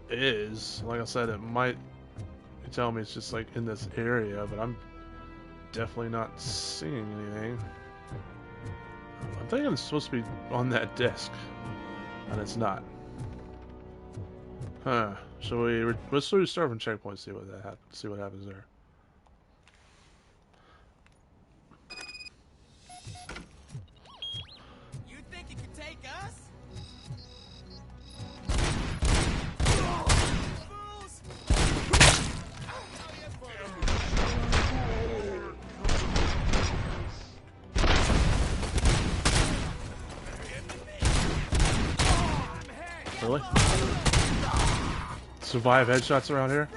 is. Like I said, it might tell me it's just like in this area, but I'm definitely not seeing anything. I'm thinking it's supposed to be on that desk, and it's not. Huh? So let's restart from checkpoint. See what happens there. You think you can take us? Really? Survive headshots around here?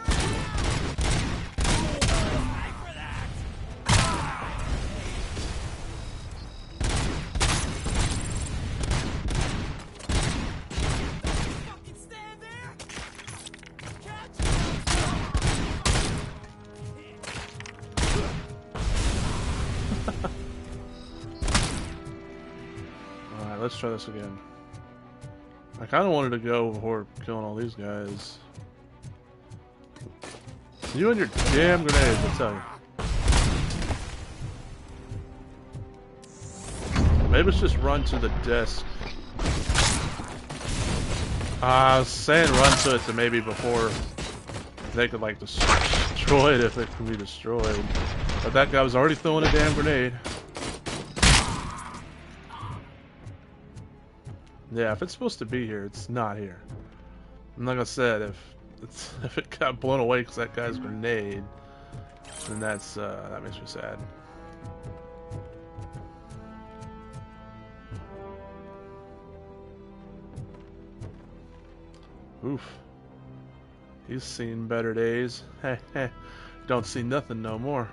Alright, let's try this again. I kind of wanted to go before killing all these guys. You and your damn grenades, I tell you. Maybe it's just run to the desk. I was saying run to it to maybe before they could like destroy it if it can be destroyed. But that guy was already throwing a damn grenade. Yeah, if it's supposed to be here, it's not here. And like I said, if it got blown away because that guy's grenade, then that makes me sad. Oof. He's seen better days. Heh heh. Don't see nothing no more.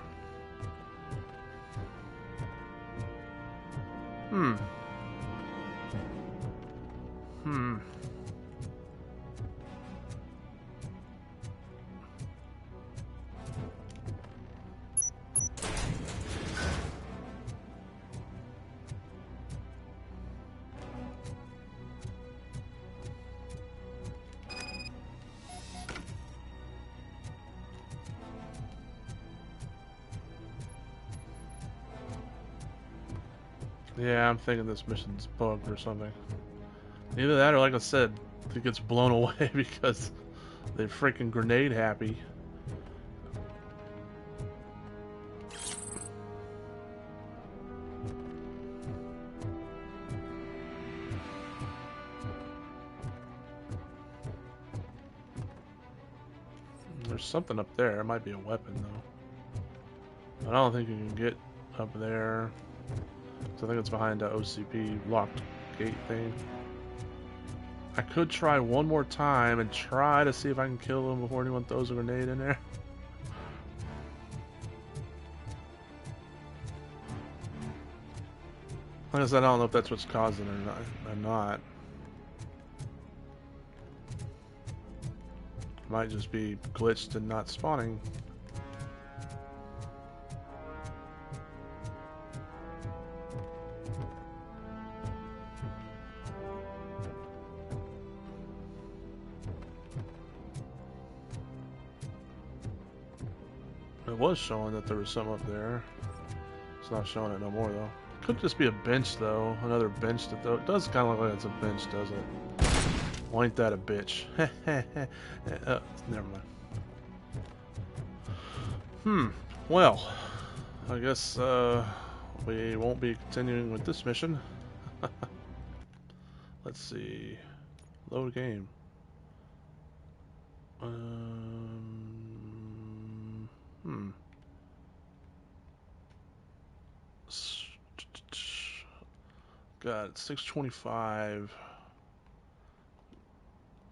Yeah, I'm thinking this mission's bugged or something. Either that or, like I said, it gets blown away because they're freaking grenade happy. There's something up there. It might be a weapon, though. I don't think you can get up there. So I think it's behind the OCP locked gate thing. I could try one more time and try to see if I can kill him before anyone throws a grenade in there. Like I said, I don't know if that's what's causing it or not. Might just be glitched and not spawning. It was showing that there was some up there. It's not showing it no more though. Could just be a bench though. Another bench that though. It does kind of look like it's a bench, doesn't it? Well, ain't that a bitch? Never mind. Well, I guess we won't be continuing with this mission. Let's see. Load game. Got 625.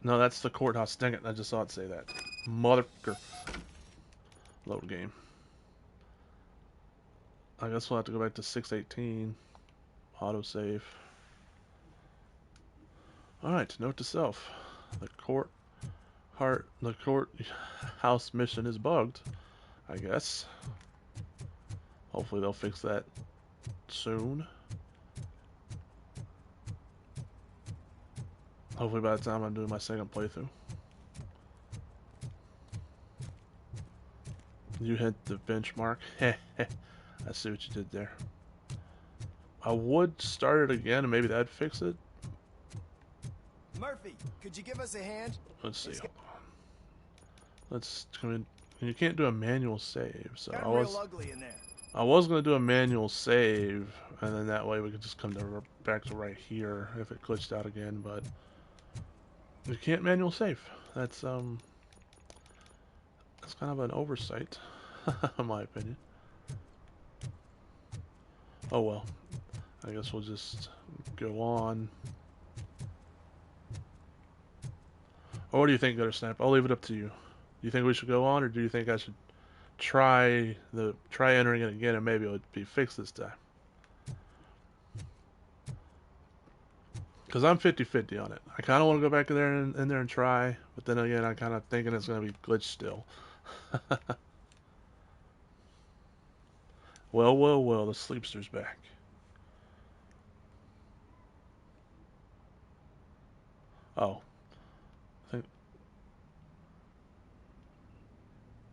No, that's the courthouse. Dang it, I just saw it say that. Motherfucker. Load game. I guess we'll have to go back to 618. Autosave. Alright, note to self. The courthouse mission is bugged, I guess. Hopefully they'll fix that soon. Hopefully by the time I'm doing my second playthrough. You hit the benchmark. I see what you did there. I would start it again and maybe that'd fix it. Murphy, could you give us a hand? Let's see. Let's come in. You can't do a manual save, so Got real ugly in there. I was gonna do a manual save, and then that way we could just come to back to right here if it glitched out again. But you can't manual save. That's kind of an oversight, in my opinion. Oh well. I guess we'll just go on. Or what do you think, Gutter Snap? I'll leave it up to you. Do you think we should go on, or do you think I should try entering it again and maybe it would be fixed this time? Because I'm 50-50 on it. I kind of want to go back in there and try, but then again, I'm kind of thinking it's going to be glitched still. Well, the Sleepster's back. Oh.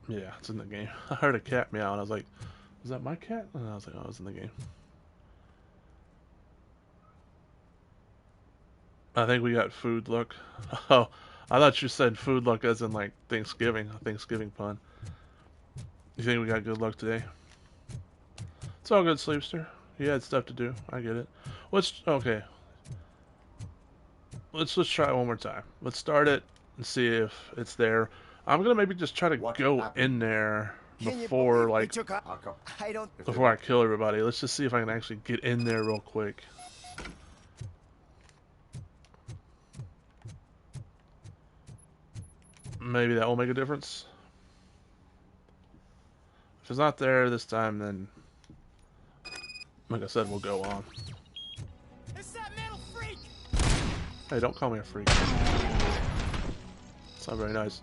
Yeah, it's in the game. I heard a cat meow and I was like, is that my cat? And I was like, oh, it's in the game. I think we got food luck. Oh, I thought you said food luck as in like Thanksgiving, a Thanksgiving pun. You think we got good luck today? It's all good, Sleepster. You had stuff to do. I get it. Okay. Let's try it one more time. Let's start it and see if it's there. I'm gonna maybe just try to go in there before before I kill everybody. Let's just see if I can actually get in there real quick. Maybe that will make a difference. If it's not there this time, then like I said, we'll go on. It's that metal freak! Hey, don't call me a freak. It's not very nice.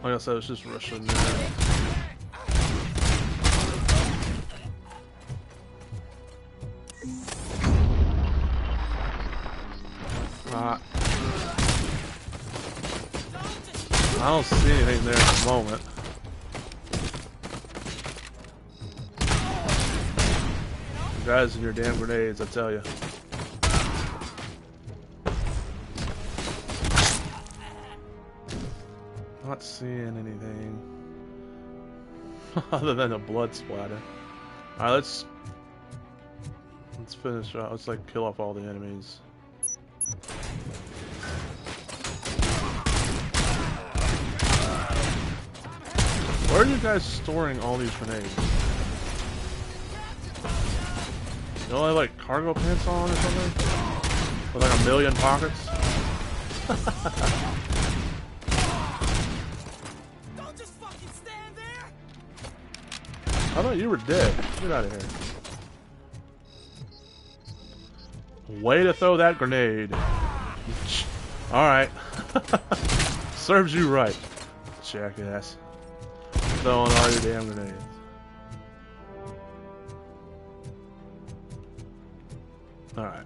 Like I said, it's just rushing there. I don't see anything there at the moment. Guys and your damn grenades, I tell you. Not seeing anything other than a blood splatter. Alright, let's finish. Let's like kill off all the enemies. Where are you guys storing all these grenades? You only have like cargo pants on or something? With like a million pockets? Don't just fucking stand there! I thought you were dead. Get out of here. Way to throw that grenade. Alright. Serves you right, jackass. Throwing all your damn grenades. Alright.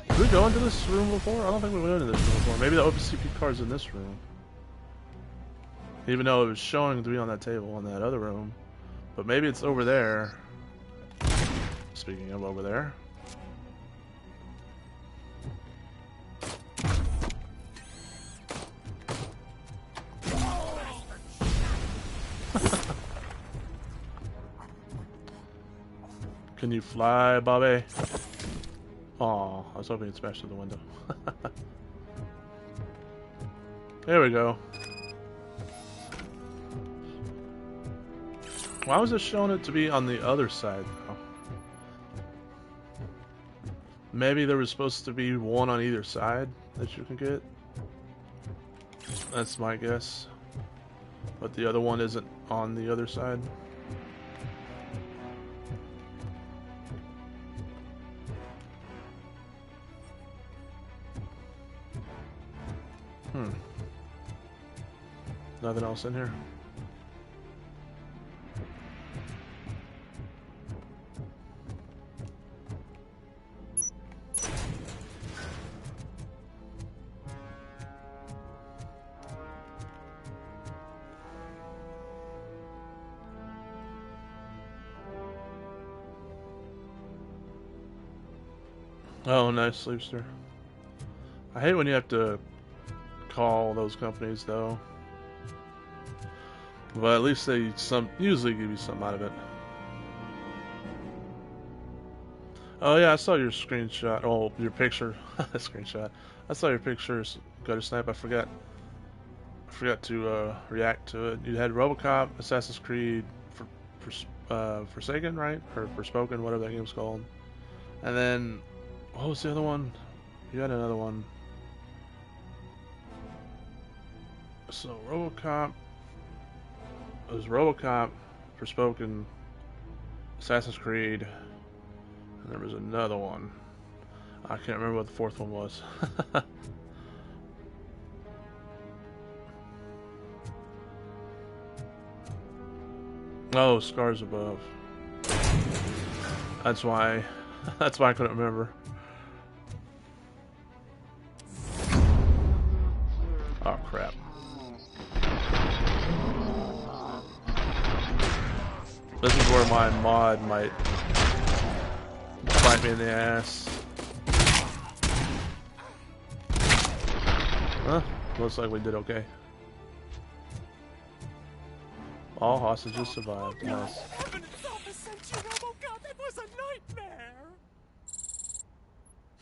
Did we go into this room before? I don't think we went into this room before. Maybe the OPCP card's in this room. Even though it was showing to be on that table in that other room. But maybe it's over there. Speaking of over there. Can you fly, Bobby? Aw, I was hoping it smashed through the window. There we go. Why was it showing it to be on the other side, though? Maybe there was supposed to be one on either side that you can get? That's my guess. But the other one isn't on the other side? Nothing else in here? Oh, nice, Sleepster. I hate when you have to call those companies, though. But at least they usually give you something out of it. Oh yeah, I saw your screenshot. Oh, your picture. Screenshot. I saw your pictures. Gutter Snipe. I forgot to react to it. You had RoboCop, Assassin's Creed, Forsaken, right? Or Forspoken, whatever that game's called. And then, what was the other one? You had another one. So RoboCop. It was RoboCop, Forspoken, Assassin's Creed, and there was another one. I can't remember what the fourth one was. Oh, Scars Above. That's why. That's why I couldn't remember. Oh crap. This is where my mod might bite me in the ass. Huh? Looks like we did okay. All hostages survived. Nice. Heaven itself has sent you, RoboCop. It was a nightmare.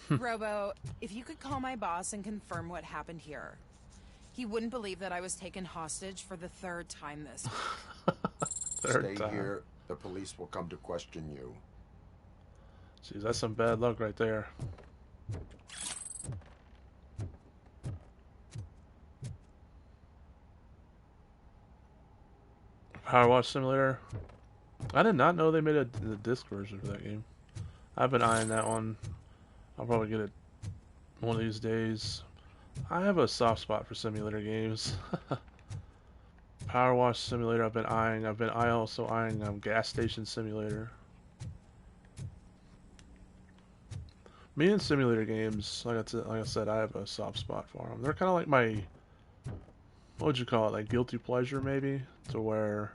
Robo, if you could call my boss and confirm what happened here. He wouldn't believe that I was taken hostage for the third time this week. Stay here. The police will come to question you. Jeez, that's some bad luck right there. Power Wash Simulator. I did not know they made a disc version for that game. I've been eyeing that one. I'll probably get it one of these days. I have a soft spot for simulator games. Power Wash Simulator I've been eyeing. I've been also eyeing Gas Station Simulator. Me and simulator games, like I said, I have a soft spot for them. They're kind of like my, what would you call it, like guilty pleasure maybe, to where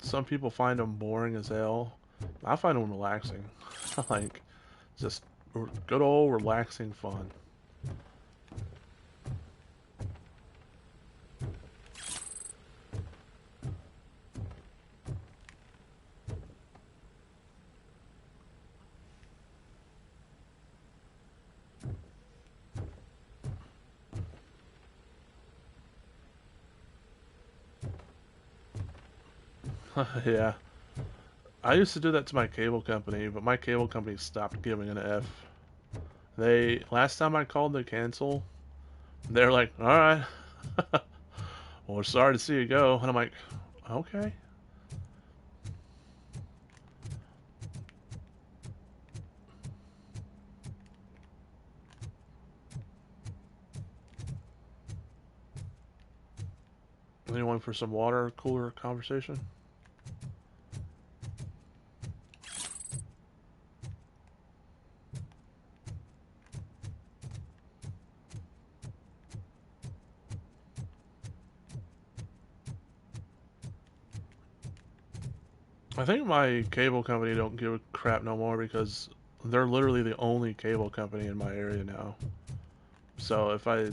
some people find them boring as hell. I find them relaxing, like just good old relaxing fun. Yeah. I used to do that to my cable company, but my cable company stopped giving an F. Last time I called to cancel, they're like, alright, well, we're sorry to see you go. And I'm like, okay. Anyone for some water cooler conversation? I think my cable company don't give a crap no more because they're literally the only cable company in my area now. So if I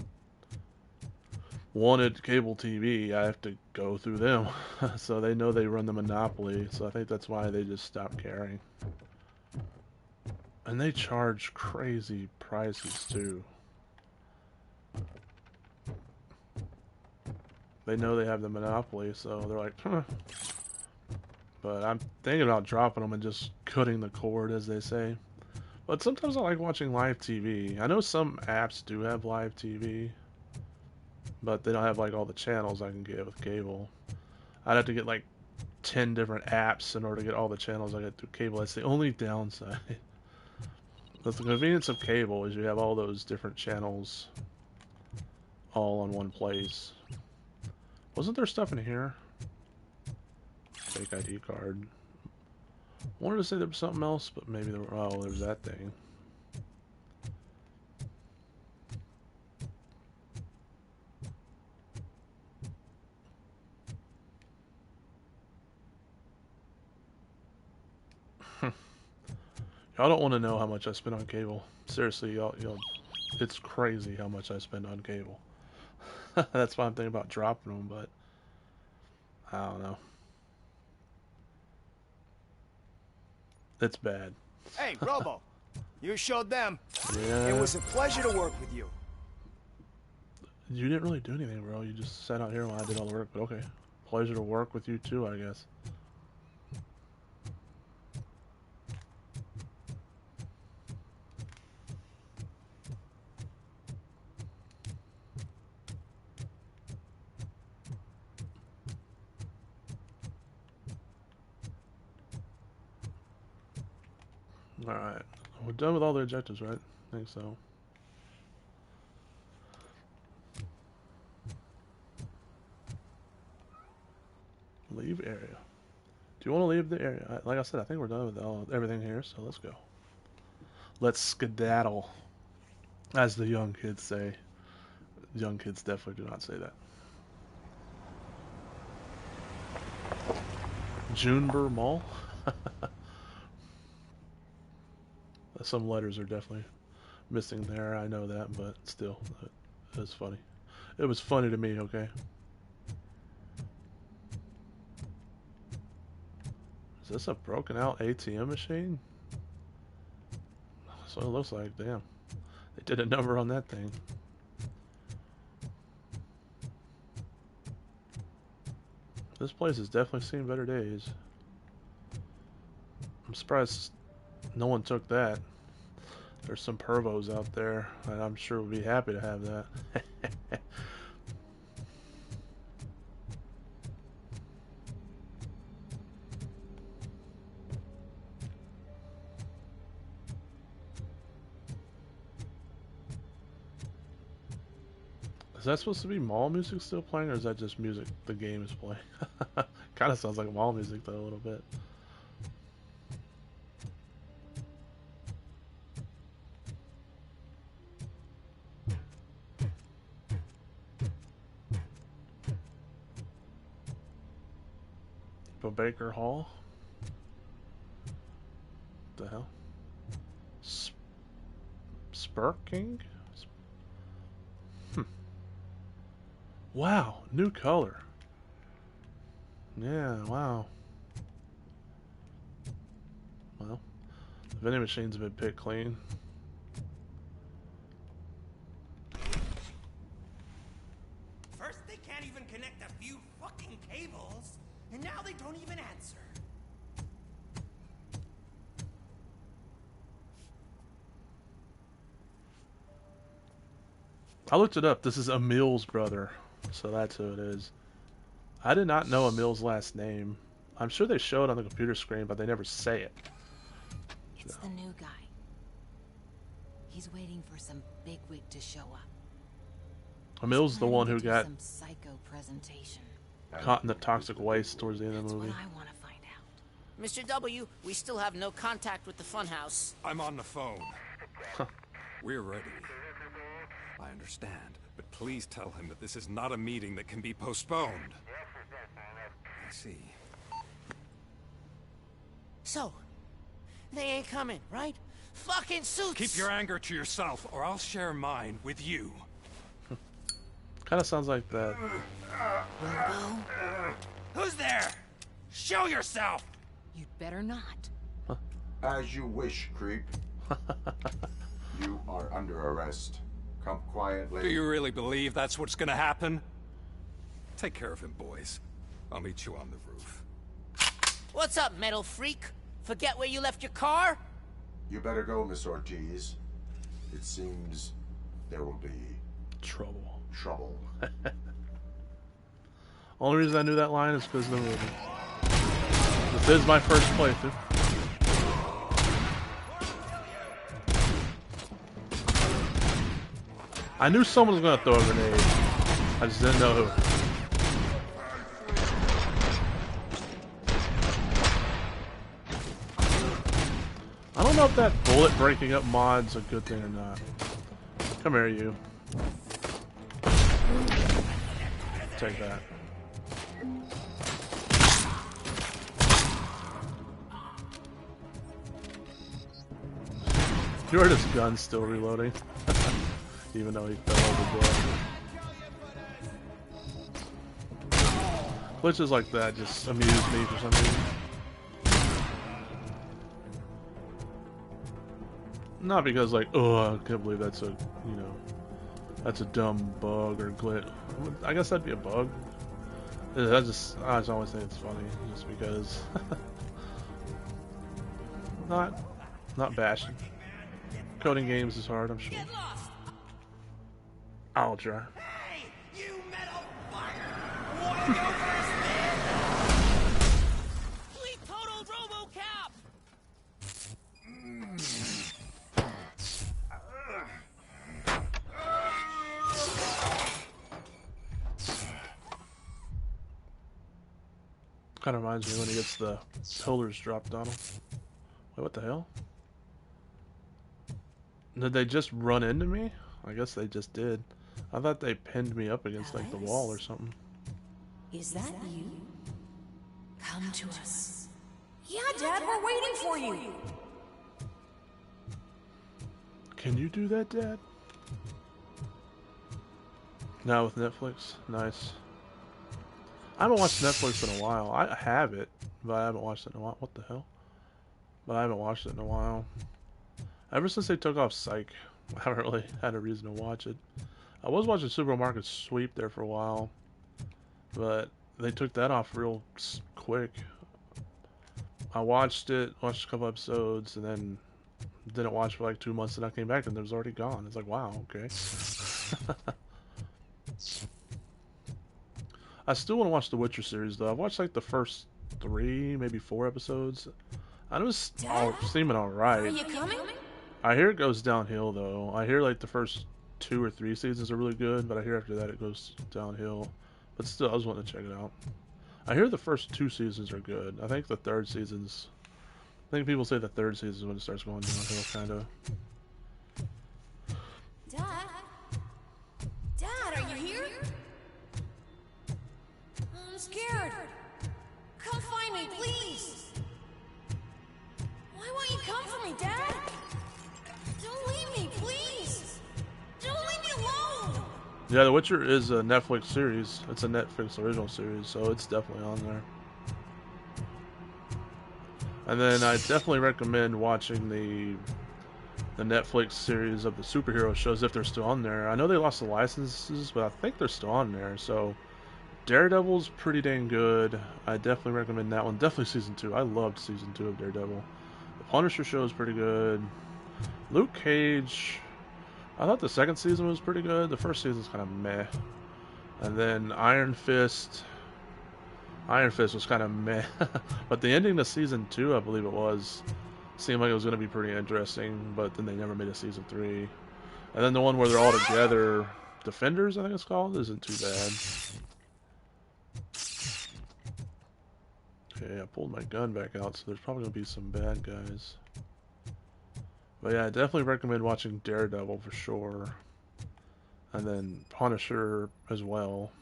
wanted cable TV, I have to go through them. So they know they run the monopoly, so I think that's why they just stopped caring. And they charge crazy prices too. They know they have the monopoly, so they're like, huh. But I'm thinking about dropping them and just cutting the cord, as they say. But sometimes I like watching live TV. I know some apps do have live TV, but they don't have like all the channels I can get with cable. I'd have to get like 10 different apps in order to get all the channels I get through cable. That's the only downside. But the convenience of cable is you have all those different channels all on one place. Wasn't there stuff in here? Fake ID card. Wanted to say there was something else, but maybe there were, oh, there's that thing. Y'all don't want to know how much I spend on cable. Seriously, y'all, it's crazy how much I spend on cable. That's why I'm thinking about dropping them, but I don't know. It's bad. Hey, Robo, you showed them. Yeah. It was a pleasure to work with you. You didn't really do anything, bro. You just sat out here while I did all the work, but okay. Pleasure to work with you too, I guess. Alright. We're done with all the objectives, right? I think so. Leave area. Do you want to leave the area? Like I said, I think we're done with everything here, so let's go. Let's skedaddle. As the young kids say. Young kids definitely do not say that. Junebur Mall? Some letters are definitely missing there, I know that, but still, it was funny. It was funny to me, okay? Is this a broken out ATM machine? That's what it looks like, damn. They did a number on that thing. This place has definitely seen better days. I'm surprised no one took that. There's some pervos out there, and I'm sure would be happy to have that. Is that supposed to be mall music still playing, or is that just music the game is playing? Kind of sounds like mall music though, a little bit. Baker Hall. The hell? Sparking? Wow, new color. Yeah, wow. Well, the vending machine's been picked clean. First they can't even connect a few fucking cables, and now they don't even answer. I looked it up. This is Emil's brother, so that's who it is. I did not know Emil's last name. I'm sure they show it on the computer screen, but they never say it. It's the new guy. He's waiting for some bigwig to show up. Emil's the one who got some psycho presentation. caught in the toxic waste towards the end of the movie. What I want to find out. Mr. W, we still have no contact with the funhouse. I'm on the phone. We're ready. I understand, but please tell him that this is not a meeting that can be postponed. I see. So, they ain't coming, right? Fucking suits! Keep your anger to yourself, or I'll share mine with you. Kind of sounds like that. Who's there? Show yourself! You'd better not. As you wish, creep. You are under arrest. Come quietly. Do you really believe that's what's gonna happen? Take care of him, boys. I'll meet you on the roof. What's up, metal freak? Forget where you left your car? You better go, Miss Ortiz. It seems there will be trouble. Trouble. Only reason I knew that line is because of the movie. This is my first playthrough. I knew someone was gonna throw a grenade. I just didn't know who. I don't know if that bullet breaking up mod's a good thing or not. Come here, you. Take that. You heard his gun still reloading. Even though he fell overboard. Glitches like that just amuse me for some reason. Not because like, oh, I can't believe that's a, you know, that's a dumb bug or glitch. I guess that'd be a bug. I just always think it's funny, just because. not bashing. Coding games is hard, I'm sure. I'll try. Hey, you metal fucker! Wanna go first, man? We totaled RoboCop! Kind of reminds me when he gets the pillars dropped on him. Wait, what the hell? Did they just run into me? I guess they just did. I thought they pinned me up against like the wall or something. Is that you? Come to us. Yeah, Dad, we're waiting for you. Can you do that, Dad? Now with Netflix? Nice. I haven't watched Netflix in a while. I have it, but I haven't watched it in a while. What the hell? But I haven't watched it in a while. Ever since they took off Psych, I haven't really had a reason to watch it. I was watching Supermarket Sweep there for a while, but they took that off real quick. I watched it, watched a couple episodes, and then didn't watch for like 2 months, and I came back and it was already gone. It's like, wow, okay. I still want to watch the Witcher series though. I've watched like the first 3, maybe 4 episodes. I know it's seeming alright. Are you coming? I hear it goes downhill though. I hear like the first 2 or 3 seasons are really good, but I hear after that it goes downhill. But still, I was wanting to check it out. I hear the first 2 seasons are good. I think the 3rd season's... I think people say the 3rd season is when it starts going downhill, kind of. Dad? Dad, are you here? I'm scared. Come find Yeah, The Witcher is a Netflix series. It's a Netflix original series, so it's definitely on there. And then I definitely recommend watching the Netflix series of the superhero shows if they're still on there. I know they lost the licenses, but I think they're still on there. So Daredevil's pretty dang good. I definitely recommend that one. Definitely season 2. I loved season 2 of Daredevil. The Punisher show is pretty good. Luke Cage, I thought the second season was pretty good. The first season's kind of meh. And then Iron Fist. Iron Fist was kind of meh. But the ending of season 2, I believe it was, seemed like it was going to be pretty interesting, but then they never made a season 3. And then the one where they're all together, Defenders, I think it's called, isn't too bad. Okay, I pulled my gun back out, so there's probably going to be some bad guys. But yeah, I definitely recommend watching Daredevil for sure. And then Punisher as well.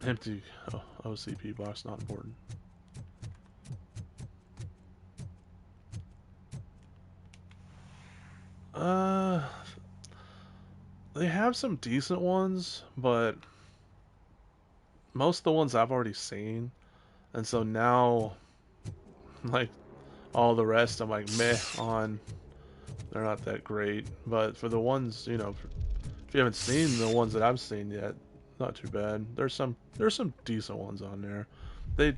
Empty OCP box, not important. They have some decent ones, but most of the ones I've already seen. And so now, like, all the rest I'm like meh on. They're not that great. But for the ones, you know, if you haven't seen the ones that I've seen yet, not too bad. There's some decent ones on there. They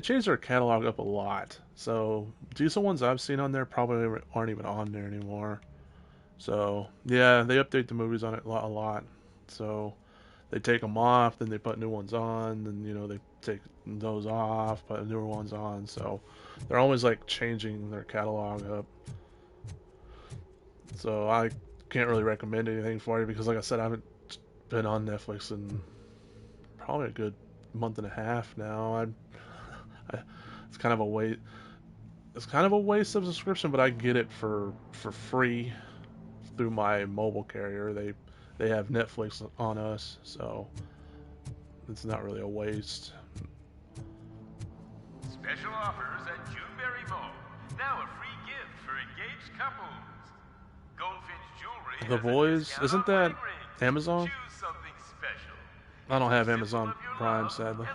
changed their catalog up a lot. So decent ones I've seen on there probably aren't even on there anymore. So yeah, they update the movies on it a lot. So they take them off, then they put new ones on, then you know they take those off, put newer ones on. So they're always like changing their catalog up. So I can't really recommend anything for you because, like I said, I haven't been on Netflix in probably a good month and a half now. It's kind of a waste. It's kind of a waste of subscription, but I get it for free through my mobile carrier. They have Netflix on us, so it's not really a waste. Special offers at Juneberry Mall. Now a free gift for engaged couples. Goldfinch Jewelry. The Boys, isn't that Amazon? Choose something special. I don't have Amazon Prime, sadly.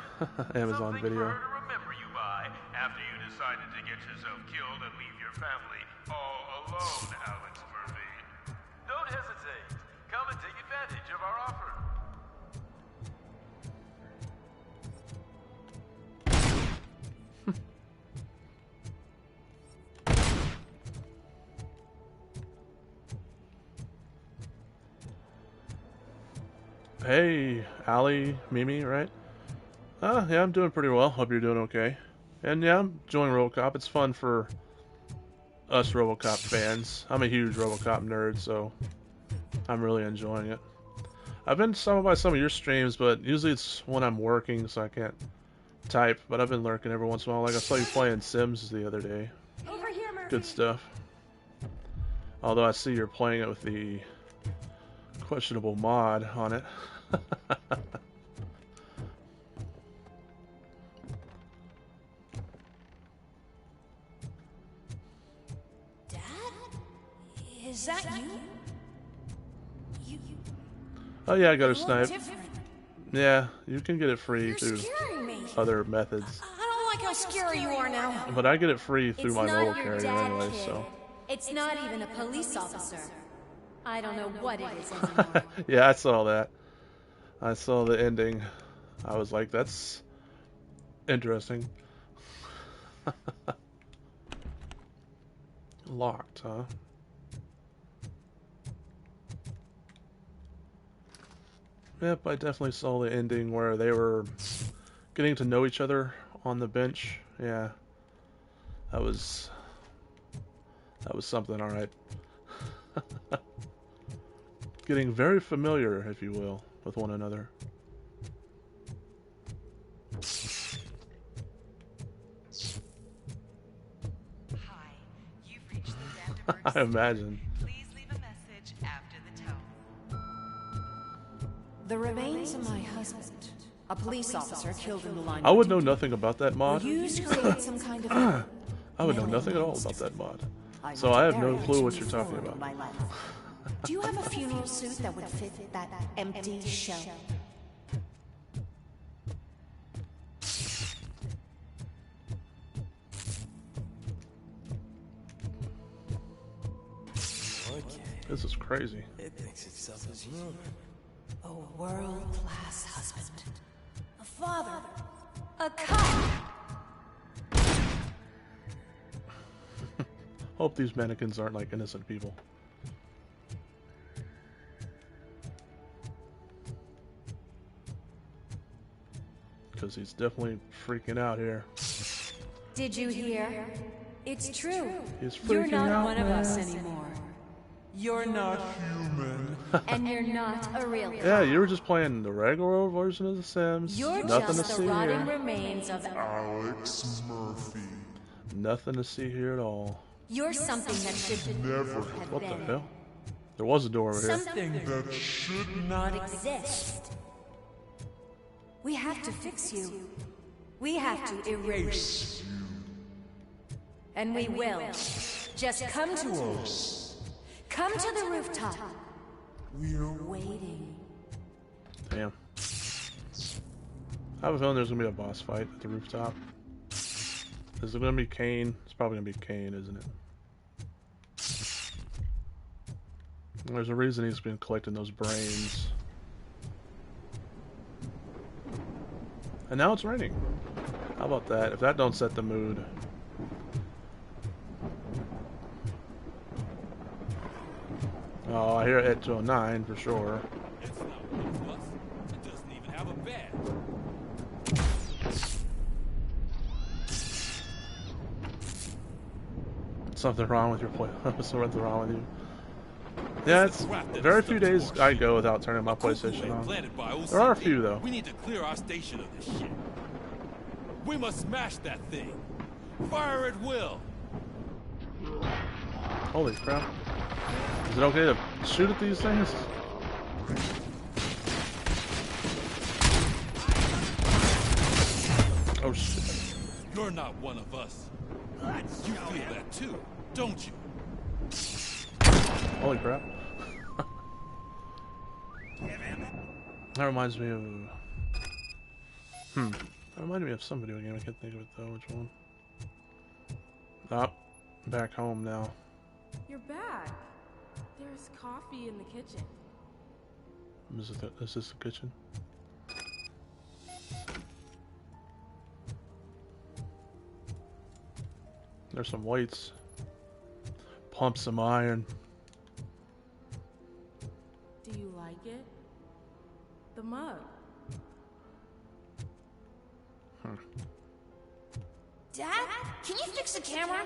Amazon Video. Remember you by after you decided to get yourself killed and leave your family all alone, Alex Murphy. Don't hesitate. Come and take advantage of our offer. Hey, Ali, Mimi, right? Yeah, I'm doing pretty well. Hope you're doing okay. And yeah, I'm enjoying RoboCop. It's fun for us RoboCop fans. I'm a huge RoboCop nerd, so I'm really enjoying it. I've been summoned by some of your streams, but usually it's when I'm working, so I can't type. But I've been lurking every once in a while. Like I saw you playing Sims the other day. Over here, Murphy. Good stuff. Although I see you're playing it with the questionable mod on it. Dad? Is that you? Oh yeah, I got a You look snipe. different. Yeah, you can get it free You're through scaring me. other methods. I don't like how scary you are now. But I get it free through It's my not mobile your carrier dad, anyway, kid. so. It's not even a police officer. I don't know what it is anymore. Yeah, I saw that. I saw the ending. I was like, that's interesting. Locked, huh? Yep, I definitely saw the ending where they were getting to know each other on the bench. Yeah. That was something, alright. Getting very familiar, if you will, with one another. Hi, you've reached the Vanderburg. I imagine. Please leave a message after the tone. The remains of my husband, a police officer killed in the line. I would know nothing about that mod. Were used to create some kind of I would know nothing at all about that mod. So I have no clue what you're talking about. Do you have a funeral suit that would fit that empty shell? This is crazy. It thinks itself as human. A world-class husband. A father. A cop. Hope these mannequins aren't like innocent people. Because he's definitely freaking out here. Did you hear? It's true. He's You're freaking not out, one of man. us anymore. You're not human. And you're not a real cop. Yeah, you were just playing the regular version of The Sims. You're Nothing just to the see rotting here. remains of Alex Murphy. Nothing to see here at all. You're something that should Never have What the been. hell? There was a door over here. Something that should not exist. We have to fix you. We have to erase you. And we will. Just come to us. Come to the rooftop. We're waiting. Damn. I have a feeling there's gonna be a boss fight at the rooftop. Is it gonna be Kane? It's probably gonna be Kane, isn't it? There's a reason he's been collecting those brains. And now it's raining. How about that? If that don't set the mood. Oh, I hear it to a 9 for sure. It's not one of us. It doesn't even have a bed. Something wrong with your play. Something wrong with you. Yeah, it's very few days I go without turning my PlayStation on. There are a few though. We need to clear our station of this shit. We must smash that thing. Fire at will. Holy crap. Is it okay to shoot at these things? Oh shit. You're not one of us. You feel that too, don't you? Holy crap. That reminds me of... That reminded me of some video game. I can't think of it though. Which one? Oh, back home now. You're back. There's coffee in the kitchen. Is this the kitchen? There's some weights. Pump some iron. Do you like it? The mug. Dad, can you fix the camera?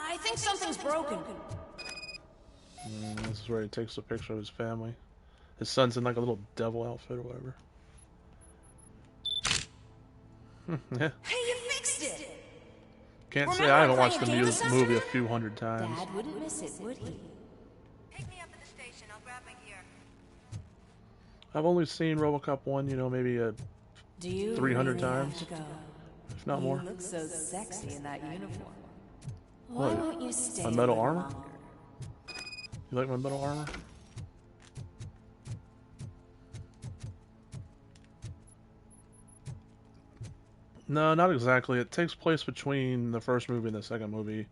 I think something's broken. This is where he takes a picture of his family. His son's in like a little devil outfit or whatever. Yeah. Hey, you fixed it! Can't say I haven't watched the movie a few hundred times. Dad wouldn't miss it, would he? Pick me up at the station. I'll grab my gear. I've only seen RoboCop 1, you know, maybe 300 really times. have to go? If not more. You look so sexy in that uniform. What? Why don't you stay My metal a little armor? longer? You like my metal armor? No, not exactly. It takes place between the first movie and the second movie.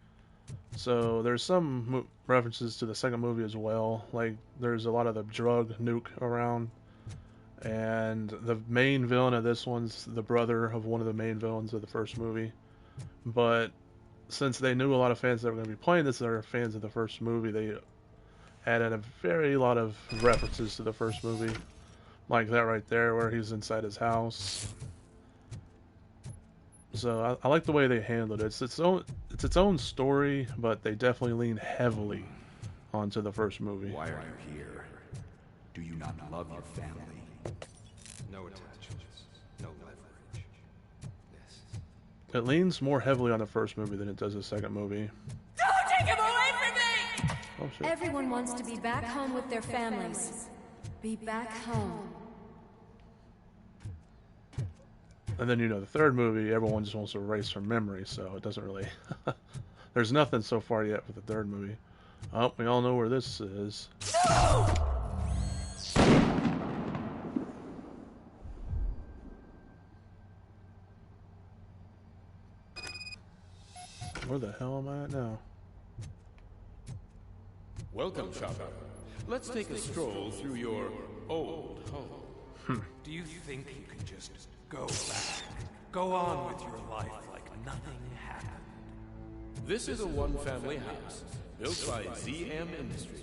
So there's some references to the second movie as well. Like, there's a lot of the drug nuke around. And the main villain of this one's the brother of one of the main villains of the first movie. But since they knew a lot of fans that were going to be playing this that are fans of the first movie, they added a very lot of references to the first movie. Like that right there where he's inside his house. So I like the way they handled it. It's its own story, but they definitely lean heavily onto the first movie. Why are you here? Do you not love your family? No attachments, no leverage. Yes. It leans more heavily on the first movie than it does the second movie. Don't take him away from me! Oh shit. Everyone wants to be back home with their families. Be back home. And then, you know, the third movie, everyone just wants to erase from memory, so it doesn't really... There's nothing so far yet with the third movie. Oh, we all know where this is. No! Where the hell am I at now? Welcome, Chopper. Let's take a stroll through your old home. Do you think you can just go back? Go on with your life like nothing happened? This is a one-family house built by ZM Industries.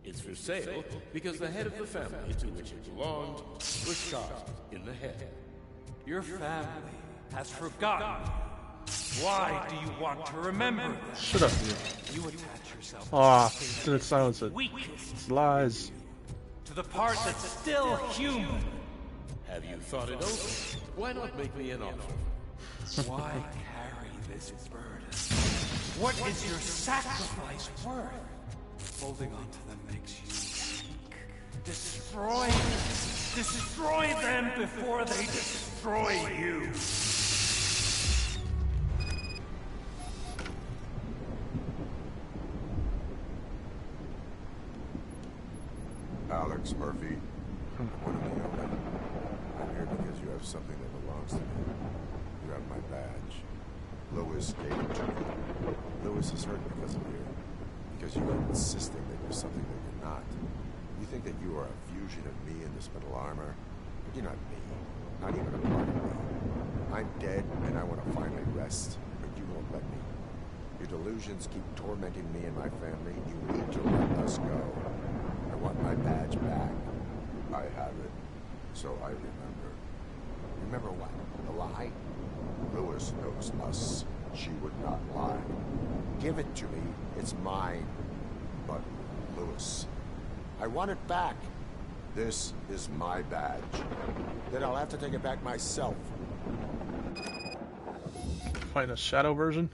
It's for sale because the head of the family to which it belonged was shot in the head. Your family has forgotten. Why do you want to remember this? Shut up, you attach yourself didn't silence it. It's lies. To the part that's still human. Have you thought it over? Why not make me an offer? Why carry this burden? What is your sacrifice worth? Holding on to them makes you weak. Destroy them. Destroy them before they destroy you. Alex Murphy, one of the open. I'm here because you have something that belongs to me. You have my badge. Lewis gave it to me. Lewis is hurt because of you. Because you are insisting that you're something that you're not. You think that you are a fusion of me in this metal armor, but you're not me. Not even a part of me. I'm dead, and I want to finally rest, but you won't let me. Your delusions keep tormenting me and my family. You need to let us go. I want my badge back. I have it, so I remember. Remember what? The lie? Lewis knows us. She would not lie. Give it to me. It's mine. But, Lewis, I want it back. This is my badge. Then I'll have to take it back myself. Fighting a shadow version?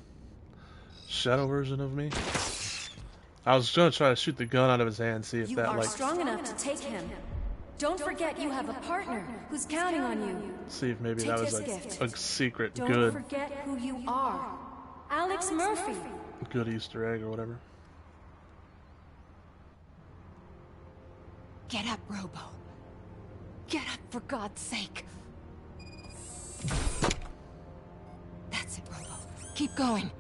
Shadow version of me? I was gonna try to shoot the gun out of his hand, see if that, You are strong enough to take him. Don't forget you have a partner who's counting on you. see if maybe Take that was this like gift. a secret, Don't good, forget who you are. Alex Murphy. good Easter egg or whatever. Get up, Robo. Get up, for God's sake. That's it, Robo. Keep going.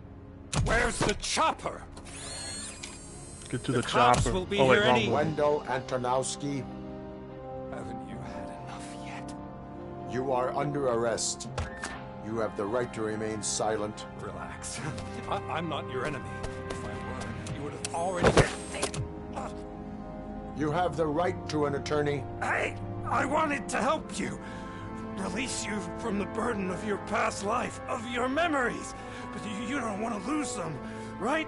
Where's the chopper? Get to the cops chopper. will be Oh wait, here wrong any- one. Wendell Antonowski, Haven't you had enough yet? you are under arrest. You have the right to remain silent. Relax. I'm not your enemy. If I were, you would have already... You have the right to an attorney. I wanted to help you. Release you from the burden of your past life, of your memories. But you don't want to lose them, right?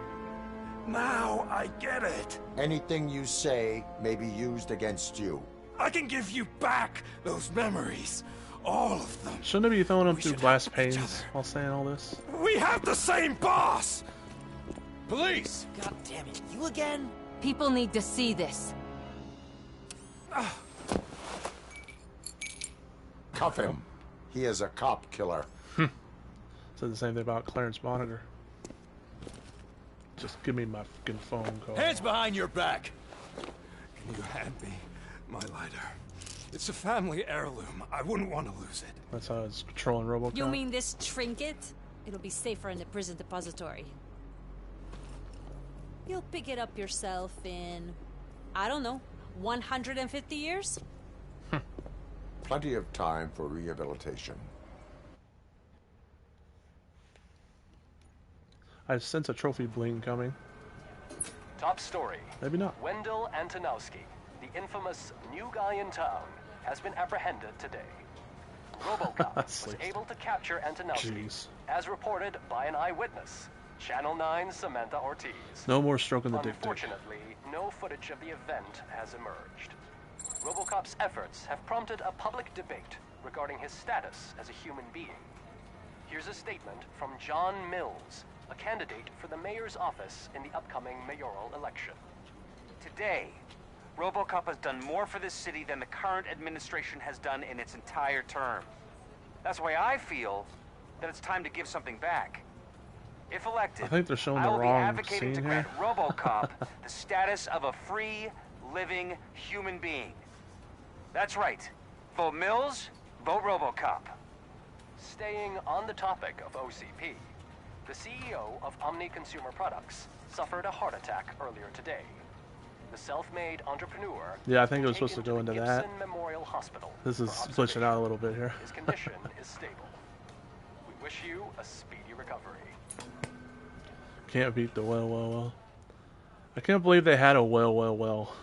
Now I get it. Anything you say may be used against you. I can give you back those memories. All of them. Shouldn't I be throwing him through glass panes while saying all this? We have the same boss! Police! God damn it, you again? People need to see this. Cuff him. He is a cop killer. Said the same thing about Clarence Monitor. Just give me my fucking phone call. Hands behind your back! Can you hand me my lighter? It's a family heirloom. I wouldn't want to lose it. That's how it's controlling RoboCop. You mean this trinket? It'll be safer in the prison depository. You'll pick it up yourself in, I don't know, 150 years? Plenty of time for rehabilitation. I sense a trophy bling coming. Top story. Maybe not. Wendell Antonowski, the infamous new guy in town, has been apprehended today. RoboCop was able to capture Antonowski, Jeez. as reported by an eyewitness, Channel 9's Samantha Ortiz. No more stroking the dick. Unfortunately, no footage of the event has emerged. RoboCop's efforts have prompted a public debate regarding his status as a human being. Here's a statement from John Mills, a candidate for the mayor's office in the upcoming mayoral election. Today, RoboCop has done more for this city than the current administration has done in its entire term. That's why I feel that it's time to give something back. If elected, I think they're showing I the will be wrong advocating to scene grant here. RoboCop the status of a free, living human being. That's right. Vote Mills, vote RoboCop. Staying on the topic of OCP, the CEO of Omni Consumer Products suffered a heart attack earlier today. The self-made entrepreneur. Yeah, I think it was supposed to go into that. Gibson Memorial Hospital. This is glitching out a little bit here. His condition is stable. We wish you a speedy recovery. Can't beat the well. I can't believe they had a well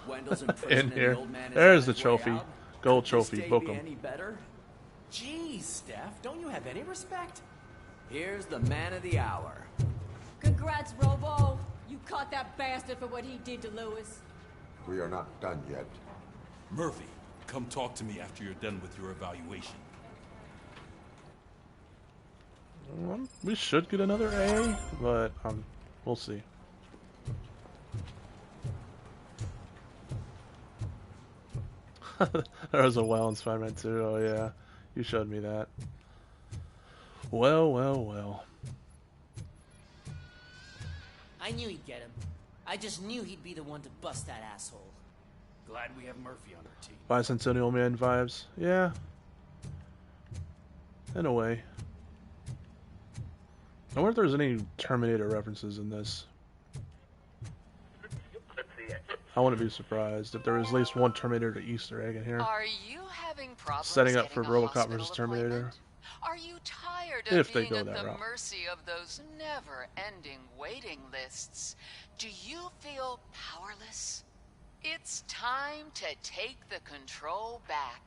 Wendell's in prison in and the here. old man is There's on the his way trophy. out? Gold Could this trophy. day Book be 'em. any better? Geez, Steph, don't you have any respect? Here's the man of the hour. Congrats, Robo. You caught that bastard for what he did to Lewis. We are not done yet. Murphy, come talk to me after you're done with your evaluation. We should get another A, but we'll see. There was a well in Spider-Man 2. Oh yeah, you showed me that. Well. I knew he'd get him. I just knew he'd be the one to bust that asshole. Glad we have Murphy on our team. Bicentennial Man vibes. Yeah. In a way. I wonder if there's any Terminator references in this. I wouldn't be surprised if there was at least one Terminator Easter egg in here. Are you having problems Setting up for getting a RoboCop hospital versus Terminator. appointment? Are you tired of If they being go at that the route. mercy of those never-ending waiting lists? Do you feel powerless? It's time to take the control back.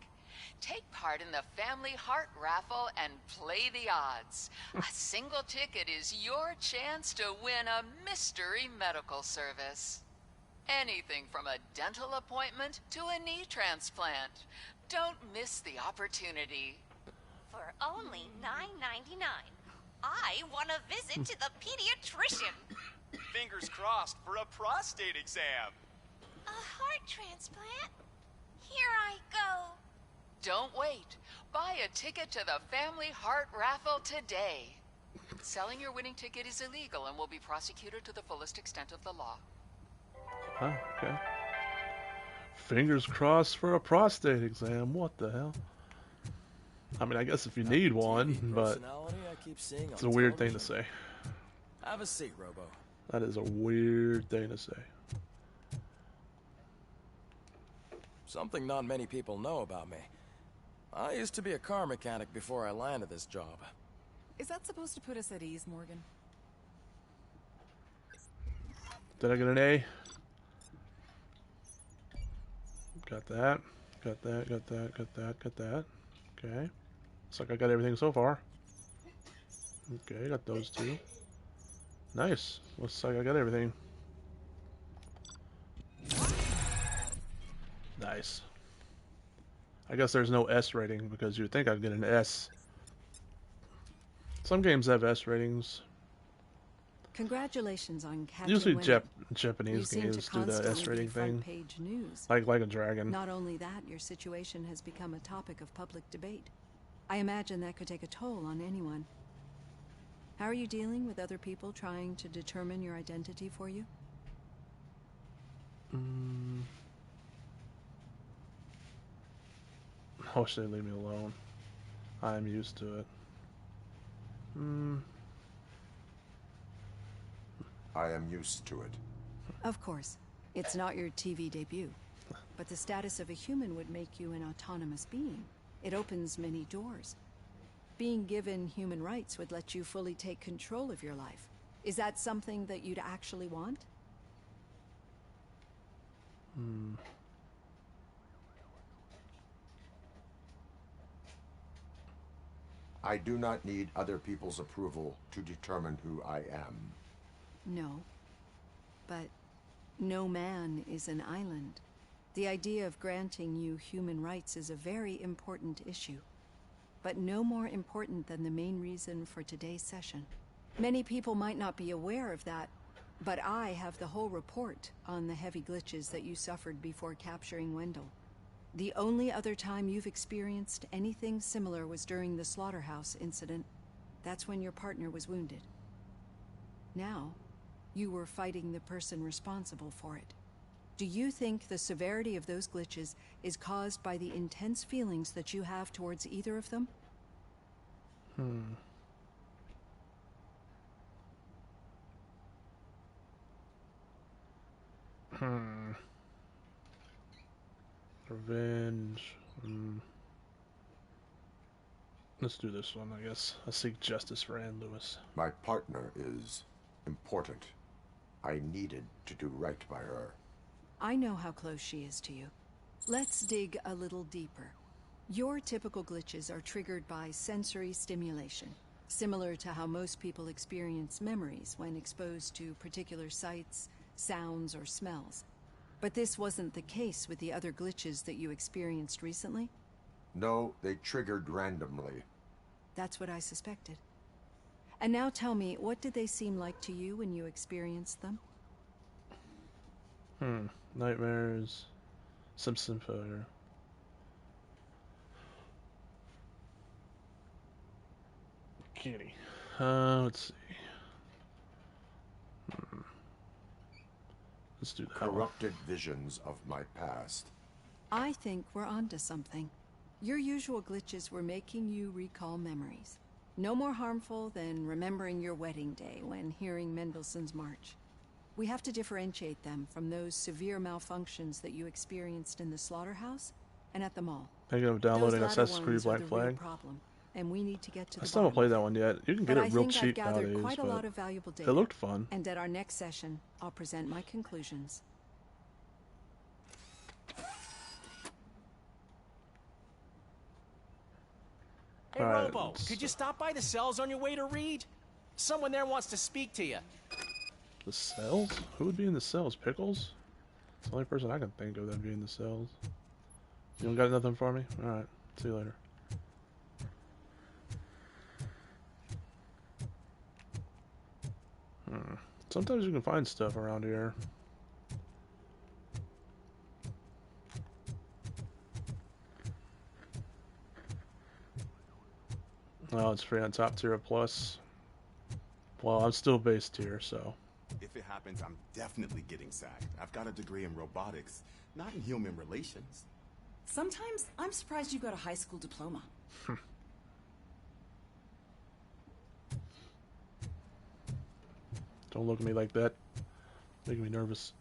Take part in the Family Heart Raffle and play the odds. A single ticket is your chance to win a mystery medical service. Anything from a dental appointment to a knee transplant. Don't miss the opportunity. For only $9.99, I want to visit to the pediatrician. Fingers crossed for a prostate exam. A heart transplant? Here I go. Don't wait. Buy a ticket to the Family Heart Raffle today. Selling your winning ticket is illegal and will be prosecuted to the fullest extent of the law. Huh, okay. Fingers crossed for a prostate exam. What the hell? I mean, I guess if you need one, but I keep seeing it's on a weird thing television. to say. Have a seat, Robo. That is a weird thing to say. Something not many people know about me. I used to be a car mechanic before I landed this job. Is that supposed to put us at ease, Morgan? Did I get an A? Got that. Got that. Okay. Looks like I got everything so far. Okay, got those two. Nice. Looks like I got everything. Nice. I guess there's no S rating because you'd think I'd get an S. Some games have S ratings. Congratulations on catching Usually Winnie. Japanese You seem games to do the S constantly rating be front thing. page news. Like a dragon. Not only that, your situation has become a topic of public debate. I imagine that could take a toll on anyone. How are you dealing with other people trying to determine your identity for you? I wish they'd leave me alone. I'm used to it. I am used to it. Of course. It's not your TV debut. But the status of a human would make you an autonomous being. It opens many doors. Being given human rights would let you fully take control of your life. Is that something that you'd actually want? I do not need other people's approval to determine who I am. No. But no man is an island. The idea of granting you human rights is a very important issue. But no more important than the main reason for today's session. Many people might not be aware of that, but I have the whole report on the heavy glitches that you suffered before capturing Wendell. The only other time you've experienced anything similar was during the slaughterhouse incident. That's when your partner was wounded. Now, you were fighting the person responsible for it. Do you think the severity of those glitches is caused by the intense feelings that you have towards either of them? Revenge. Let's do this one, I guess. I seek justice for Ann Lewis. My partner is important. I needed to do right by her. I know how close she is to you. Let's dig a little deeper. Your typical glitches are triggered by sensory stimulation, similar to how most people experience memories when exposed to particular sights, sounds, or smells. But this wasn't the case with the other glitches that you experienced recently? No, they triggered randomly. That's what I suspected. And now tell me, what did they seem like to you when you experienced them? Nightmares. Simpson failure. Kitty. Let's see. Let's do that. Corrupted visions of my past. I think we're onto something. Your usual glitches were making you recall memories. No more harmful than remembering your wedding day when hearing Mendelssohn's March. We have to differentiate them from those severe malfunctions that you experienced in the slaughterhouse and at the mall. Thinking of downloading Those Assassin's latter Creed ones are Black the Flag. real problem, and we need to get to I the still haven't bottom played that one yet. You can get it real cheap I've gathered nowadays, quite a but lot of valuable data. it looked fun. And at our next session, I'll present my conclusions. Hey, Alright, Robo, could you stop by the cells on your way to Reed? Someone there wants to speak to you. The cells? Who would be in the cells? Pickles? It's the only person I can think of that'd be in the cells. You don't got nothing for me? Alright, see you later. Sometimes you can find stuff around here. Oh, it's free on top tier plus. Well, I'm still base tier, so. If it happens, I'm definitely getting sacked. I've got a degree in robotics, not in human relations. Sometimes I'm surprised you got a high school diploma. Don't look at me like that. Making me nervous.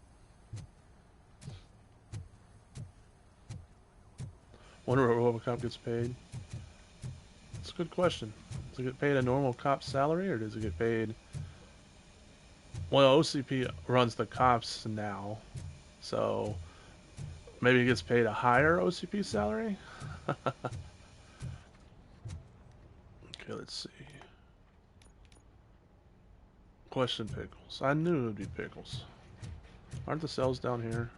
Wonder what RoboCop gets paid. It's a good question. Does it get paid a normal cop salary, or does it get paid... Well, OCP runs the cops now, so maybe he gets paid a higher OCP salary? Okay, let's see. Question Pickles. I knew it would be Pickles. Aren't the cells down here?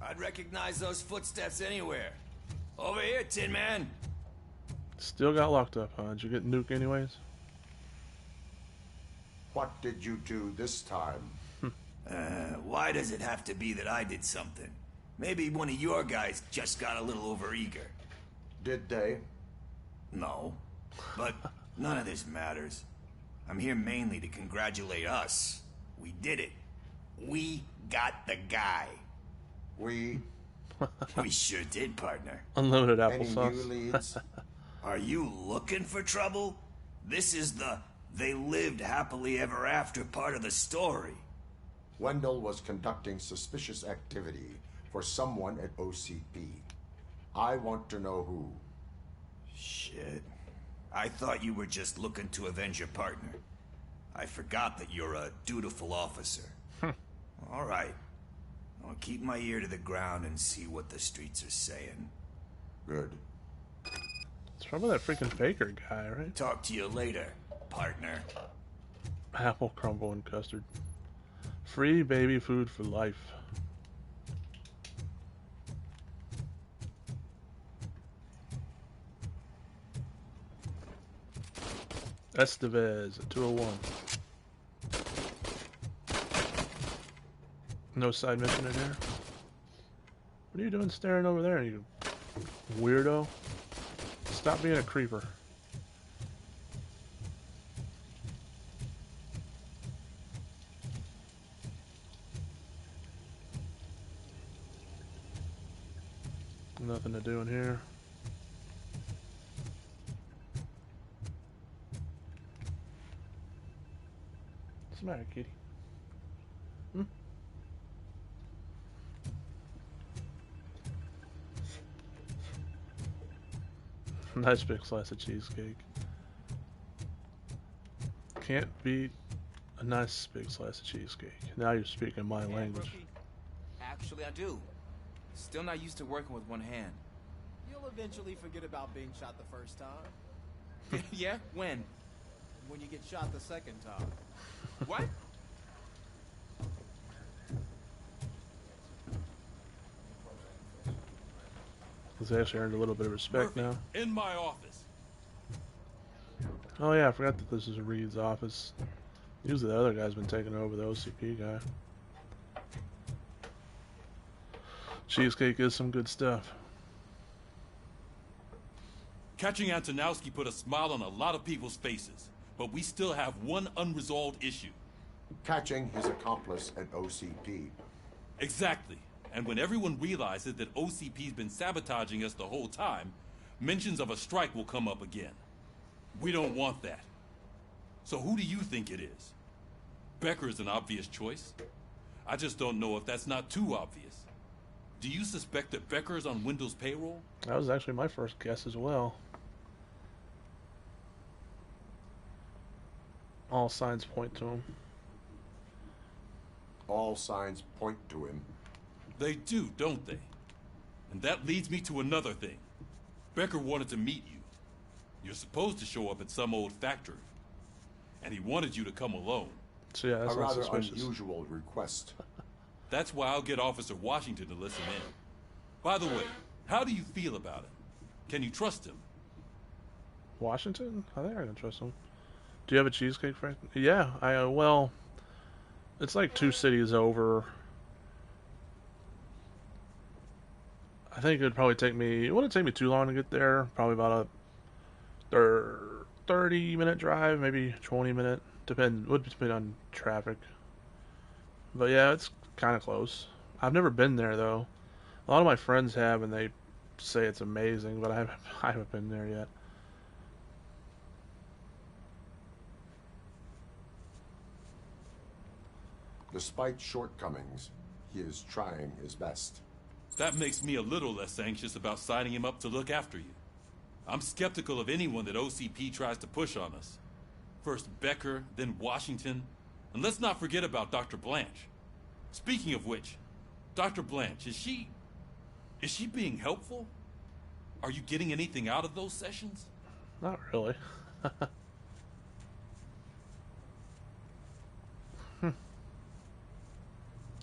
I'd recognize those footsteps anywhere. Over here, Tin Man. Still got locked up, huh? Did you get nuked anyways? What did you do this time? Why does it have to be that I did something? Maybe one of your guys just got a little overeager. Did they? No. But none of this matters. I'm here mainly to congratulate us. We did it. We got the guy. We sure did, partner. Unlimited Any applesauce. new leads? Are you looking for trouble? This is the they lived happily ever after part of the story. Wendell was conducting suspicious activity for someone at OCP. I want to know who. Shit. I thought you were just looking to avenge your partner. I forgot that you're a dutiful officer. All right. I'll keep my ear to the ground and see what the streets are saying. Good. It's probably that freaking Faker guy, right? Talk to you later, partner. Apple crumble and custard. Free baby food for life. Estevez at 201. No side mission in here. What are you doing staring over there, you weirdo? Stop being a creeper. Nothing to do in here. What's the matter, kitty? Hmm? Nice big slice of cheesecake. Can't beat a nice big slice of cheesecake. Now you're speaking my language. Rookie. Actually, I do. Still not used to working with one hand. You'll eventually forget about being shot the first time. Yeah? When? When you get shot the second time. What? He's actually earned a little bit of respect now. In my office. Oh yeah, I forgot that this is Reed's office. Usually the other guy's been taking over, the OCP guy. Cheesecake is some good stuff. Catching Antonowski put a smile on a lot of people's faces, but we still have one unresolved issue. Catching his accomplice at OCP. Exactly. And when everyone realizes that OCP's been sabotaging us the whole time, mentions of a strike will come up again. We don't want that. So who do you think it is? Becker is an obvious choice. I just don't know if that's not too obvious. Do you suspect that Becker is on Windows payroll? That was actually my first guess as well. All signs point to him. All signs point to him. They do, don't they? And that leads me to another thing. Becker wanted to meet you. You're supposed to show up at some old factory. And he wanted you to come alone. So yeah, that's a rather suspicious. Unusual request. That's why I'll get Officer Washington to listen in. By the way, how do you feel about it? Can you trust him? Washington? I think I can trust him. Do you have a cheesecake, Frank? Yeah, well, it's like 2 cities over. I think it would probably take me, it wouldn't take me too long to get there. Probably about a 30-minute drive, maybe 20-minute. Would depend on traffic. But yeah, it's kind of close. I've never been there though. A lot of my friends have, and they say it's amazing, but I haven't been there yet. Despite shortcomings, he is trying his best. That makes me a little less anxious about signing him up to look after you. I'm skeptical of anyone that OCP tries to push on us. First Becker, then Washington, and let's not forget about Dr. Blanche. Speaking of which, Dr. Blanche, is she being helpful? Are you getting anything out of those sessions? Not really.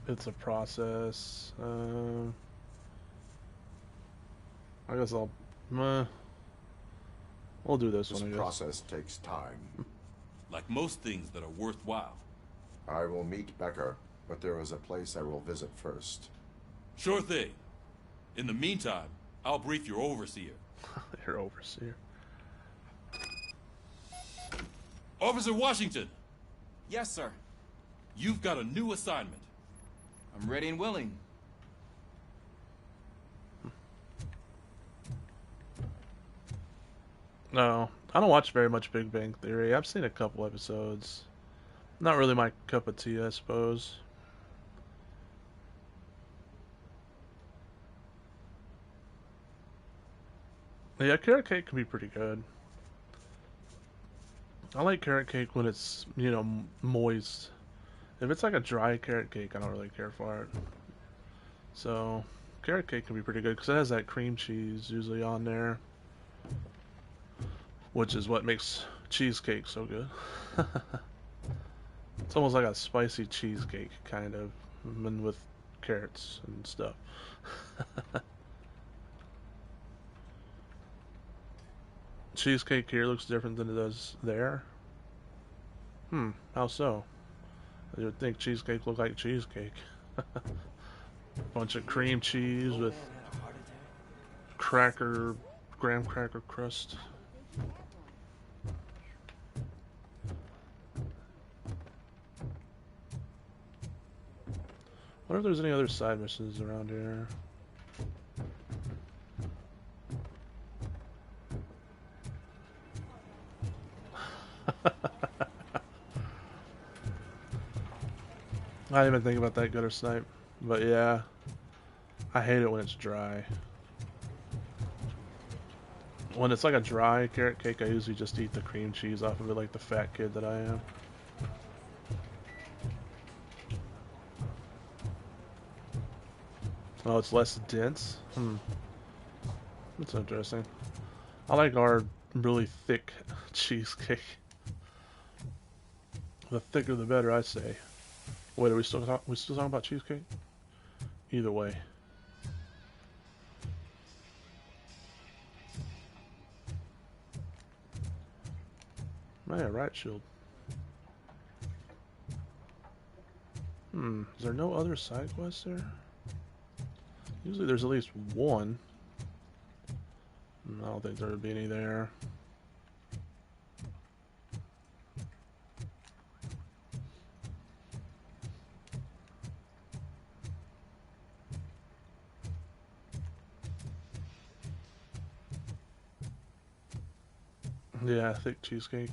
It's a process. I guess we'll do this one, I This guess. process takes time. Like most things that are worthwhile. I will meet Becker, but there is a place I will visit first. Sure thing. In the meantime, I'll brief your overseer. Your overseer. Officer Washington! Yes, sir. You've got a new assignment. I'm ready and willing. No, I don't watch very much Big Bang Theory. I've seen a couple episodes. Not really my cup of tea, I suppose. Yeah, carrot cake can be pretty good. I like carrot cake when it's, you know, moist. If it's like a dry carrot cake, I don't really care for it. So, carrot cake can be pretty good because it has that cream cheese usually on there, which is what makes cheesecake so good. It's almost like a spicy cheesecake, kind of, and with carrots and stuff. Cheesecake here looks different than it does there. How so? You would think cheesecake looked like cheesecake. Bunch of cream cheese with graham cracker crust. Wonder if there's any other side missions around here. I didn't even think about that gutter snipe. But yeah, I hate it when it's dry. When it's like a dry carrot cake, I usually just eat the cream cheese off of it like the fat kid that I am. Oh, it's less dense? That's interesting. I like our really thick cheesecake. The thicker the better, I say. Wait, are we still talking about cheesecake? Either way. Man, right shield. Is there no other side quests there? Usually there's at least one. I don't think there would be any there. Yeah, thick cheesecake.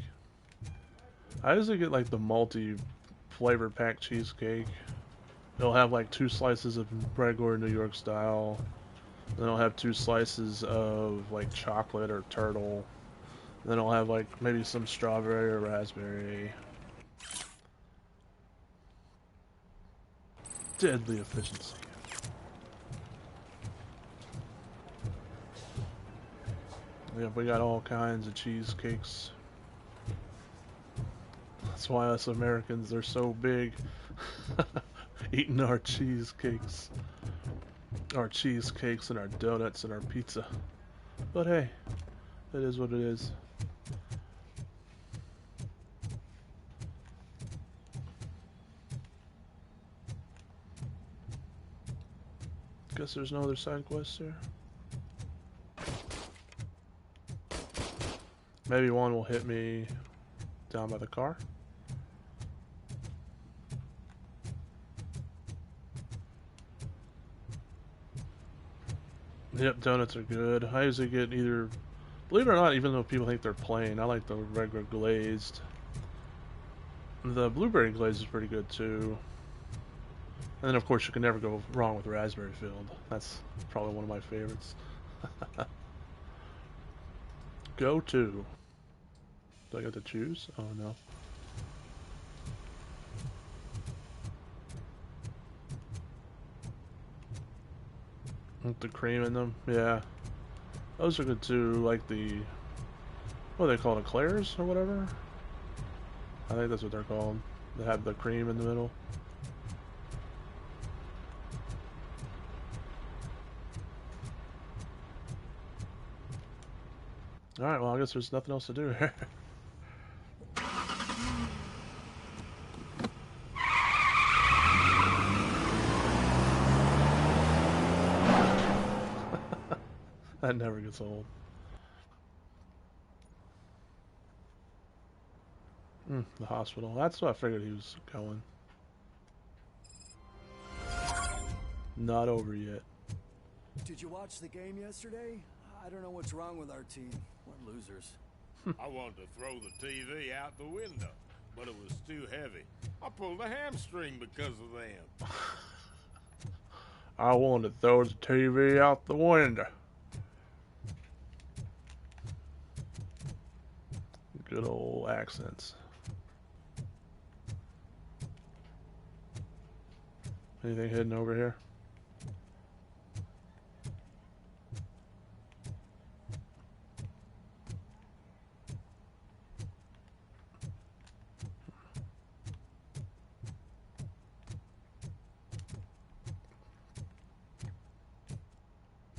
I usually get like the multi-flavor pack cheesecake. It'll have like 2 slices of regular New York style. Then it'll have 2 slices of like chocolate or turtle. Then it'll have like maybe some strawberry or raspberry. Deadly efficiency. Yeah, we got all kinds of cheesecakes. That's why us Americans are so big. Eating our cheesecakes. Our cheesecakes and our donuts and our pizza. But hey, it is what it is. Guess there's no other side quests here. Maybe one will hit me down by the car. Yep, donuts are good. I usually get either, believe it or not, even though people think they're plain, I like the regular glazed. The blueberry glaze is pretty good too. And then of course you can never go wrong with raspberry filled. That's probably one of my favorites. Go to. Do I get to choose? Oh no. With the cream in them, yeah. Those are good too, like the, what are they called, eclairs or whatever? I think that's what they're called. They have the cream in the middle. Alright, well I guess there's nothing else to do here. That never gets old. The hospital. That's what I figured he was going. Not over yet. Did you watch the game yesterday? I don't know what's wrong with our team. We're losers. I wanted to throw the TV out the window, but it was too heavy. I pulled a hamstring because of them. I wanted to throw the TV out the window. Good old accents. Anything hidden over here?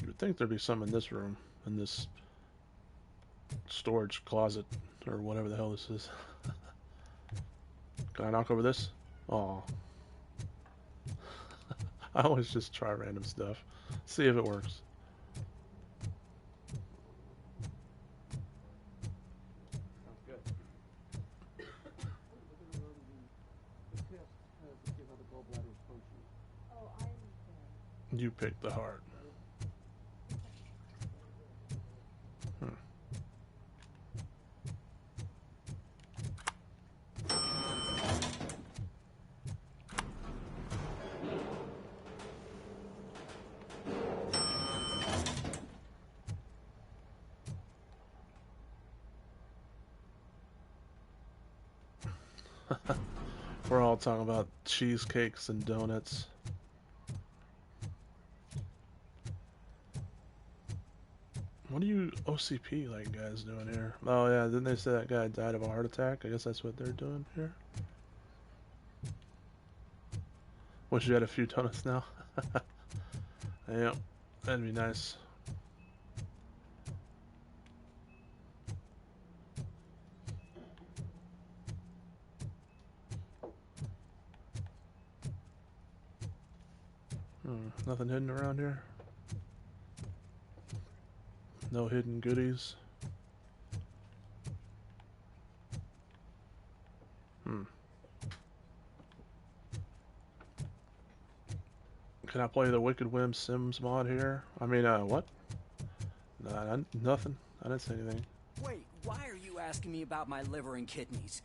You would think there'd be some in this room, in this storage closet, or whatever the hell this is. Can I knock over this? Oh. I always just try random stuff. See if it works. Sounds good. You picked the heart. We're all talking about cheesecakes and donuts. What are you OCP like guys doing here? Oh yeah, didn't they say that guy died of a heart attack? I guess that's what they're doing here. Wish you had a few donuts now. Yeah, that'd be nice. Nothing hidden around here? No hidden goodies? Can I play the Wicked Whim Sims mod here? I mean, what? Nah, nothing. I didn't say anything. Wait, why are you asking me about my liver and kidneys?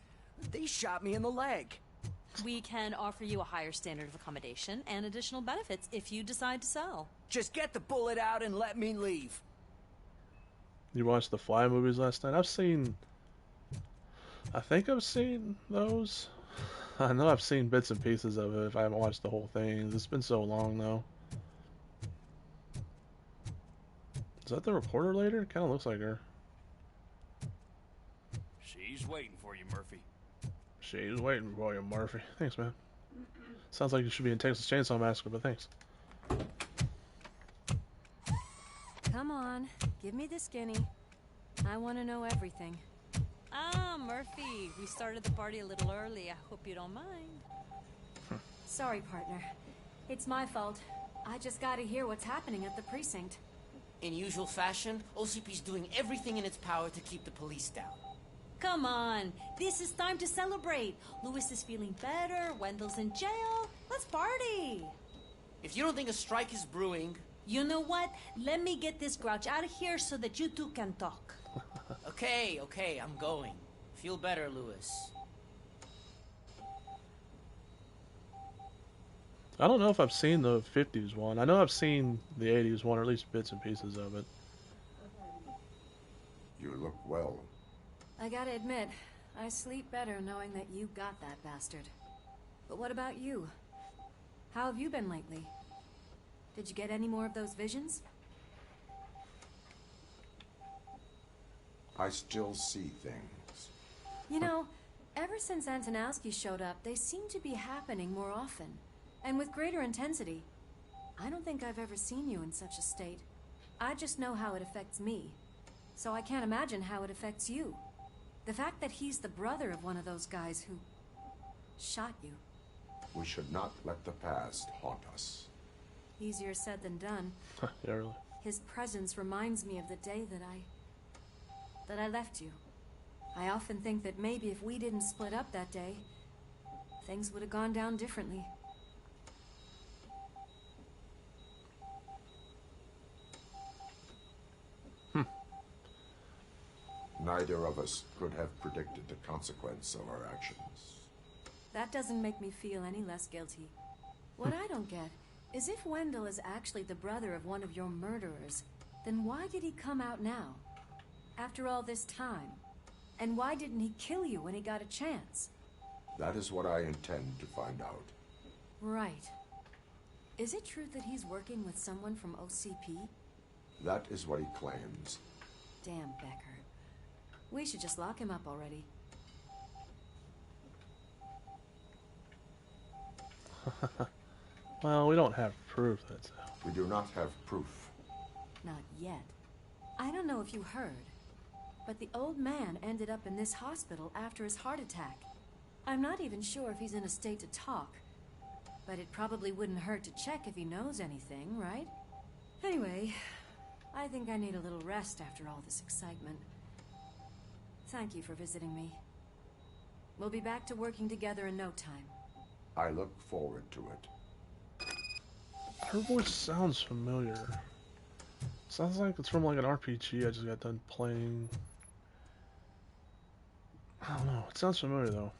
They shot me in the leg. We can offer you a higher standard of accommodation and additional benefits if you decide to sell. Just get the bullet out and let me leave. You watched the Fly movies last night? I think I've seen those. I know I've seen bits and pieces of it if I haven't watched the whole thing. It's been so long though. Is that the reporter later? It kind of looks like her. She's waiting for you, Murphy. She's waiting for you, Murphy. Thanks, man. Sounds like you should be in Texas Chainsaw Massacre, but thanks. Come on, give me the skinny. I want to know everything. Ah, Murphy, we started the party a little early. I hope you don't mind. Sorry, partner. It's my fault. I just gotta hear what's happening at the precinct. In usual fashion, OCP's doing everything in its power to keep the police down. Come on, this is time to celebrate. Louis is feeling better, Wendell's in jail. Let's party. If you don't think a strike is brewing... You know what? Let me get this grouch out of here so that you two can talk. Okay, I'm going. Feel better, Louis. I don't know if I've seen the 50s one. I know I've seen the 80s one, or at least bits and pieces of it. You look well. I gotta admit, I sleep better knowing that you got that bastard. But what about you? How have you been lately? Did you get any more of those visions? I still see things. You know, ever since Antonowski showed up, they seem to be happening more often. And with greater intensity. I don't think I've ever seen you in such a state. I just know how it affects me. So I can't imagine how it affects you. The fact that he's the brother of one of those guys who... shot you. We should not let the past haunt us. Easier said than done. Yeah, really. His presence reminds me of the day that I left you. I often think that maybe if we didn't split up that day, things would have gone down differently. Neither of us could have predicted the consequence of our actions. That doesn't make me feel any less guilty. What I don't get is if Wendell is actually the brother of one of your murderers, then why did he come out now? After all this time? And why didn't he kill you when he got a chance? That is what I intend to find out. Right. Is it true that he's working with someone from OCP? That is what he claims. Damn, Becker. We should just lock him up already. Well, we don't have proof that's... We do not have proof. Not yet. I don't know if you heard, but the old man ended up in this hospital after his heart attack. I'm not even sure if he's in a state to talk, but it probably wouldn't hurt to check if he knows anything, right? Anyway, I think I need a little rest after all this excitement. Thank you for visiting me. We'll be back to working together in no time. I look forward to it. Her voice sounds familiar. Sounds like it's from like an RPG I just got done playing. I don't know. It sounds familiar though.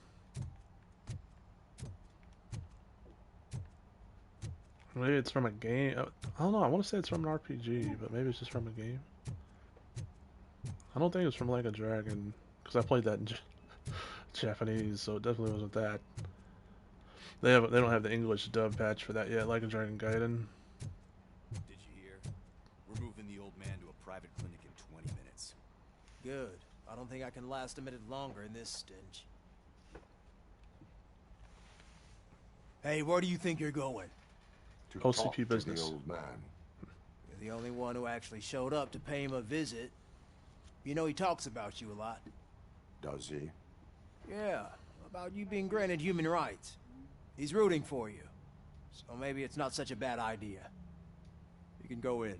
Maybe it's from a game. I don't know. I want to say it's from an RPG, but maybe it's just from a game. I don't think it's from like a Dragon, because I played that in Japanese, so it definitely wasn't that. They don't have the English dub patch for that yet, like in Dragon Gaiden. Did you hear? We're moving the old man to a private clinic in 20 minutes. Good. I don't think I can last a minute longer in this stench. Hey, where do you think you're going? To OCP talk to business. the old man. You're the only one who actually showed up to pay him a visit. You know he talks about you a lot. Does he? Yeah, about you being granted human rights. He's rooting for you. So maybe it's not such a bad idea. You can go in.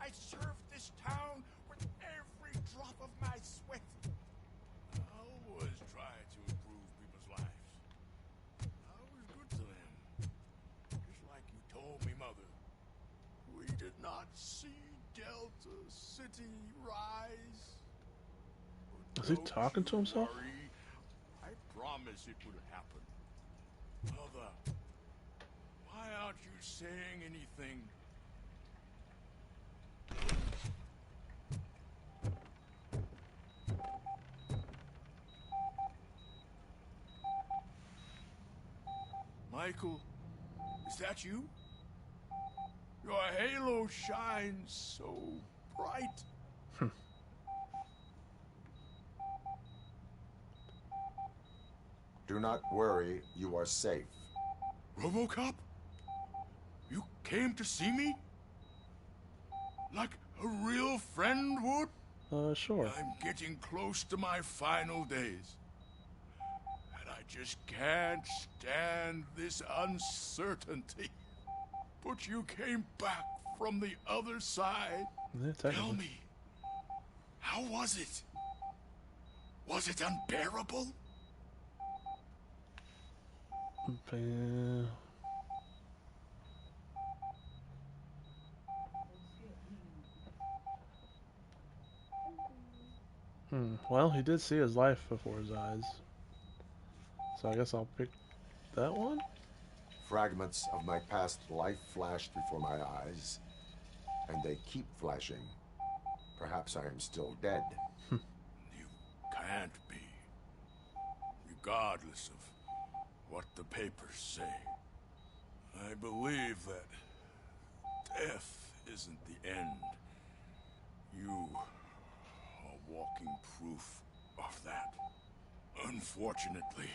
I served this town with every drop of my sweat. I always try to improve people's lives. I was good to them. Just like you told me, Mother. We did not see Delta City rise. Is he talking to himself? Worry. I promise it would happen. Mother, why aren't you saying anything? Michael, is that you? Your halo shines so bright. Do not worry, you are safe. RoboCop? You came to see me? Like a real friend would? Sure. I'm getting close to my final days. And I just can't stand this uncertainty. But you came back from the other side. Yeah, Tell me, how was it? Was it unbearable? Well, he did see his life before his eyes. So I guess I'll pick that one? Fragments of my past life flashed before my eyes, and they keep flashing. Perhaps I am still dead. You can't be. Regardless of what the papers say. I believe that death isn't the end. You are walking proof of that. Unfortunately,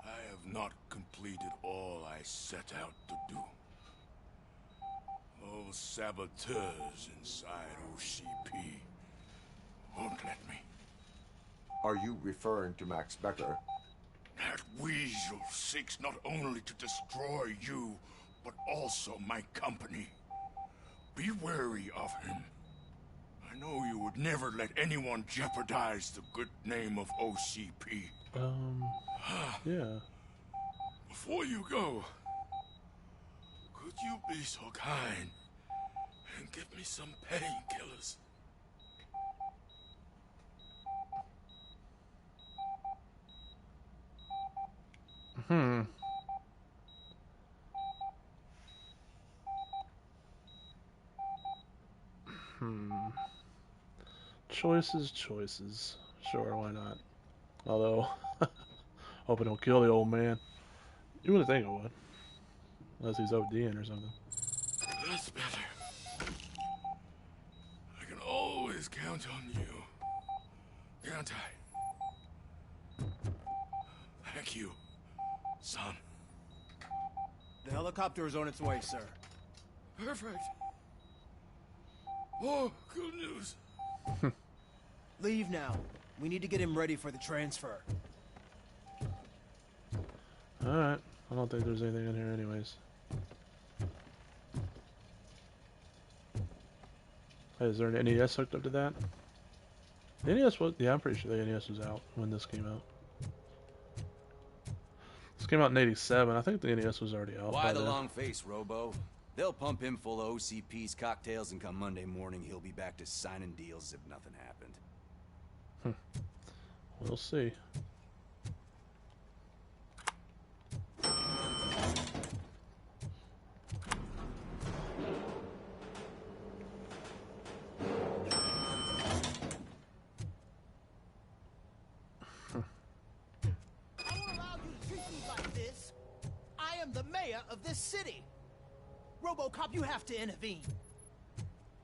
I have not completed all I set out to do. Those saboteurs inside OCP won't let me. Are you referring to Max Becker? That weasel seeks not only to destroy you, but also my company. Be wary of him. I know you would never let anyone jeopardize the good name of OCP. Yeah. Before you go, could you be so kind and give me some painkillers? Choices. Sure, why not? Although, hope I don't kill the old man. You wouldn't think I would. Unless he's ODing or something. That's better. I can always count on you. Can't I? Thank you, son. The helicopter is on its way, sir. Perfect. Oh, good news. Leave now. We need to get him ready for the transfer. Alright. I don't think there's anything in here anyways. Hey, is there an NES hooked up to that? The NES was... Yeah, I'm pretty sure the NES was out when this came out. This came out in 87. I think the NES was already out. Why the then. long face, Robo? They'll pump him full of OCP's cocktails, and come Monday morning, he'll be back to signing deals as if nothing happened. We'll see. mayor of this city. RoboCop, you have to intervene.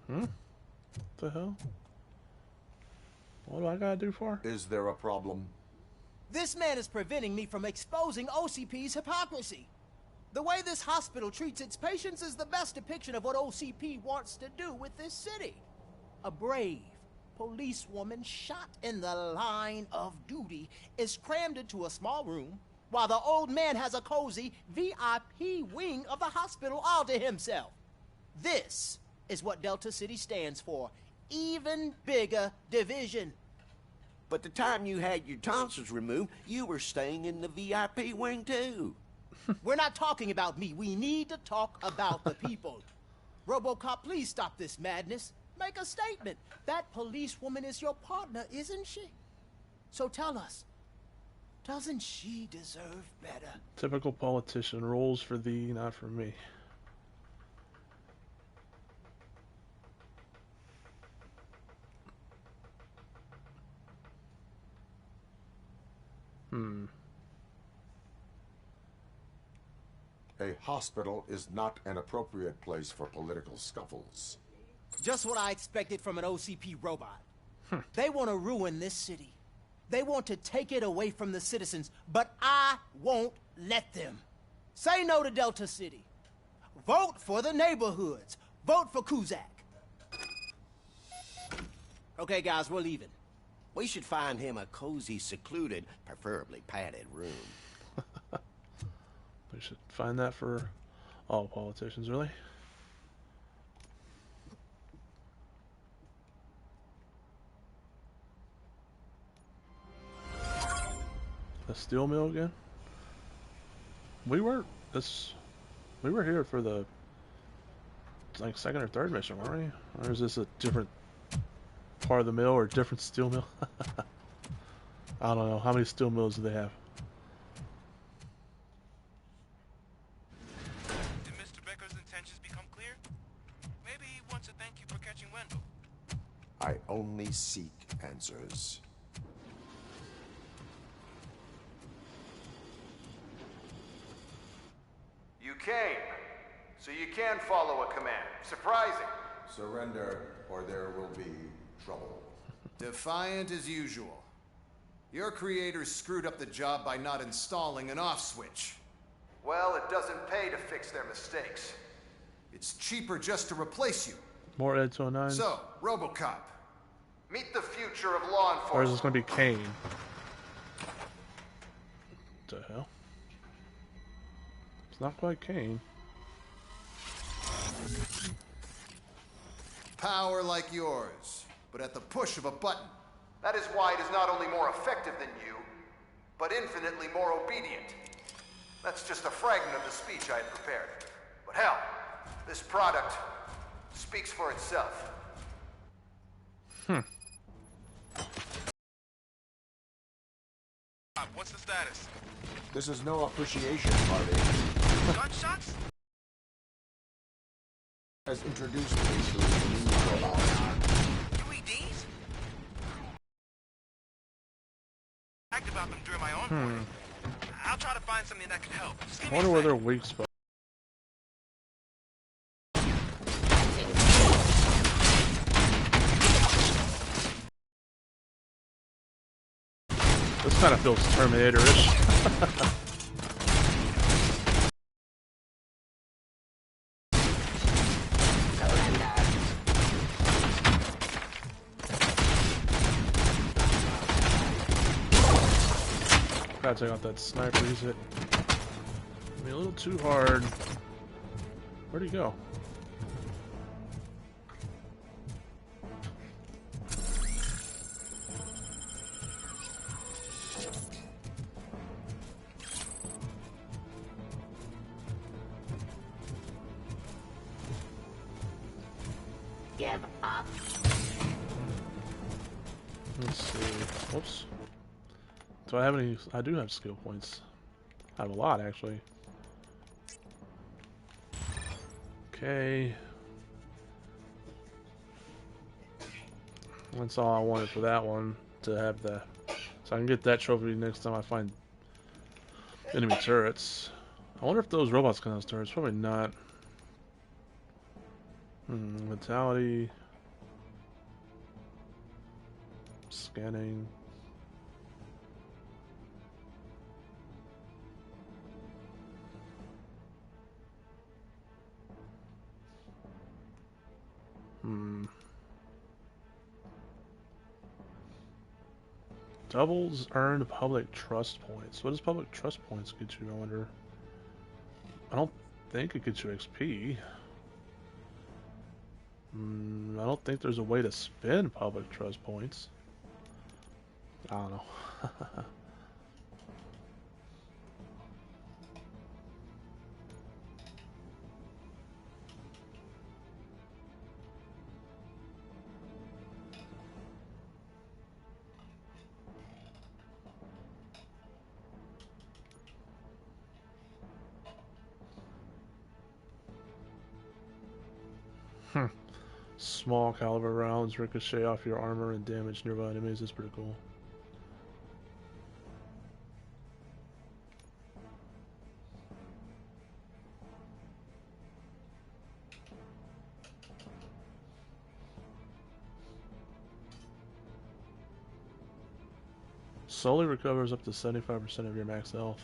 What the hell? What do I gotta do for? Is there a problem? This man is preventing me from exposing OCP's hypocrisy. The way this hospital treats its patients is the best depiction of what OCP wants to do with this city. A brave policewoman shot in the line of duty is crammed into a small room while the old man has a cozy VIP wing of the hospital all to himself. This is what Delta City stands for. Even bigger division. But the time you had your tonsils removed, you were staying in the VIP wing too. We're not talking about me. We need to talk about the people. RoboCop, please stop this madness. Make a statement. That policewoman is your partner, isn't she? So tell us, doesn't she deserve better? Typical politician, rules for thee, not for me. A hospital is not an appropriate place for political scuffles. Just what I expected from an OCP robot. They want to ruin this city. They want to take it away from the citizens, but I won't let them. Say no to Delta City. Vote for the neighborhoods. Vote for Kuzak. Okay, guys, we're leaving. We should find him a cozy, secluded, preferably padded room. We should find that for all politicians, really. The steel mill again? We were here for the like second or third mission, weren't we? Or is this a different part of the mill or a different steel mill? I don't know. How many steel mills do they have? Did Mr. Becker's intentions become clear? Maybe he wants to thank you for catching Wendell. I only seek answers. You came, so you can follow a command. Surprising. Surrender, or there will be trouble. Defiant as usual. Your creators screwed up the job by not installing an off switch. Well, it doesn't pay to fix their mistakes. It's cheaper just to replace you. More Ed 209. So, RoboCop, meet the future of law enforcement. Or is this going to be Kane? What the hell? It's not quite Kane. Power like yours, but at the push of a button. That is why it is not only more effective than you, but infinitely more obedient. That's just a fragment of the speech I had prepared. But hell, this product speaks for itself. What's the status? This is no appreciation party. Gunshots? Has introduced me to a new robot. UEDs? I talked about them during my onboarding. I'll try to find something that could help. Just give I me a wonder where second. their weak spot. This kind of feels Terminator-ish. Gotta take out that sniper. He's hitting me a little too hard. Where'd he go? Give up. Let's see. Whoops. Do I have any? I do have skill points. I have a lot, actually. Okay. That's all I wanted for that one, to have the... So I can get that trophy next time I find enemy turrets. I wonder if those robots can stars. Probably not. Mentality. Scanning. Doubles earned public trust points. What does public trust points get you, I wonder? I don't think it gets you XP. I don't think there's a way to spend public trust points. I don't know. Small caliber rounds ricochet off your armor and damage nearby enemies. That's pretty cool. Slowly recovers up to 75% of your max health.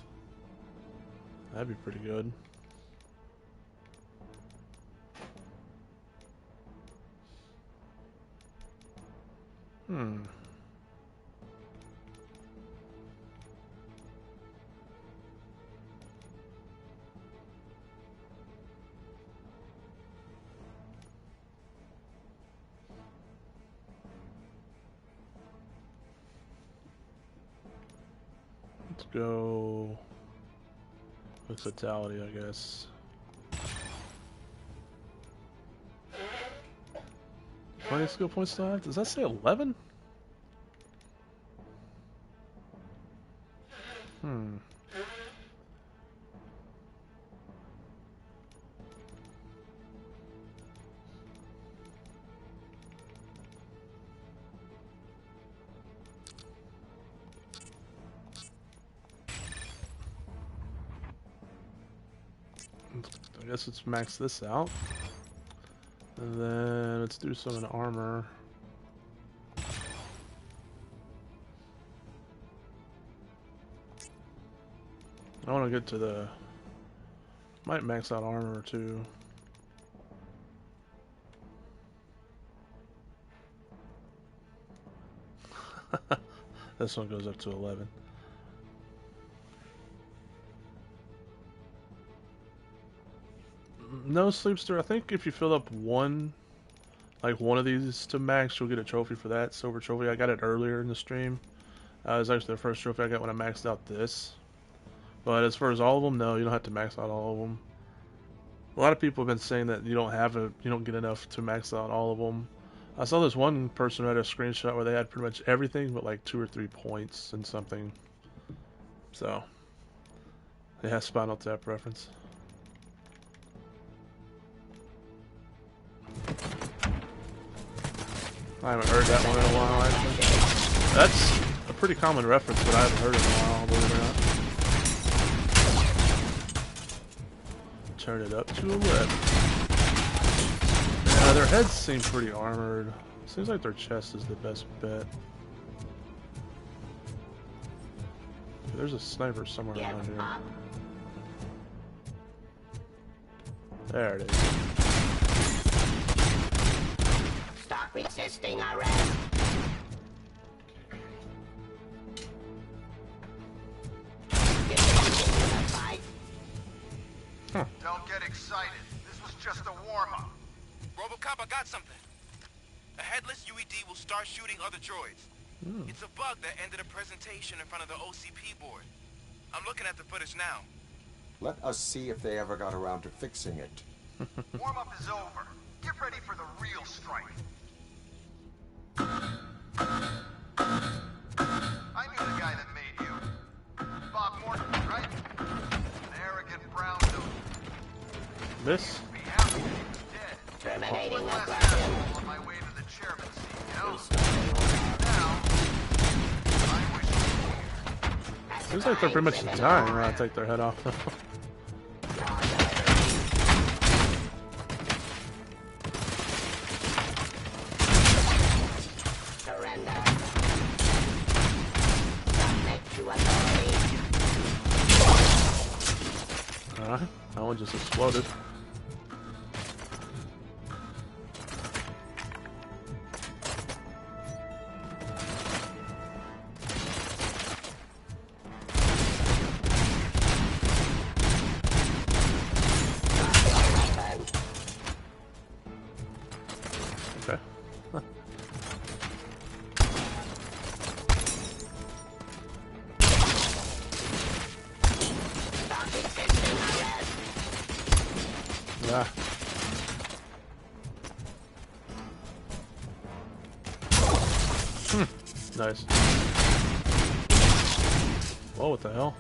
That'd be pretty good. Let's go with fatality, I guess. How many skill points do I have? Does that say 11? I guess let's max this out. And then let's do some in armor. I want to get to the... Might max out armor too. This one goes up to 11. No, Sleepster, I think if you fill up one of these to max, you'll get a trophy for that. Silver trophy. I got it earlier in the stream. It was actually the first trophy I got when I maxed out this. But as far as all of them, no, you don't have to max out all of them. A lot of people have been saying that you don't get enough to max out all of them. I saw this one person who had a screenshot where they had pretty much everything but like 2 or 3 points and something. So, yeah, Spinal Tap reference. I haven't heard that one in a while, actually. That's a pretty common reference, but I haven't heard it in a while, believe it or not. Turn it up to 11. Yeah, their heads seem pretty armored. Seems like their chest is the best bet. There's a sniper somewhere around here. There it is. Stop resisting arrest. Don't get excited. This was just a warm-up. RoboCop, I got something. A headless UED will start shooting other droids. It's a bug that ended a presentation in front of the OCP board. I'm looking at the footage now. Let us see if they ever got around to fixing it. Warm-up is over. Get ready for the real strike. I knew the guy that made you. Bob Morton, right? An arrogant brown note. This? Be happy that he was dead. Terminating the asshole on my way to the chairman's seat, you know? Now, I wish you were here. Seems like they're pretty much dying when I take their head off. Alright, that one just exploded. Okay. Yeah. Nice. Whoa, what the hell?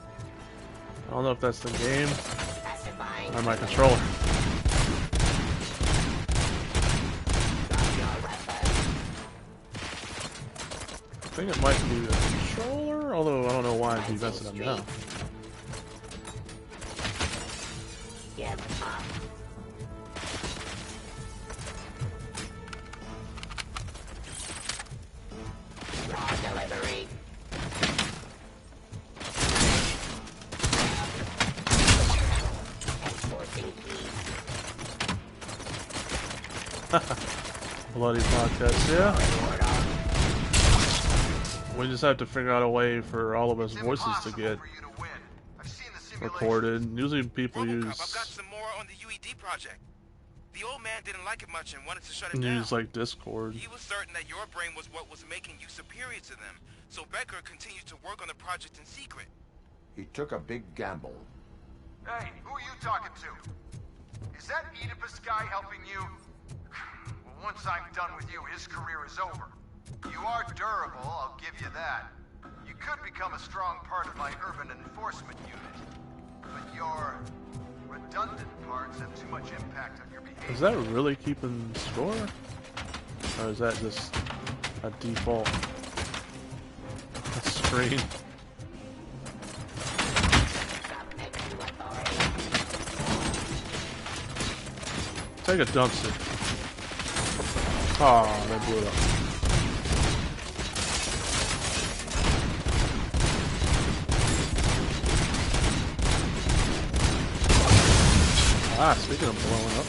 I don't know if that's the game or my controller. I think it might be the controller, although I don't know why it'd be messing up now. Bloody podcast, yeah. We just have to figure out a way for all of us voices to get recorded. Usually people RoboCop, use I've got some more on the UED project. The old man didn't like it much and wanted to shut it down. like Discord. He was certain that your brain was what was making you superior to them, so Becker continued to work on the project in secret. He took a big gamble. Hey, who are you talking to? Is that Oedipus guy helping you? Well, once I'm done with you, his career is over. You are durable, I'll give you that. You could become a strong part of my urban enforcement unit. But your redundant parts have too much impact on your behavior. Is that really keeping score? Or is that just a default screen? Take a dumpster. Oh, they blew it up. Ah, speaking of blowing up.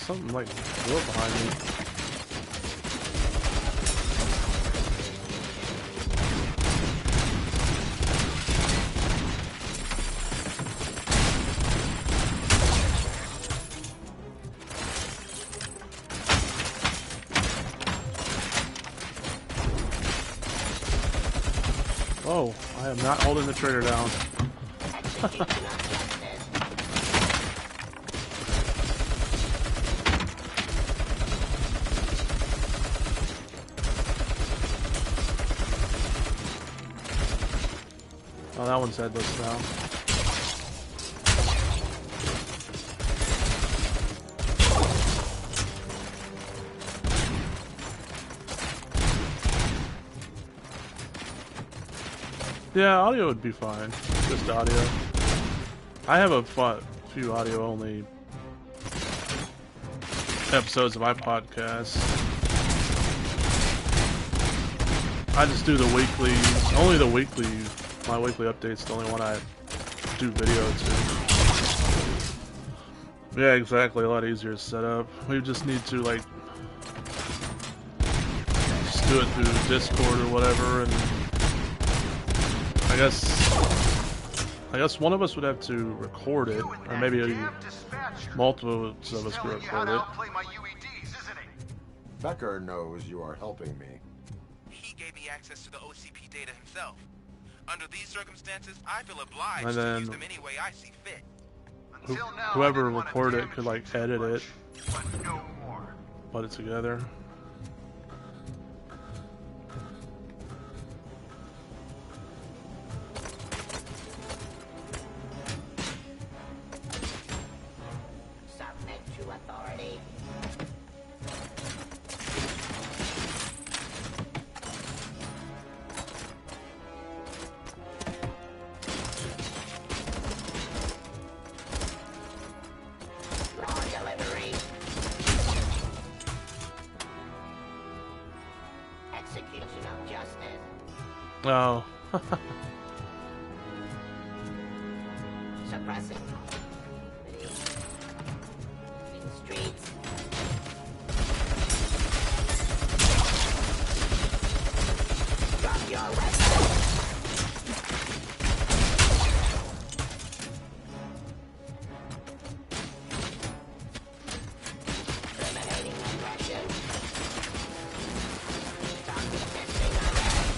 Something like blew up behind me. Oh, I am not holding the trigger down. Oh, that one's headless now. Yeah, audio would be fine. Just audio. I have a few audio only episodes of my podcast. I just do the weekly, only the weekly. My weekly update's the only one I do video to. Yeah, exactly. A lot easier to set up. We just need to like just do it through Discord or whatever, and I guess one of us would have to record it, or maybe multiple of us could record it. Becker knows you are helping me. He gave me access to the OCP data himself. Under these circumstances, I feel obliged And then to use them any way I see fit. Whoever recorded it could like edit it, put it together. Oh. Suppressing. In the streets. Drop your weapon. Eliminating aggression. Stop resisting arrest.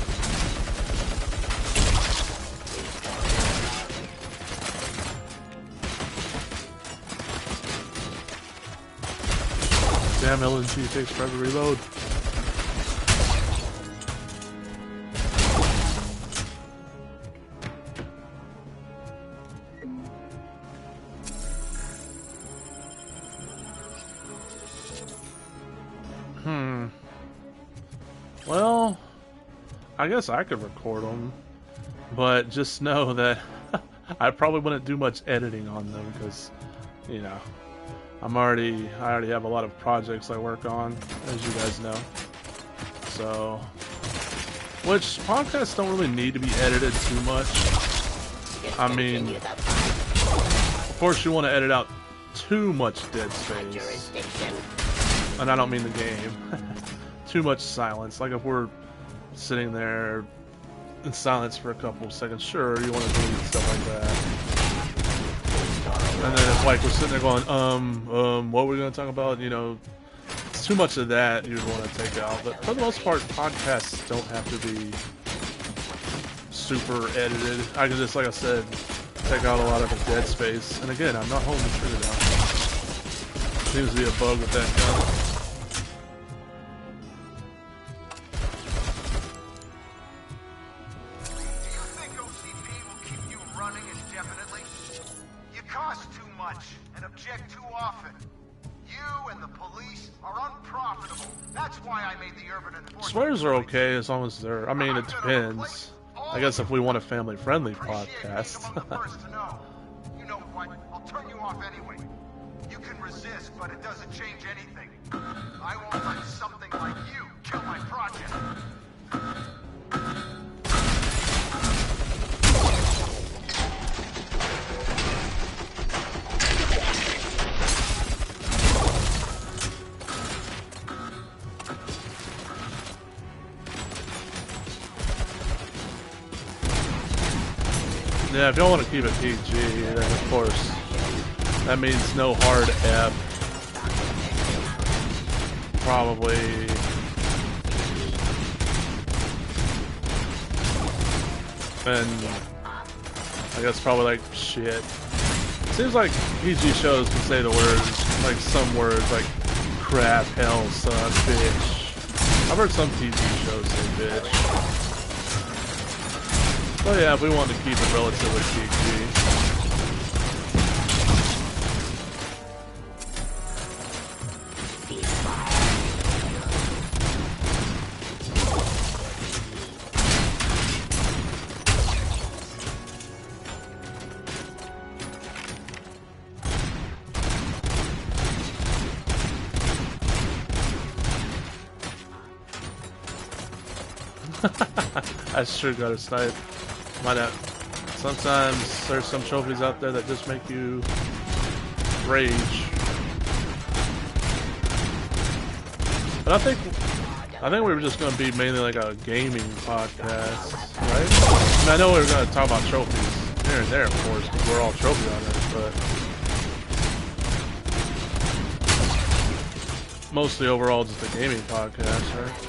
Damn, LNG takes forever to reload. Well, I guess I could record them, but just know that I probably wouldn't do much editing on them because, you know, I already have a lot of projects I work on, as you guys know. So, which podcasts don't really need to be edited too much. I mean, of course you want to edit out too much dead space, and I don't mean the game. Too much silence. Like if we're sitting there in silence for a couple of seconds, sure, you want to do stuff like that. And then if like we're sitting there going, what we're going to talk about, you know, it's too much of that you'd want to take out. But for the most part, podcasts don't have to be super edited. I can just, like I said, take out a lot of the dead space. And again, I'm not holding the trigger down. Seems to be a bug with that gun. Swears are okay as long as they're, I mean, it depends. I guess if we want a family-friendly podcast. You know what? I'll turn you off anyway. You can resist, but it doesn't change anything. I won't let something like you kill my project. Yeah, if y'all want to keep it PG, then of course, that means no hard F. Probably. And I guess probably like shit. Seems like PG shows can say the words, like some words like crap, hell, suck, bitch. I've heard some PG shows say bitch. Well, yeah, if we want to keep it relatively PG. I sure got a snipe. Might not. Sometimes there's some trophies out there that just make you rage. But I think we were just going to be mainly like a gaming podcast, right? I mean, I know we were going to talk about trophies here and there, of course, because we're all trophy hunters, but mostly overall just a gaming podcast, right?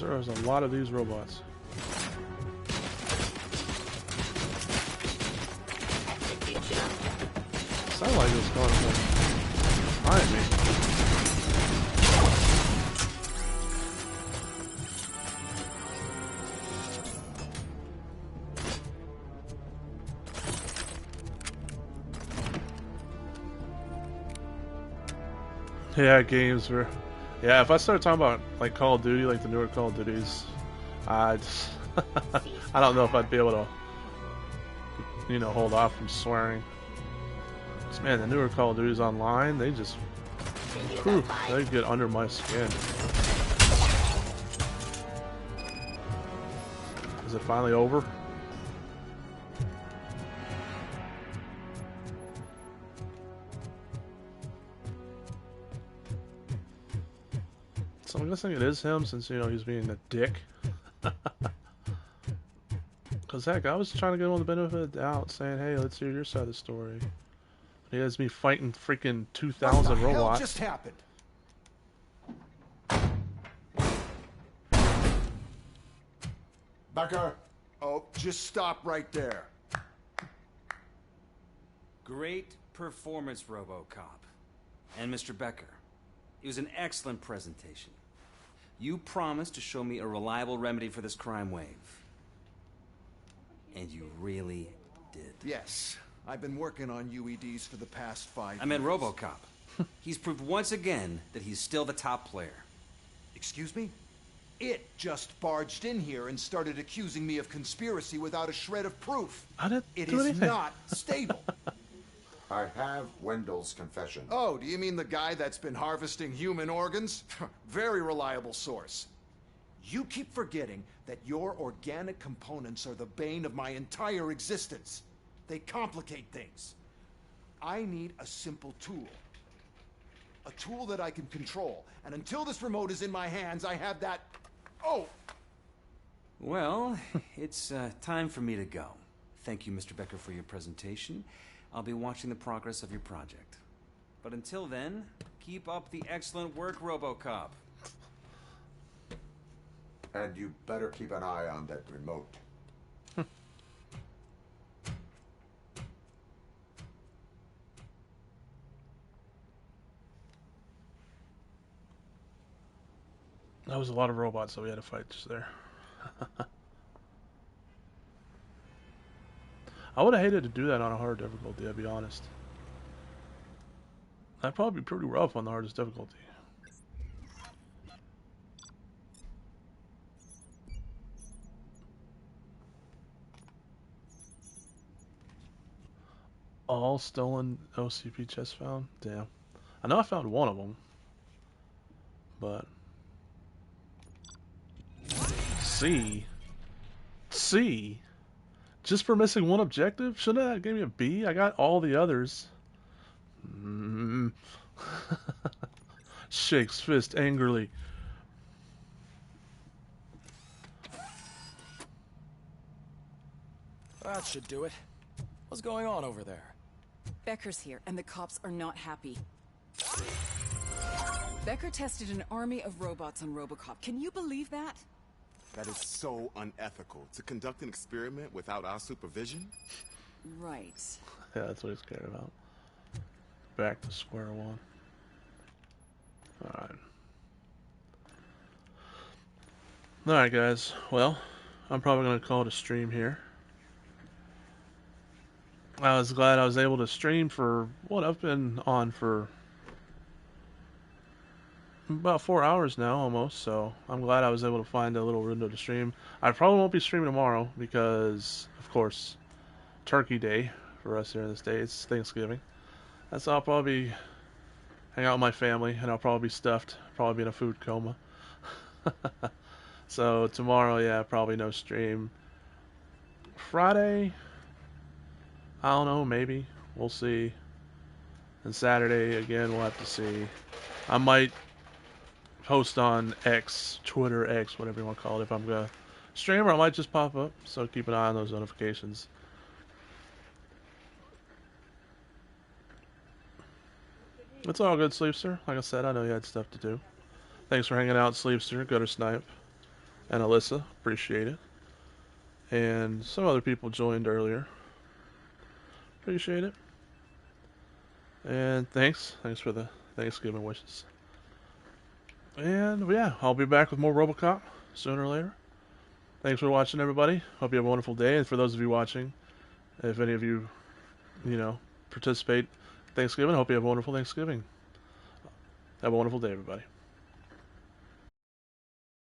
There's a lot of these robots. Sound like it's going behind me. Yeah, games were. Yeah, if I start talking about like Call of Duty, like the newer Call of Duties, I just I don't know if I'd be able to, hold off from swearing. 'Cause, man, the newer Call of Duties online, they just, whew, they get under my skin. Is it finally over? So I'm guessing it is him since, he's being a dick. Because, heck, I was trying to give him the benefit of the doubt, saying, hey, let's hear your side of the story. He has me fighting freaking 2,000 robots. What the hell just happened? Becker! Oh, just stop right there. Great performance, RoboCop. And Mr. Becker, it was an excellent presentation. You promised to show me a reliable remedy for this crime wave. And you really did. Yes, I've been working on UEDs for the past 5 years. I meant RoboCop. He's proved once again that he's still the top player. Excuse me? It just barged in here and started accusing me of conspiracy without a shred of proof. It is not stable. I have Wendell's confession. Oh, do you mean the guy that's been harvesting human organs? Very reliable source. You keep forgetting that your organic components are the bane of my entire existence. They complicate things. I need a simple tool. A tool that I can control. And until this remote is in my hands, I have that... Oh! Well, it's time for me to go. Thank you, Mr. Becker, for your presentation. I'll be watching the progress of your project. But until then, keep up the excellent work, RoboCop. And you better keep an eye on that remote. That was a lot of robots that we had to fight just there. I would have hated to do that on a hard difficulty, I'll be honest. That'd probably be pretty rough on the hardest difficulty. All stolen OCP chests found? Damn. I know I found one of them. But... C? C? Just for missing one objective? Shouldn't that give me a B? I got all the others. Shakes fist angrily. That should do it. What's going on over there? Becker's here, and the cops are not happy. Becker tested an army of robots on RoboCop. Can you believe that? That is so unethical. To conduct an experiment without our supervision? Right. Yeah, that's what he's scared about. Back to square one. Alright. Alright, guys. Well, I'm probably going to call it a stream here. I was glad I was able to stream for what I've been on for about 4 hours now almost, so I'm glad I was able to find a little window to stream. I probably won't be streaming tomorrow because, of course, Turkey Day for us here in the States, Thanksgiving. And so I'll probably hang out with my family, and I'll probably be stuffed, probably be in a food coma. So tomorrow, yeah, probably no stream. Friday, I don't know, maybe. We'll see. And Saturday, again, we'll have to see. I might post on X, Twitter, X, whatever you want to call it, if I'm going to stream, or I might just pop up. So keep an eye on those notifications. It's all good, Sleepster. Like I said, I know you had stuff to do. Thanks for hanging out, Sleepster, Gutter Snipe, and Alyssa. Appreciate it. And some other people joined earlier. Appreciate it. And thanks. Thanks for the Thanksgiving wishes. And yeah, I'll be back with more RoboCop sooner or later. Thanks for watching, everybody. Hope you have a wonderful day. And for those of you watching, if any of you, participate Thanksgiving, I hope you have a wonderful Thanksgiving. Have a wonderful day, everybody.